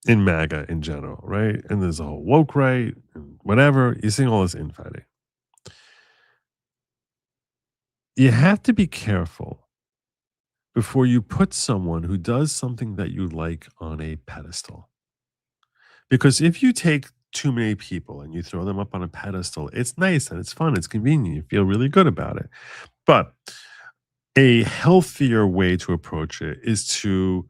MAGA in general, right? And there's a whole woke right and whatever. You're seeing all this infighting. you have to be careful before you put someone who does something that you like on a pedestal. Because if you take too many people and you throw them up on a pedestal, it's nice and it's fun, it's convenient, you feel really good about it. But a healthier way to approach it is to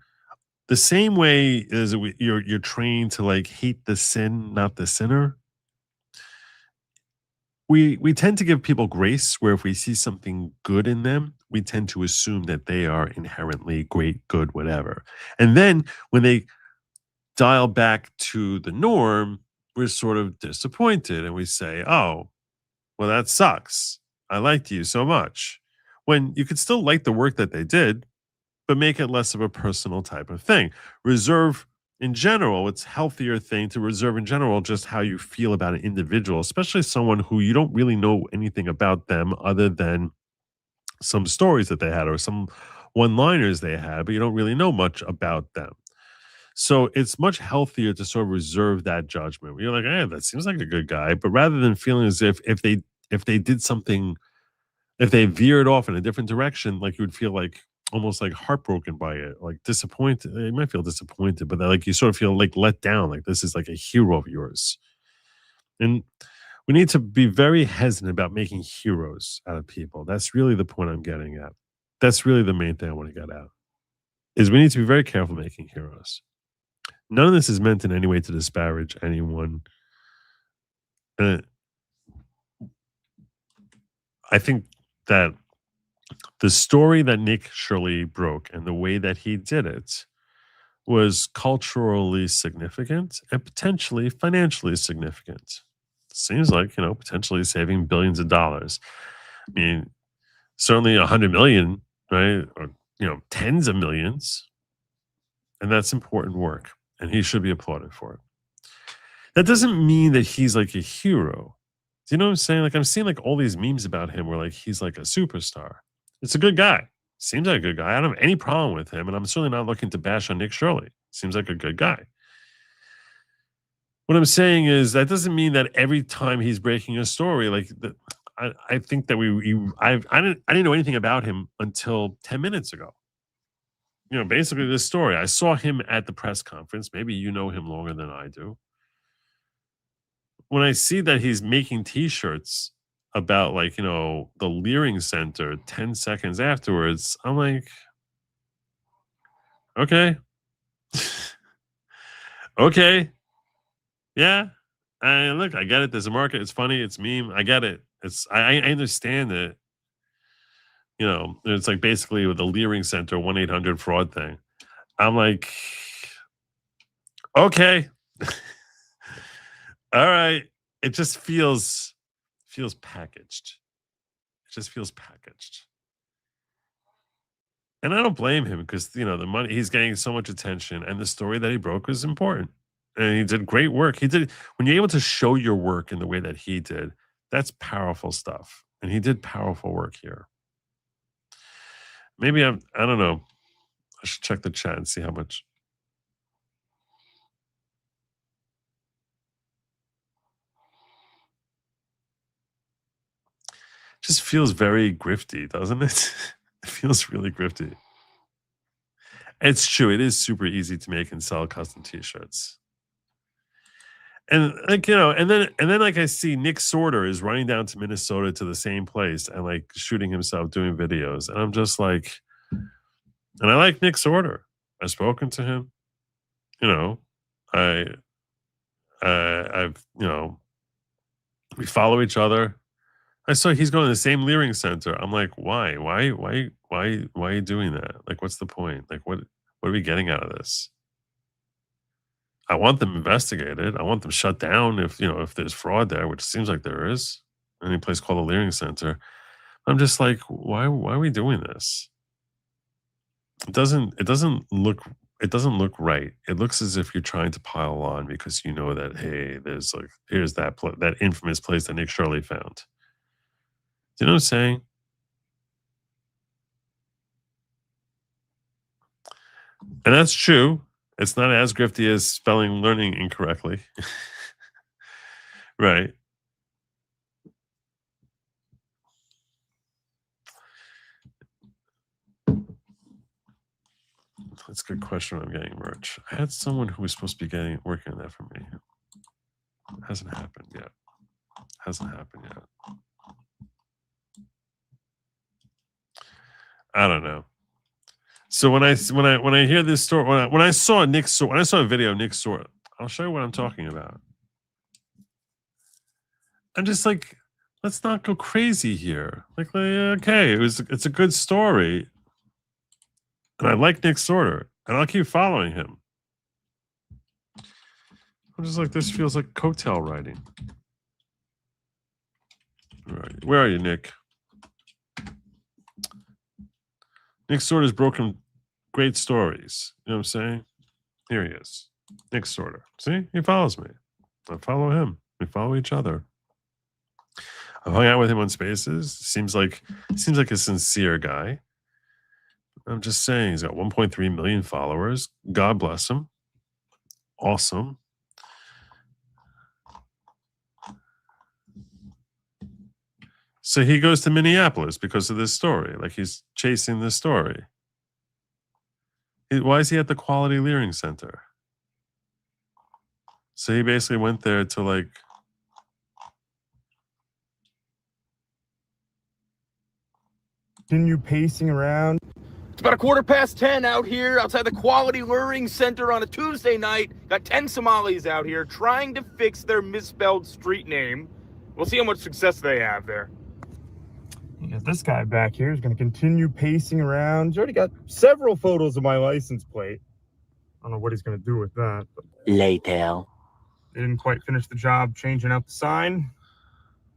the same way as you're trained to like hate the sin, not the sinner. We tend to give people grace where if we see something good in them, we tend to assume that they are inherently great, good, whatever. And then when they dial back to the norm, we're sort of disappointed and we say, "Oh, well, that sucks. I liked you so much." When you could still like the work that they did, but make it less of a personal type of thing. Reserve in general, it's healthier thing to reserve in general just how you feel about an individual, especially someone who you don't really know anything about them other than some stories that they had or some one-liners they had, but you don't really know much about them. So it's much healthier to sort of reserve that judgment. Where you're like, that seems like a good guy, but rather than feeling as if they did something, if they veered off in a different direction, like you would feel like almost like heartbroken by it, like disappointed. You might feel disappointed, but like you sort of feel like let down, like this is like a hero of yours. And we need to be very hesitant about making heroes out of people. That's really the point I'm getting at. That's really the main thing I want to get at. Is we need to be very careful making heroes. None of this is meant in any way to disparage anyone. Uh, I think that the story that Nick Shirley broke and the way that he did it was culturally significant and potentially financially significant. Seems like, potentially saving billions of dollars. I mean, certainly 100 million, right? Or, tens of millions. And that's important work. And he should be applauded for it. That doesn't mean that he's like a hero. Do you know what I'm saying? Like I'm seeing like all these memes about him where like he's like a superstar. It's a good guy. Seems like a good guy. I don't have any problem with him. And I'm certainly not looking to bash on Nick Shirley. Seems like a good guy. What I'm saying is that doesn't mean that every time he's breaking a story, like I think that I didn't know anything about him until 10 minutes ago. Basically this story. I saw him at the press conference. Maybe you know him longer than I do. When I see that he's making t-shirts about like, the Leering Center 10 seconds afterwards, I'm like, okay. Okay. Yeah. Look, I get it. There's a market. It's funny. It's meme. I get it. I understand it. It's like basically with the Leering Center 1-800 fraud thing. I'm like, okay. All right. It just feels packaged. It just feels packaged. And I don't blame him because, the money, he's getting so much attention and the story that he broke was important. And he did great work. When you're able to show your work in the way that he did, that's powerful stuff. And he did powerful work here. Maybe I don't know. I should check the chat and see how much. Just feels very grifty, doesn't it? It feels really grifty. It's true. It is super easy to make and sell custom t-shirts. And like, and then like I see Nick Sorter is running down to Minnesota to the same place and like shooting himself doing videos. And I'm just like, and I like Nick Sorter. I've spoken to him. I've we follow each other. I saw he's going to the same Leering Center. I'm like, why are you doing that? Like, what's the point? Like, what are we getting out of this? I want them investigated. I want them shut down if there's fraud there, which seems like there is. Any place called the Leering Center. I'm just like, why are we doing this? It doesn't look right. It looks as if you're trying to pile on because you know that, hey, there's like, here's that infamous place that Nick Shirley found. Do you know what I'm saying? And that's true. It's not as grifty as spelling learning incorrectly. Right. That's a good question. I'm getting merch. I had someone who was supposed to be working on that for me. Hasn't happened yet. I don't know. So when I hear this story, when I saw a video of Nick Sword, I'll show you what I'm talking about. I'm just like, let's not go crazy here. Like okay, it's a good story, and I like Nick Sorter, and I'll keep following him. I'm just like, this feels like coattail riding. Right. Where are you, Nick? Nick Sorter's broken great stories. You know what I'm saying? Here he is. Nick Sorter. See? He follows me. I follow him. We follow each other. I've hung out with him on Spaces. Seems like a sincere guy. I'm just saying, he's got 1.3 million followers. God bless him. Awesome. So he goes to Minneapolis because of this story. Like, he's chasing this story. Why is he at the Quality Leering Center? So he basically went there to, like, continue pacing around. It's about 10:15 out here outside the Quality Luring Center on a Tuesday night. Got 10 Somalis out here trying to fix their misspelled street name. We'll see how much success they have there. You got this guy back here is going to continue pacing around. He's already got several photos of my license plate. I don't know what he's going to do with that. But later. they didn't quite finish the job changing out the sign.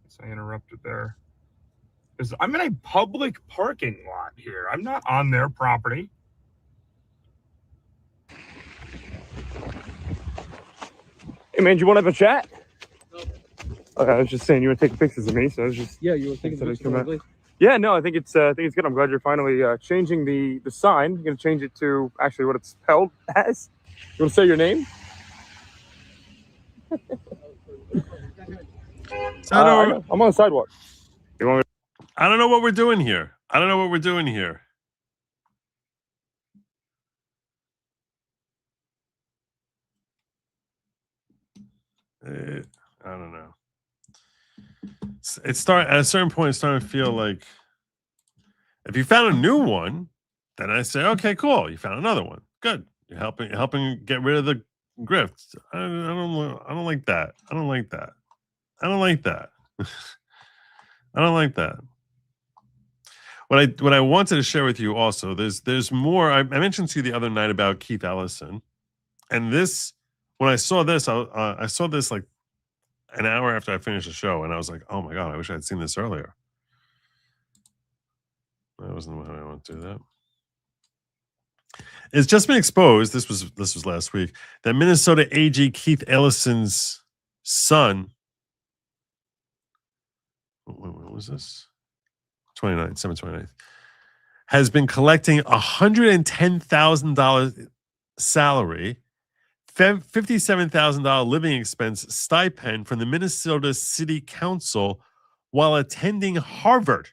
So I interrupted there. Because I'm in a public parking lot here. I'm not on their property. Hey man, do you want to have a chat? No. Okay, I was just saying you were taking pictures of me, so I was just you were taking pictures of me. Yeah, no, I think it's good. I'm glad you're finally changing the sign. You're gonna change it to actually what it's spelled as. You want to say your name? I'm on the sidewalk. You want me? I don't know what we're doing here. I don't know. At a certain point, it's starting to feel like if you found a new one, then I say, okay, cool. You found another one. Good. You're helping get rid of the grift. I don't like that. I don't like that. What I wanted to share with you also, there's more. I mentioned to you the other night about Keith Ellison, and this, when I saw this, I saw this like an hour after I finished the show, and I was like, oh my God, I wish I had seen this earlier. That wasn't how I want to do that. It's just been exposed. This was last week that Minnesota AG Keith Ellison's son. What was this? 7/29th, has been collecting $110,000 salary, $57,000 living expense stipend from the Minnesota City Council while attending Harvard.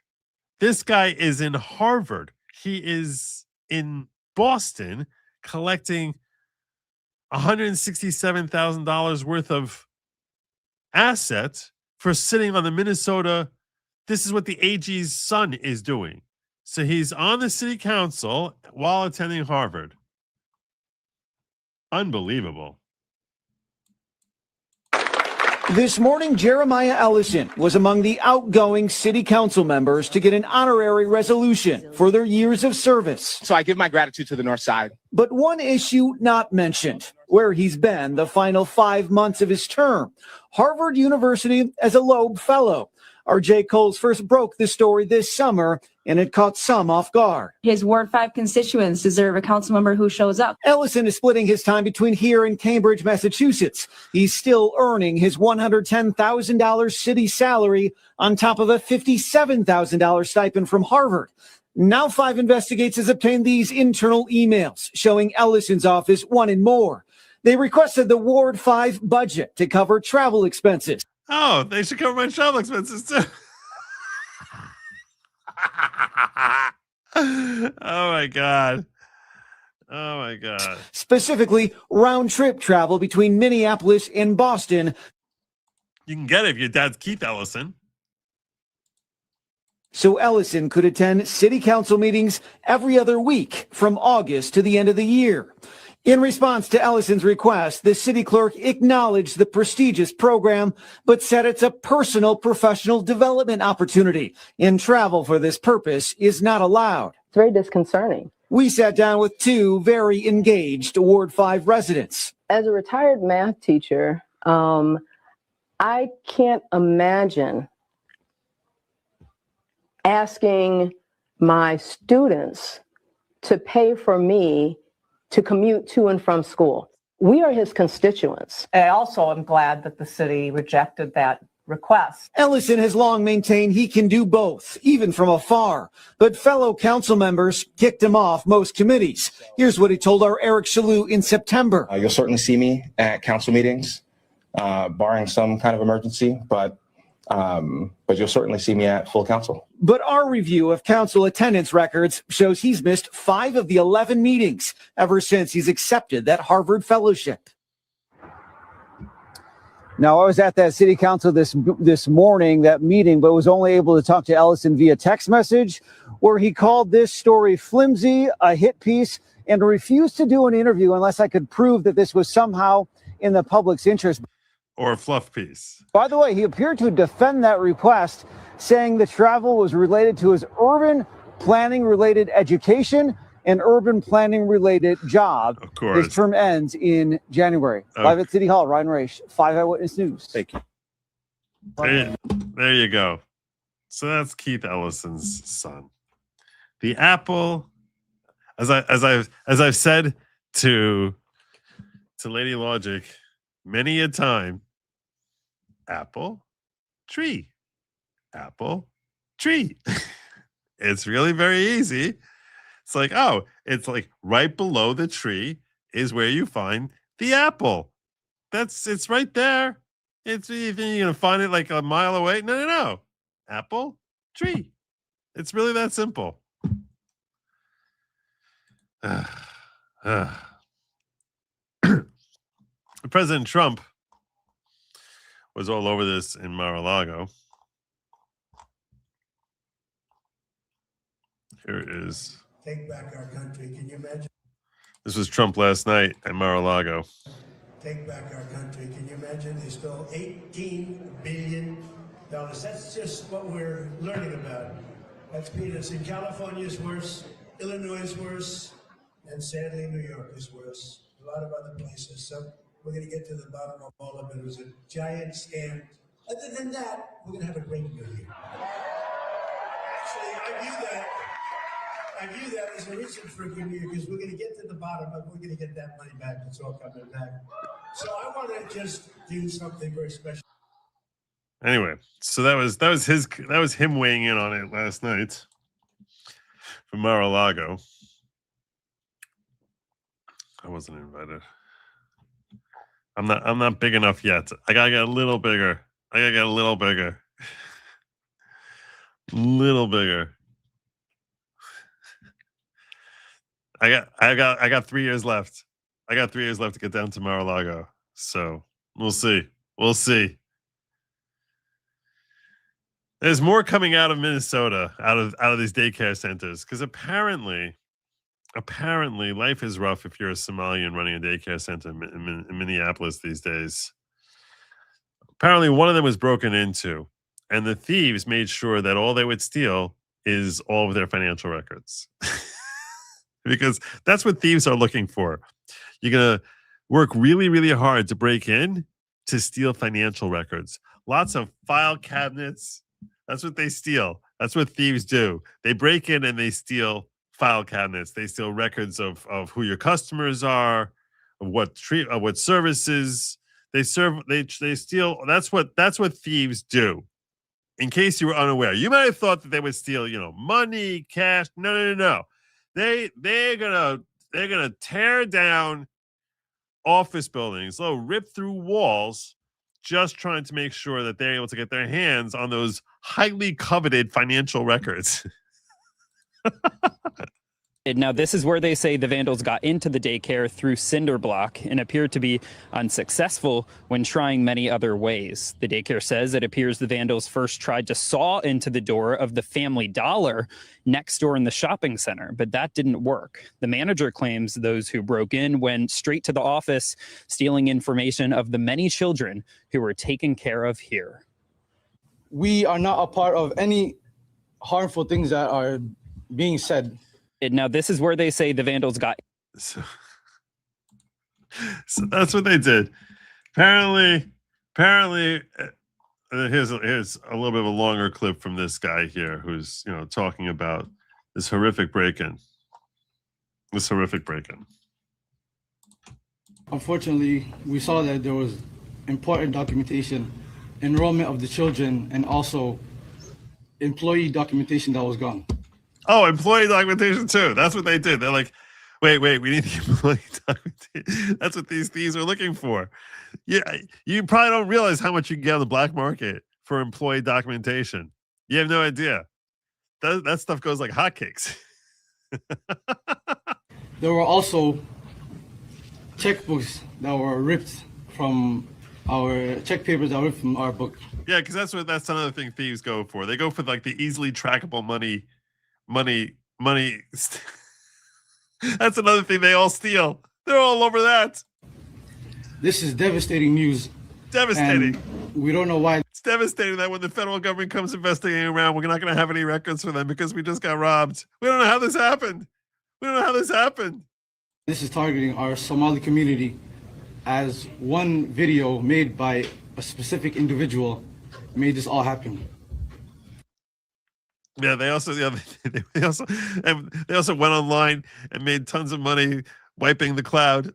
This guy is in Harvard. He is in Boston collecting $167,000 worth of assets for sitting on the Minnesota. This is what the AG's son is doing. So he's on the city council while attending Harvard. Unbelievable. This morning, Jeremiah Ellison was among the outgoing city council members to get an honorary resolution for their years of service. So I give my gratitude to the North Side. But one issue not mentioned, where he's been the final 5 months of his term, Harvard University as a Loeb Fellow. RJ Coles first broke this story this summer, and it caught some off guard. His Ward 5 constituents deserve a council member who shows up. Ellison is splitting his time between here and Cambridge, Massachusetts. He's still earning his $110,000 city salary on top of a $57,000 stipend from Harvard. Now 5 Investigates has obtained these internal emails showing Ellison's office wanted more. They requested the Ward 5 budget to cover travel expenses. Oh, they should cover my travel expenses too. Oh my God. Oh my God. Specifically, round-trip travel between Minneapolis and Boston. You can get it if your dad's Keith Ellison. So Ellison could attend city council meetings every other week from August to the end of the year. In response to Ellison's request, the city clerk acknowledged the prestigious program, but said it's a personal professional development opportunity, and travel for this purpose is not allowed. It's very disconcerting. We sat down with two very engaged Ward 5 residents. As a retired math teacher, I can't imagine asking my students to pay for me to commute to and from school. We are his constituents. I also am glad that the city rejected that request. Ellison has long maintained he can do both, even from afar, but fellow council members kicked him off most committees. Here's what he told our Eric Shalou in September. You'll certainly see me at council meetings, barring some kind of emergency, but you'll certainly see me at full council. But our review of council attendance records shows he's missed 5 of the 11 meetings ever since he's accepted that Harvard fellowship. Now, I was at that city council this morning, that meeting, but was only able to talk to Ellison via text message, where he called this story flimsy, a hit piece, and refused to do an interview unless I could prove that this was somehow in the public's interest. Or a fluff piece. By the way, he appeared to defend that request, saying the travel was related to his urban planning related education and urban planning related job. Of course. His term ends in January. Okay. Live at City Hall, Ryan Raish, 5 Eyewitness News. Thank you. There you go. So that's Keith Ellison's son. The apple, as I've said to Lady Logic many a time, apple, tree, apple, tree. It's really very easy. It's like, oh, it's like right below the tree is where you find the apple. It's right there. It's, you think you're gonna find it like a mile away? No. Apple, tree. It's really that simple. President Trump was all over this in Mar-a-Lago. Here it is. Take back our country. Can you imagine? This was Trump last night at Mar-a-Lago. Take back our country. Can you imagine? They stole $18 billion. That's just what we're learning about. That's peanuts. In California is worse. Illinois is worse. And sadly, New York is worse. A lot of other places. So we're going to get to the bottom of all of it. It was a giant scam. Other than that, we're going to have a great new year. Actually, I view that as a reason for a good year, because we're going to get to the bottom, but we're going to get that money back. It's all coming back. So I want to just do something very special. Anyway, so that was him weighing in on it last night from Mar-a-Lago. I wasn't invited. I'm not big enough yet. I gotta get a little bigger. Little bigger. I got 3 years left. I got 3 years left to get down to Mar-a-Lago. So we'll see. There's more coming out of Minnesota, out of these daycare centers, because apparently life is rough if you're a Somalian running a daycare center in Minneapolis these days. Apparently one of them was broken into, and the thieves made sure that all they would steal is all of their financial records. Because that's what thieves are looking for. You're going to work really, really hard to break in to steal financial records. Lots of file cabinets. That's what they steal. That's what thieves do. They break in and they steal file cabinets. They steal records of who your customers are, of what services they serve. They steal. That's what thieves do. In case you were unaware, you might have thought that they would steal, money, cash. No. They're gonna tear down office buildings, rip through walls, just trying to make sure that they're able to get their hands on those highly coveted financial records. Now, this is where they say the vandals got into the daycare through cinder block and appeared to be unsuccessful when trying many other ways. The daycare says it appears the vandals first tried to saw into the door of the Family Dollar next door in the shopping center, but that didn't work. The manager claims those who broke in went straight to the office, stealing information of the many children who were taken care of here. We are not a part of any harmful things that are being said. Now, this is where they say the vandals got. So that's what they did. Apparently, here's a little bit of a longer clip from this guy here, who's talking about this horrific break-in. Unfortunately, we saw that there was important documentation, enrollment of the children, and also employee documentation that was gone. Oh, employee documentation too. That's what they did. They're like, wait, we need the employee documentation. That's what these thieves are looking for. Yeah, you probably don't realize how much you can get on the black market for employee documentation. You have no idea. That stuff goes like hotcakes. There were also checkbooks that were ripped from our check papers that were ripped from our book. Yeah, because that's another thing thieves go for. They go for like the easily trackable money. That's another thing they all steal. They're all over that. This is devastating news. Devastating. We don't know why. It's devastating that when the federal government comes investigating around, we're not going to have any records for them because we just got robbed. We don't know how this happened. This is targeting our Somali community, as one video made by a specific individual made this all happen. Yeah, they also went online and made tons of money wiping the cloud.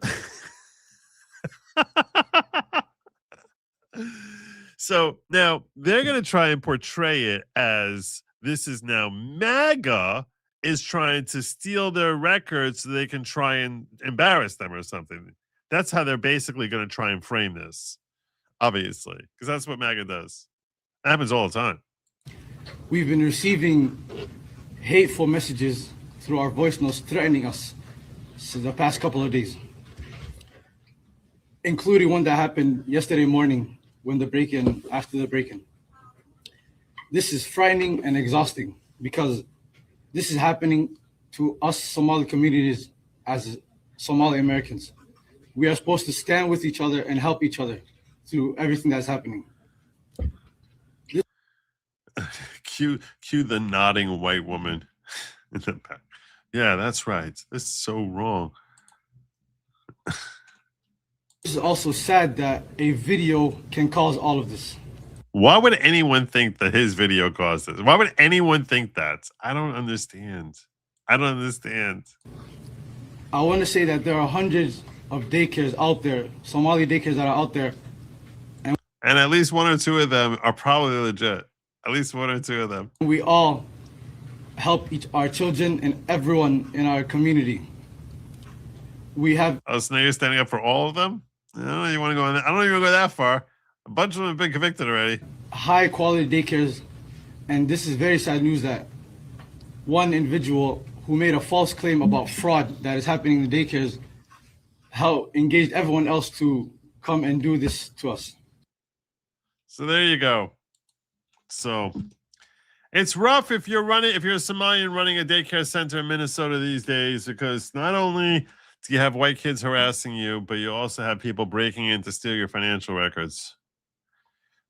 So now they're going to try and portray it as this is now MAGA is trying to steal their records so they can try and embarrass them or something. That's how they're basically going to try and frame this, obviously, because that's what MAGA does. It happens all the time. We've been receiving hateful messages through our voice notes threatening us since the past couple of days, including one that happened yesterday morning after the break-in. This is frightening and exhausting because this is happening to us Somali communities as Somali Americans. We are supposed to stand with each other and help each other through everything that's happening. Cue the nodding white woman in the back. Yeah, that's right. This is so wrong. This is also sad that a video can cause all of this. Why would anyone think that his video caused this? Why would anyone think that? I don't understand. I want to say that there are hundreds of daycares out there, Somali daycares that are out there. And at least one or two of them are probably legit. At least one or two of them. We all help our children and everyone in our community. We have. Oh, so now you're standing up for all of them? I don't know. You want to go? I don't even go that far. A bunch of them have been convicted already. High quality daycares, and this is very sad news that one individual who made a false claim about fraud that is happening in the daycares, engaged everyone else to come and do this to us. So there you go. So it's rough if you're a Somalian running a daycare center in Minnesota these days, because not only do you have white kids harassing you, but you also have people breaking in to steal your financial records.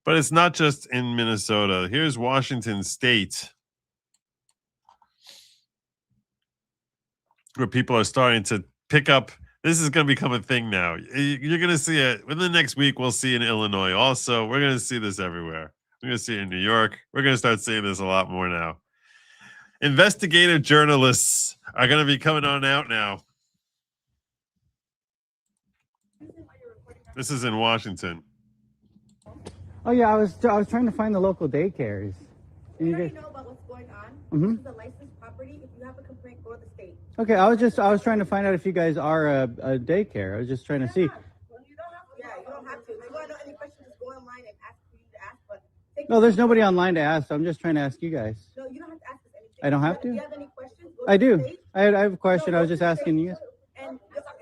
But it's not just in Minnesota. Here's Washington State, where people are starting to pick up. This is going to become a thing now. You're going to see it within the next week. We'll see in Illinois. Also, we're going to see this everywhere. We're going to see it in New York. We're going to start seeing this a lot more now. Investigative journalists are going to be coming on out now. This is in Washington. Oh yeah, I was trying to find the local daycares. We already know about what's going on. Mm-hmm. This is a licensed property. If you have a complaint, go to the state. Okay, I was trying to find out if you guys are a daycare. I was just trying to see. You don't have to. If you want to know any questions, just go online and ask for you to ask. But No, there's nobody online to ask. So I'm just trying to ask you guys. No, you don't have to ask us anything. I don't have If to? you have any questions, go I to do. the state. I have a question. I was just asking you.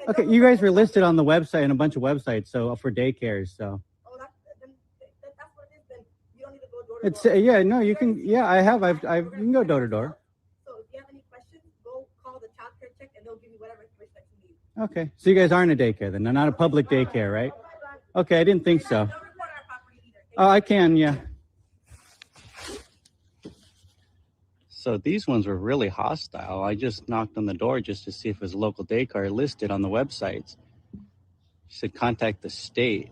Okay, you guys were listed on the website and a bunch of websites, so for daycares. So it's yeah, no, you can. Yeah, I have. You can go door to door. So if you have any questions, go call the child care check and they'll give you whatever information that you need. Okay, so you guys aren't a daycare then? Not a public daycare, right? Okay, I didn't think so. Oh, I can, yeah. So these ones were really hostile. I just knocked on the door just to see if it was a local daycare listed on the websites. She said contact the state.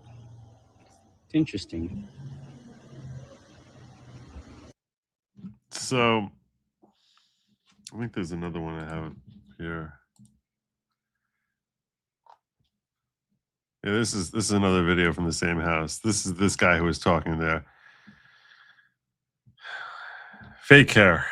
It's interesting. So I think there's another one I have here. Yeah, this is another video from the same house. This is this guy who was talking there. Fake care.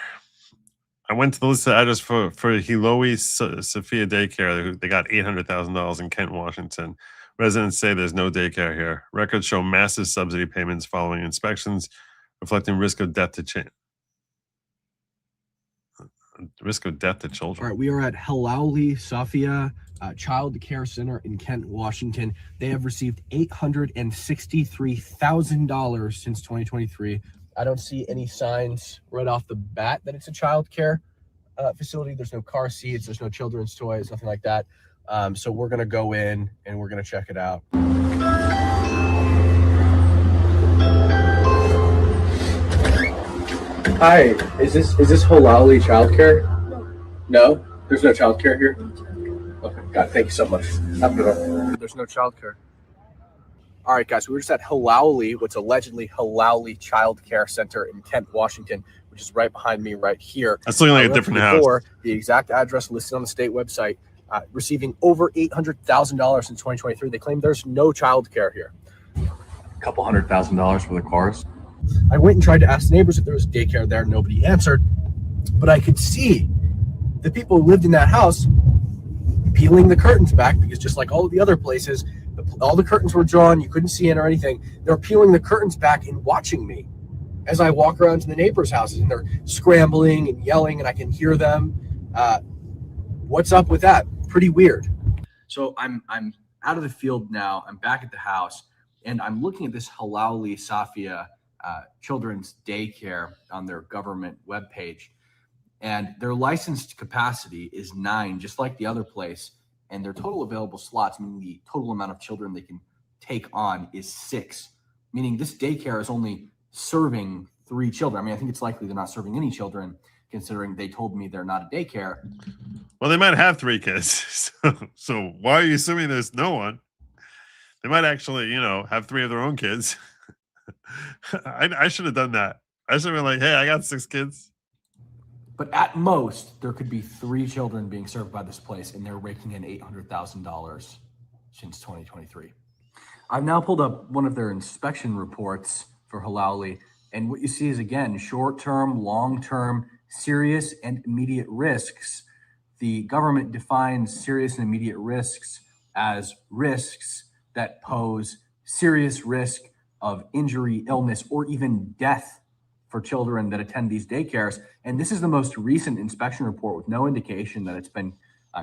I went to the list of address for Hiloe Sophia Daycare. They got $800,000 in Kent, Washington. Residents say there's no daycare here. Records show massive subsidy payments following inspections, reflecting risk of death to children. All right, we are at Hiloe Sophia Child Care Center in Kent, Washington. They have received $863,000 since 2023. I don't see any signs right off the bat that it's a child care facility. There's no car seats, there's no children's toys, nothing like that. So we're gonna go in and we're gonna check it out. Hi, is this Hiloe Childcare? No, there's no childcare here. Okay, got it. Thank you so much. There's no childcare. All right, guys, we were just at Hiloe, what's allegedly Hiloe Child Care Center in Kent, Washington, which is right behind me right here. That's looking like a different house. The exact address listed on the state website, receiving over $800,000 in 2023. They claim there's no child care here. A couple $100,000 for the cars. I went and tried to ask the neighbors if there was daycare there. Nobody answered, but I could see the people who lived in that house peeling the curtains back, because just like all of the other places, all the curtains were drawn. You couldn't see in or anything. They're peeling the curtains back and watching me as I walk around to the neighbors' houses, and they're scrambling and yelling, and I can hear them. What's up with that? Pretty weird. So I'm out of the field now. I'm back at the house, and I'm looking at this Hiloe Sophia children's daycare on their government webpage, and their licensed capacity is 9, just like the other place. And their total available slots, meaning the total amount of children they can take on, is 6, meaning this daycare is only serving 3 children. I mean, I think it's likely they're not serving any children, considering they told me they're not a daycare. Well, they might have 3 kids. So why are you assuming there's no one? They might actually, have 3 of their own kids. I should have done that. I should have been like, hey, I got 6 kids. But at most, there could be 3 children being served by this place, and they're raking in $800,000 since 2023. I've now pulled up one of their inspection reports for Hiloe, and what you see is, again, short-term, long-term, serious, and immediate risks. The government defines serious and immediate risks as risks that pose serious risk of injury, illness, or even death for children that attend these daycares. And this is the most recent inspection report with no indication that it's been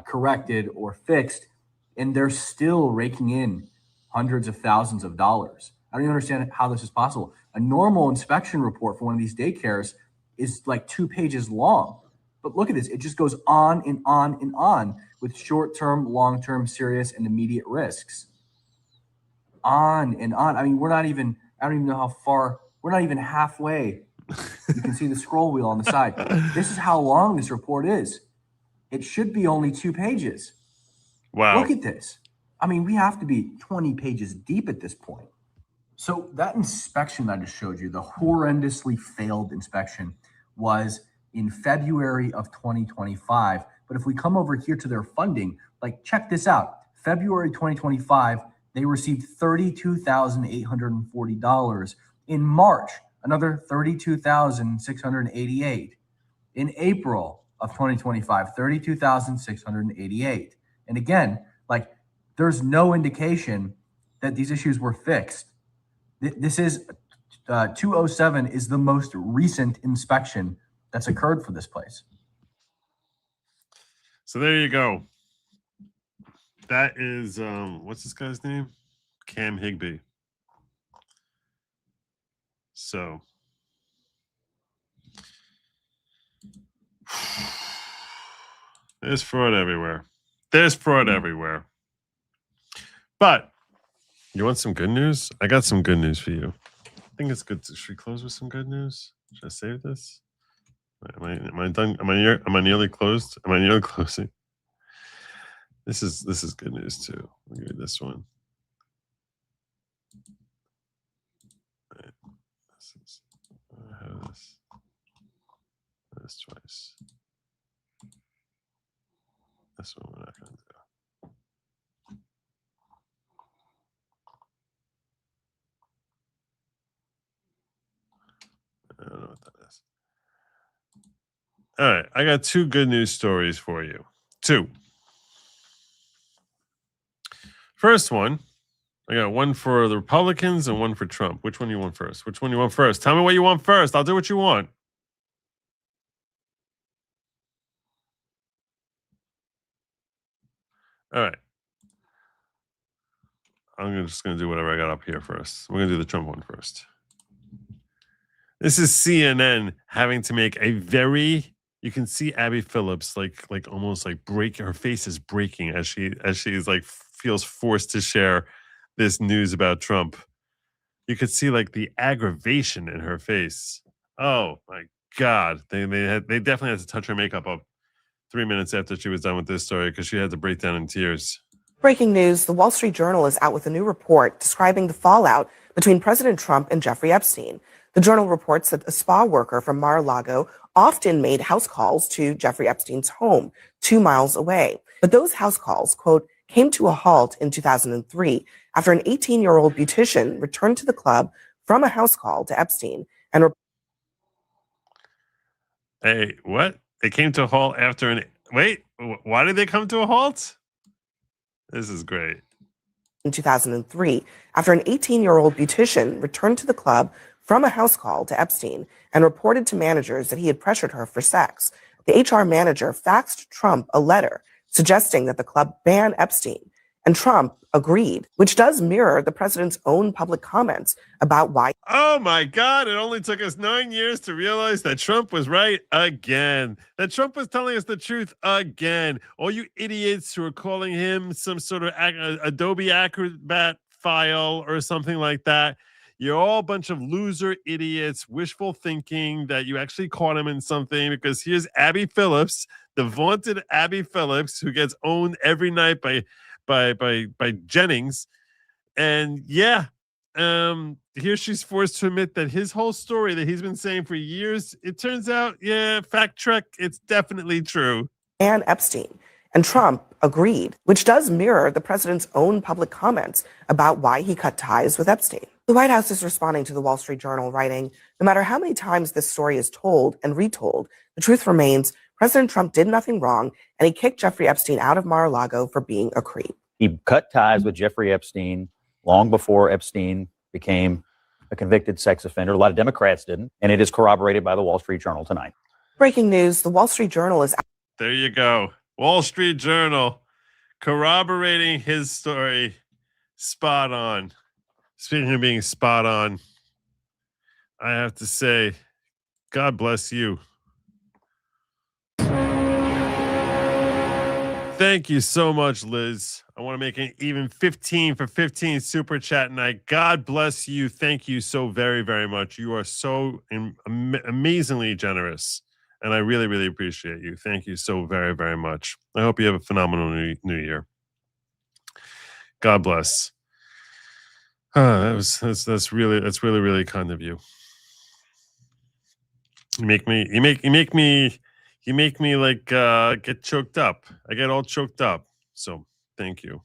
corrected or fixed. And they're still raking in hundreds of thousands of dollars. I don't even understand how this is possible. A normal inspection report for one of these daycares is like 2 pages long. But look at this. It just goes on and on and on with short-term, long-term, serious, and immediate risks. On and on. I mean, I don't even know how far, we're not even halfway. You can see the scroll wheel on the side. This is how long this report is. It should be only 2 pages. Wow. Look at this. I mean, we have to be 20 pages deep at this point. So that inspection I just showed you, the horrendously failed inspection, was in February of 2025. But if we come over here to their funding, like check this out. February 2025, they received $32,840. In March, another $32,688. In April of 2025, $32,688. And again, like there's no indication that these issues were fixed. This is 207 is the most recent inspection that's occurred for this place. So there you go. That is what's this guy's name? Cam Higbee. So there's fraud everywhere. There's fraud everywhere. But you want some good news? I got some good news for you. I think it's good. Should we close with some good news? Should I save this? Am I done? Am I nearly closed? Am I nearly closing? This is good news too. I'll give you this one. Right. I have this. This twice. This one we're not going to do. I don't know what that is. All right, I got two good news stories for you. Two. First one, I got one for the Republicans and one for Trump. Which one do you want first? Which one do you want first? Tell me what you want first. I'll do what you want. All right. I'm just going to do whatever I got up here first. We're going to do the Trump one first. This is CNN having to make a very, you can see Abby Phillips like almost like break, her face is breaking as she's like feels forced to share this news about Trump. You could see like the aggravation in her face. Oh my God. They definitely had to touch her makeup up 3 minutes after she was done with this story because she had to break down in tears. Breaking news, the Wall Street Journal is out with a new report describing the fallout between President Trump and Jeffrey Epstein. The Journal reports that a spa worker from Mar-a-Lago often made house calls to Jeffrey Epstein's home 2 miles away. But those house calls, quote, came to a halt in 2003 after an 18-year-old beautician returned to the club from a house call to Epstein and Hey, what? They came to a halt after an... Wait, why did they come to a halt? This is great. In 2003, after an 18-year-old beautician returned to the club from a house call to Epstein and reported to managers that he had pressured her for sex. The HR manager faxed Trump a letter suggesting that the club ban Epstein, and Trump agreed, which does mirror the president's own public comments about why. Oh my God, it only took us 9 years to realize that Trump was right again. That Trump was telling us the truth again. All you idiots who are calling him some sort of Adobe Acrobat file or something like that. You're all a bunch of loser idiots, wishful thinking that you actually caught him in something, because here's Abby Phillips, the vaunted Abby Phillips, who gets owned every night by Jennings. And yeah, here she's forced to admit that his whole story that he's been saying for years, it turns out, yeah, fact check, it's definitely true. And Epstein. And Trump agreed, which does mirror the president's own public comments about why he cut ties with Epstein. The White House is responding to the Wall Street Journal, writing, no matter how many times this story is told and retold, the truth remains President Trump did nothing wrong, and he kicked Jeffrey Epstein out of Mar-a-Lago for being a creep. He cut ties with Jeffrey Epstein long before Epstein became a convicted sex offender. A lot of Democrats didn't, and it is corroborated by the Wall Street Journal tonight. Breaking news, the Wall Street Journal is... There you go. Wall Street Journal corroborating his story. Spot on. Speaking of being spot on, I have to say, God bless you. Thank you so much, Liz. I want to make an even 15 for 15 super chat night. God bless you. Thank you so very, very much. You are so amazingly generous. And I really, really appreciate you. Thank you so very, very much. I hope you have a phenomenal new year. God bless. That's really kind of you. You make me like get choked up. I get all choked up. So thank you.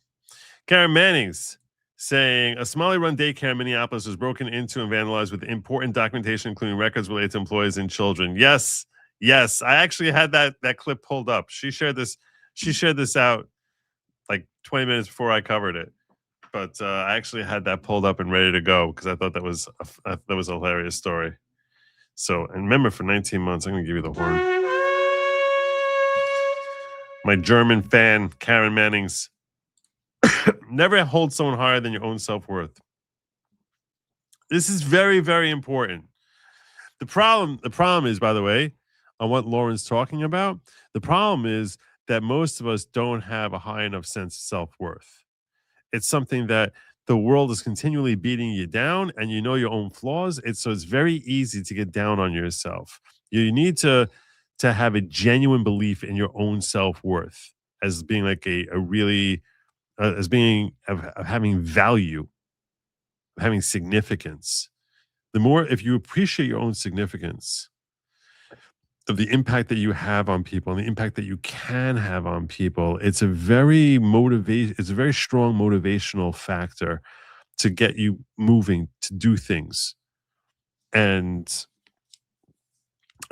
Karen Mannings saying a Somali-run daycare in Minneapolis was broken into and vandalized with important documentation, including records related to employees and children. Yes, I actually had that clip pulled up. She shared this out like 20 minutes before I covered it. But I actually had that pulled up and ready to go because I thought that was a hilarious story. So, and remember, for 19 months, I'm going to give you the horn. My German fan, Karen Manning's, never hold someone higher than your own self-worth. This is very, very important. The problem is, by the way, on what Lauren's talking about, the problem is that most of us don't have a high enough sense of self-worth. It's something that the world is continually beating you down, and you know your own flaws. So it's very easy to get down on yourself. You need to have a genuine belief in your own self-worth as being like a really as being of having value, of having significance. The more, if you appreciate your own significance, of the impact that you have on people and the impact that you can have on people, it's a very strong motivational factor to get you moving, to do things. And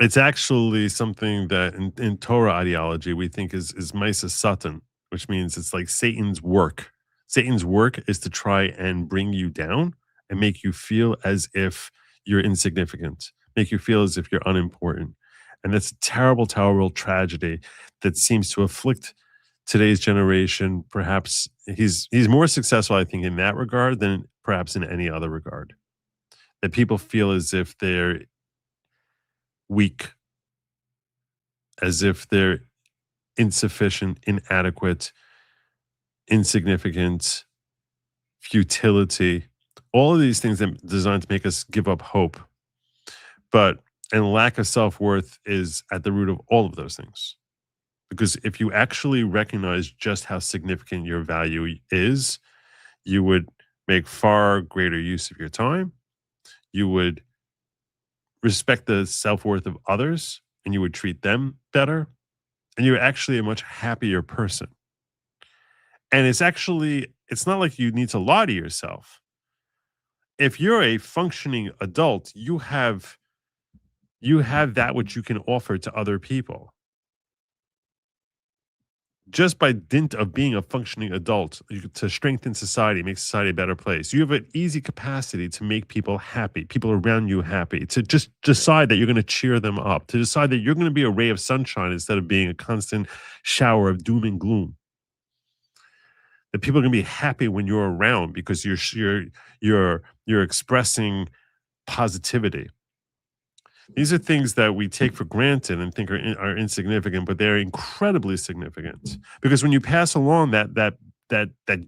it's actually something that in Torah ideology we think is Maisa Satan, which means it's like Satan's work. Satan's work is to try and bring you down and make you feel as if you're insignificant, make you feel as if you're unimportant. And that's a terrible, terrible tragedy that seems to afflict today's generation. Perhaps he's more successful, I think, in that regard than perhaps in any other regard. That people feel as if they're weak, as if they're insufficient, inadequate, insignificant, futility, all of these things that are designed to make us give up hope. And lack of self-worth is at the root of all of those things. Because if you actually recognize just how significant your value is, you would make far greater use of your time. You would respect the self-worth of others, and you would treat them better. And you're actually a much happier person. And it's not like you need to lie to yourself. If you're a functioning adult, you have that which you can offer to other people. Just by dint of being a functioning adult, to strengthen society, make society a better place. You have an easy capacity to make people happy, people around you happy, to just decide that you're going to cheer them up, to decide that you're going to be a ray of sunshine instead of being a constant shower of doom and gloom. That people are going to be happy when you're around because you're expressing positivity. These are things that we take for granted and think are insignificant, but they're incredibly significant. Because when you pass along that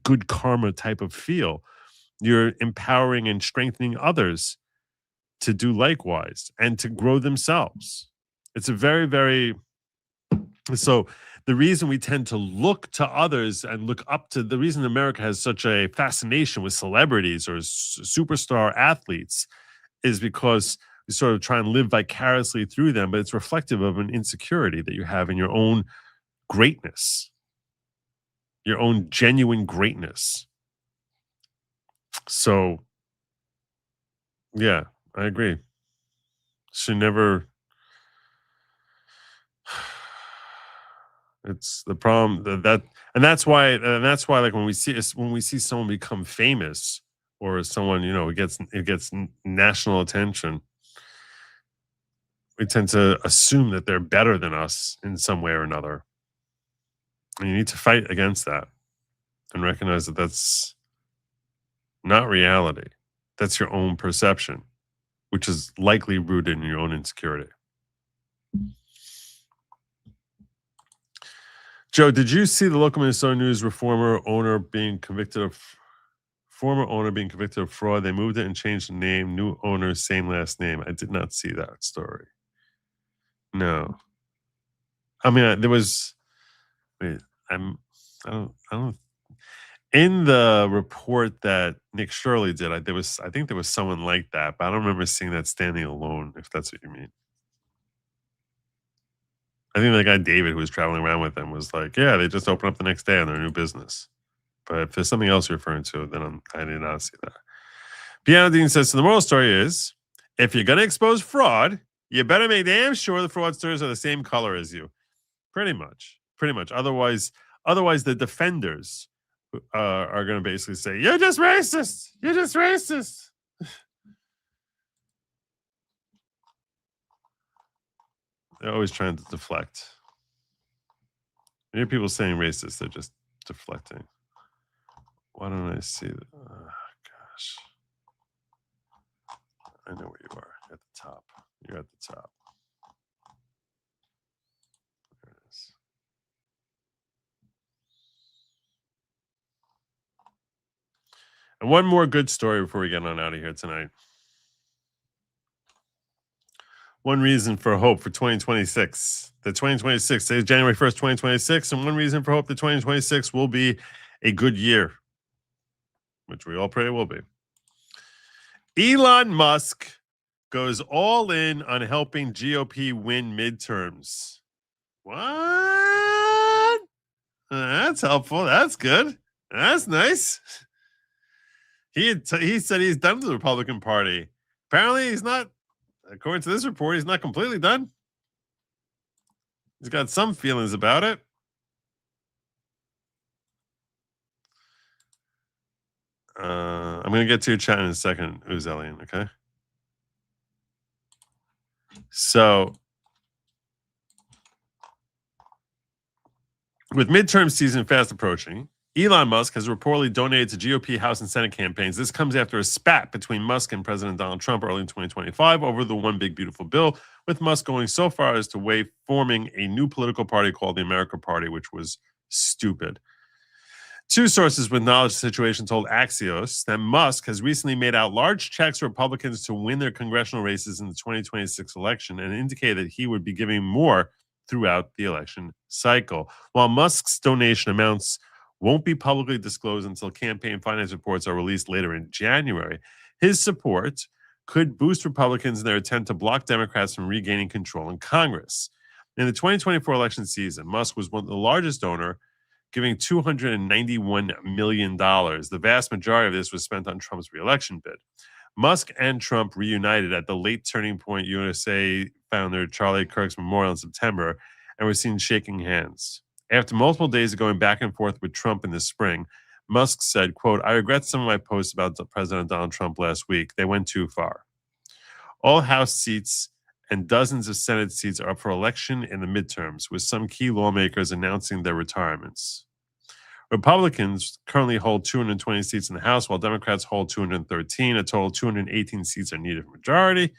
good karma type of feel, you're empowering and strengthening others to do likewise and to grow themselves. It's a very, very... So the reason we tend to look to others and look up to... The reason America has such a fascination with celebrities or superstar athletes is because you sort of try and live vicariously through them, but it's reflective of an insecurity that you have in your own greatness, your own genuine greatness. So, yeah, I agree. Should never... It's the problem and that's why like when we see someone become famous or someone, it gets national attention, we tend to assume that they're better than us in some way or another. And you need to fight against that and recognize that that's not reality. That's your own perception, which is likely rooted in your own insecurity. Joe, did you see the local Minnesota News former owner being convicted of fraud? They moved it and changed the name. New owner, same last name. I did not see that story. No. I mean, there was... Wait, I don't... In the report that Nick Shirley did, I think there was someone like that, but I don't remember seeing that standing alone, if that's what you mean. I think the guy David who was traveling around with them was like, yeah, they just opened up the next day on their new business. But if there's something else you're referring to, then I did not see that. Piano Dean says, so the moral story is, if you're going to expose fraud, you better make damn sure the fraudsters are the same color as you. Pretty much. Otherwise the defenders are going to basically say, you're just racist. You're just racist. They're always trying to deflect. I hear people saying racist. They're just deflecting. Why don't I see that? Oh, gosh. I know where you are. At the top. You're at the top. There it is. And one more good story before we get on out of here tonight. One reason for hope for 2026. The 2026, today is January 1st, 2026. And one reason for hope that 2026 will be a good year, which we all pray it will be. Elon Musk goes all in on helping GOP win midterms. What? That's helpful. That's good. That's nice. He said he's done with the Republican Party. Apparently, he's not. According to this report, he's not completely done. He's got some feelings about it. I'm going to get to your chat in a second, Uzelian, okay? So, with midterm season fast approaching, Elon Musk has reportedly donated to GOP House and Senate campaigns. This comes after a spat between Musk and President Donald Trump early in 2025 over the One Big Beautiful Bill, with Musk going so far as to waive forming a new political party called the America Party, which was stupid. Two sources with knowledge of the situation told Axios that Musk has recently made out large checks for Republicans to win their congressional races in the 2026 election and indicated that he would be giving more throughout the election cycle. While Musk's donation amounts won't be publicly disclosed until campaign finance reports are released later in January, his support could boost Republicans in their attempt to block Democrats from regaining control in Congress. In the 2024 election season, Musk was the largest donor, giving $291 million. The vast majority of this was spent on Trump's reelection bid. Musk and Trump reunited at the late Turning Point USA founder Charlie Kirk's memorial in September and were seen shaking hands. After multiple days of going back and forth with Trump in the spring, Musk said, quote, "I regret some of my posts about President Donald Trump last week. They went too far. All House seats and dozens of Senate seats are up for election in the midterms, with some key lawmakers announcing their retirements. Republicans currently hold 220 seats in the House, while Democrats hold 213. A total of 218 seats are needed for majority.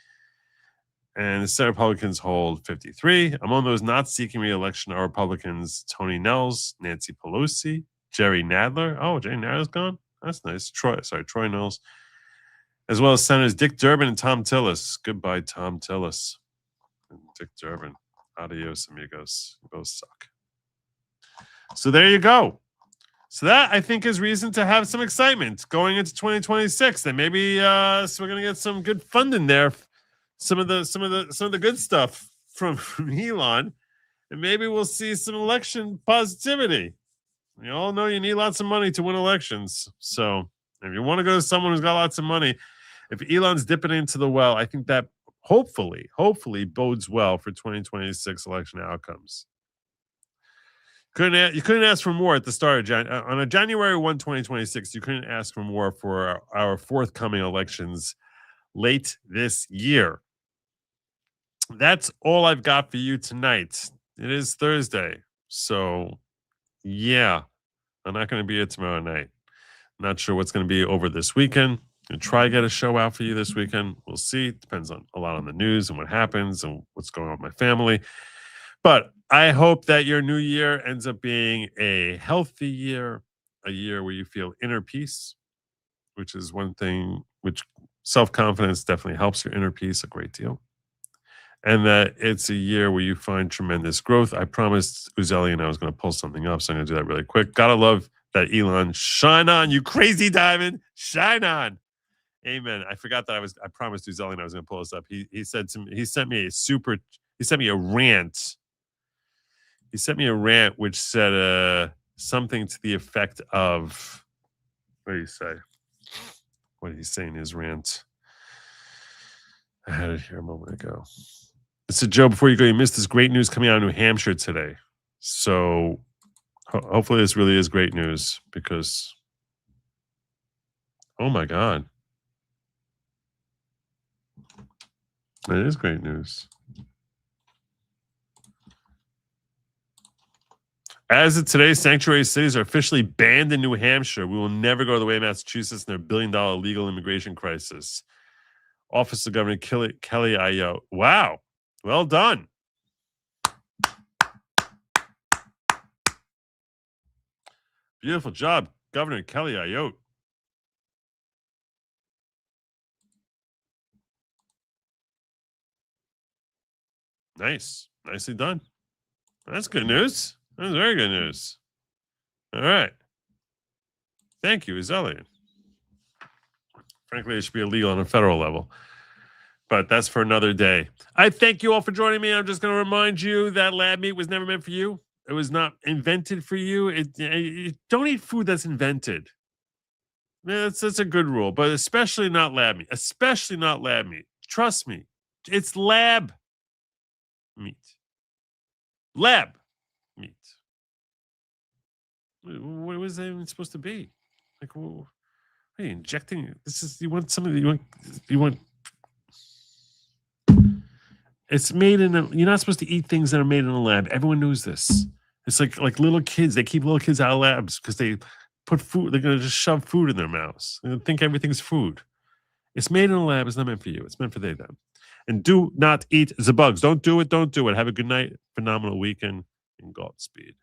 And the Senate Republicans hold 53. Among those not seeking re-election are Republicans Tony Nels, Nancy Pelosi, Jerry Nadler. Oh, Jerry Nadler's gone? That's nice. Troy Nels. As well as Senators Dick Durbin and Tom Tillis. Goodbye, Tom Tillis. And Dick Durbin. Adios, amigos. You both suck. So there you go. So that, I think, is reason to have some excitement going into 2026. And maybe so we're going to get some good funding there. Some of the good stuff from Elon. And maybe we'll see some election positivity. You all know you need lots of money to win elections. So if you want to go to someone who's got lots of money, if Elon's dipping into the well, I think that hopefully bodes well for 2026 election outcomes. You couldn't ask for more at the start of January. On a January 1, 2026, you couldn't ask for more for our forthcoming elections late this year. That's all I've got for you tonight. It is Thursday. So, yeah, I'm not going to be here tomorrow night. Not sure what's going to be over this weekend. Going to try to get a show out for you this weekend. We'll see. Depends on a lot on the news and what happens and what's going on with my family. But I hope that your new year ends up being a healthy year, a year where you feel inner peace, which is one thing which self-confidence definitely helps your inner peace a great deal. And that it's a year where you find tremendous growth. I promised Uzelian I was going to pull something up, so I'm going to do that really quick. Gotta love that Elon. Shine on, you crazy diamond. Shine on. Amen. I forgot that I promised Uzelian I was going to pull this up. He said to me, he sent me a rant. He sent me a rant which said something to the effect of, what did he say? What did he say in his rant? I had it here a moment ago. It said, Joe, before you go, you missed this great news coming out of New Hampshire today. So hopefully this really is great news because, oh my God. It is great news. As of today, sanctuary cities are officially banned in New Hampshire. We will never go the way of Massachusetts and their billion-dollar legal immigration crisis. Office of Governor Kelly Ayotte. Wow. Well done. Beautiful job, Governor Kelly Ayotte. Nice. Nicely done. That's good news. That's very good news. All right. Thank you, Azelian. Frankly, it should be illegal on a federal level. But that's for another day. I thank you all for joining me. I'm just going to remind you that lab meat was never meant for you. It was not invented for you. Don't eat food that's invented. Man, that's a good rule, but especially not lab meat. Especially not lab meat. Trust me. It's lab meat. Lab meat. What was that even supposed to be? Like, what are you injecting? This is, you want something, you want. It's made in you're not supposed to eat things that are made in a lab. Everyone knows this. It's like little kids. They keep little kids out of labs because they put food, they're going to just shove food in their mouths and think everything's food. It's made in a lab. It's not meant for you. It's meant for they, them. And do not eat the bugs. Don't do it. Don't do it. Have a good night. Phenomenal weekend and Godspeed.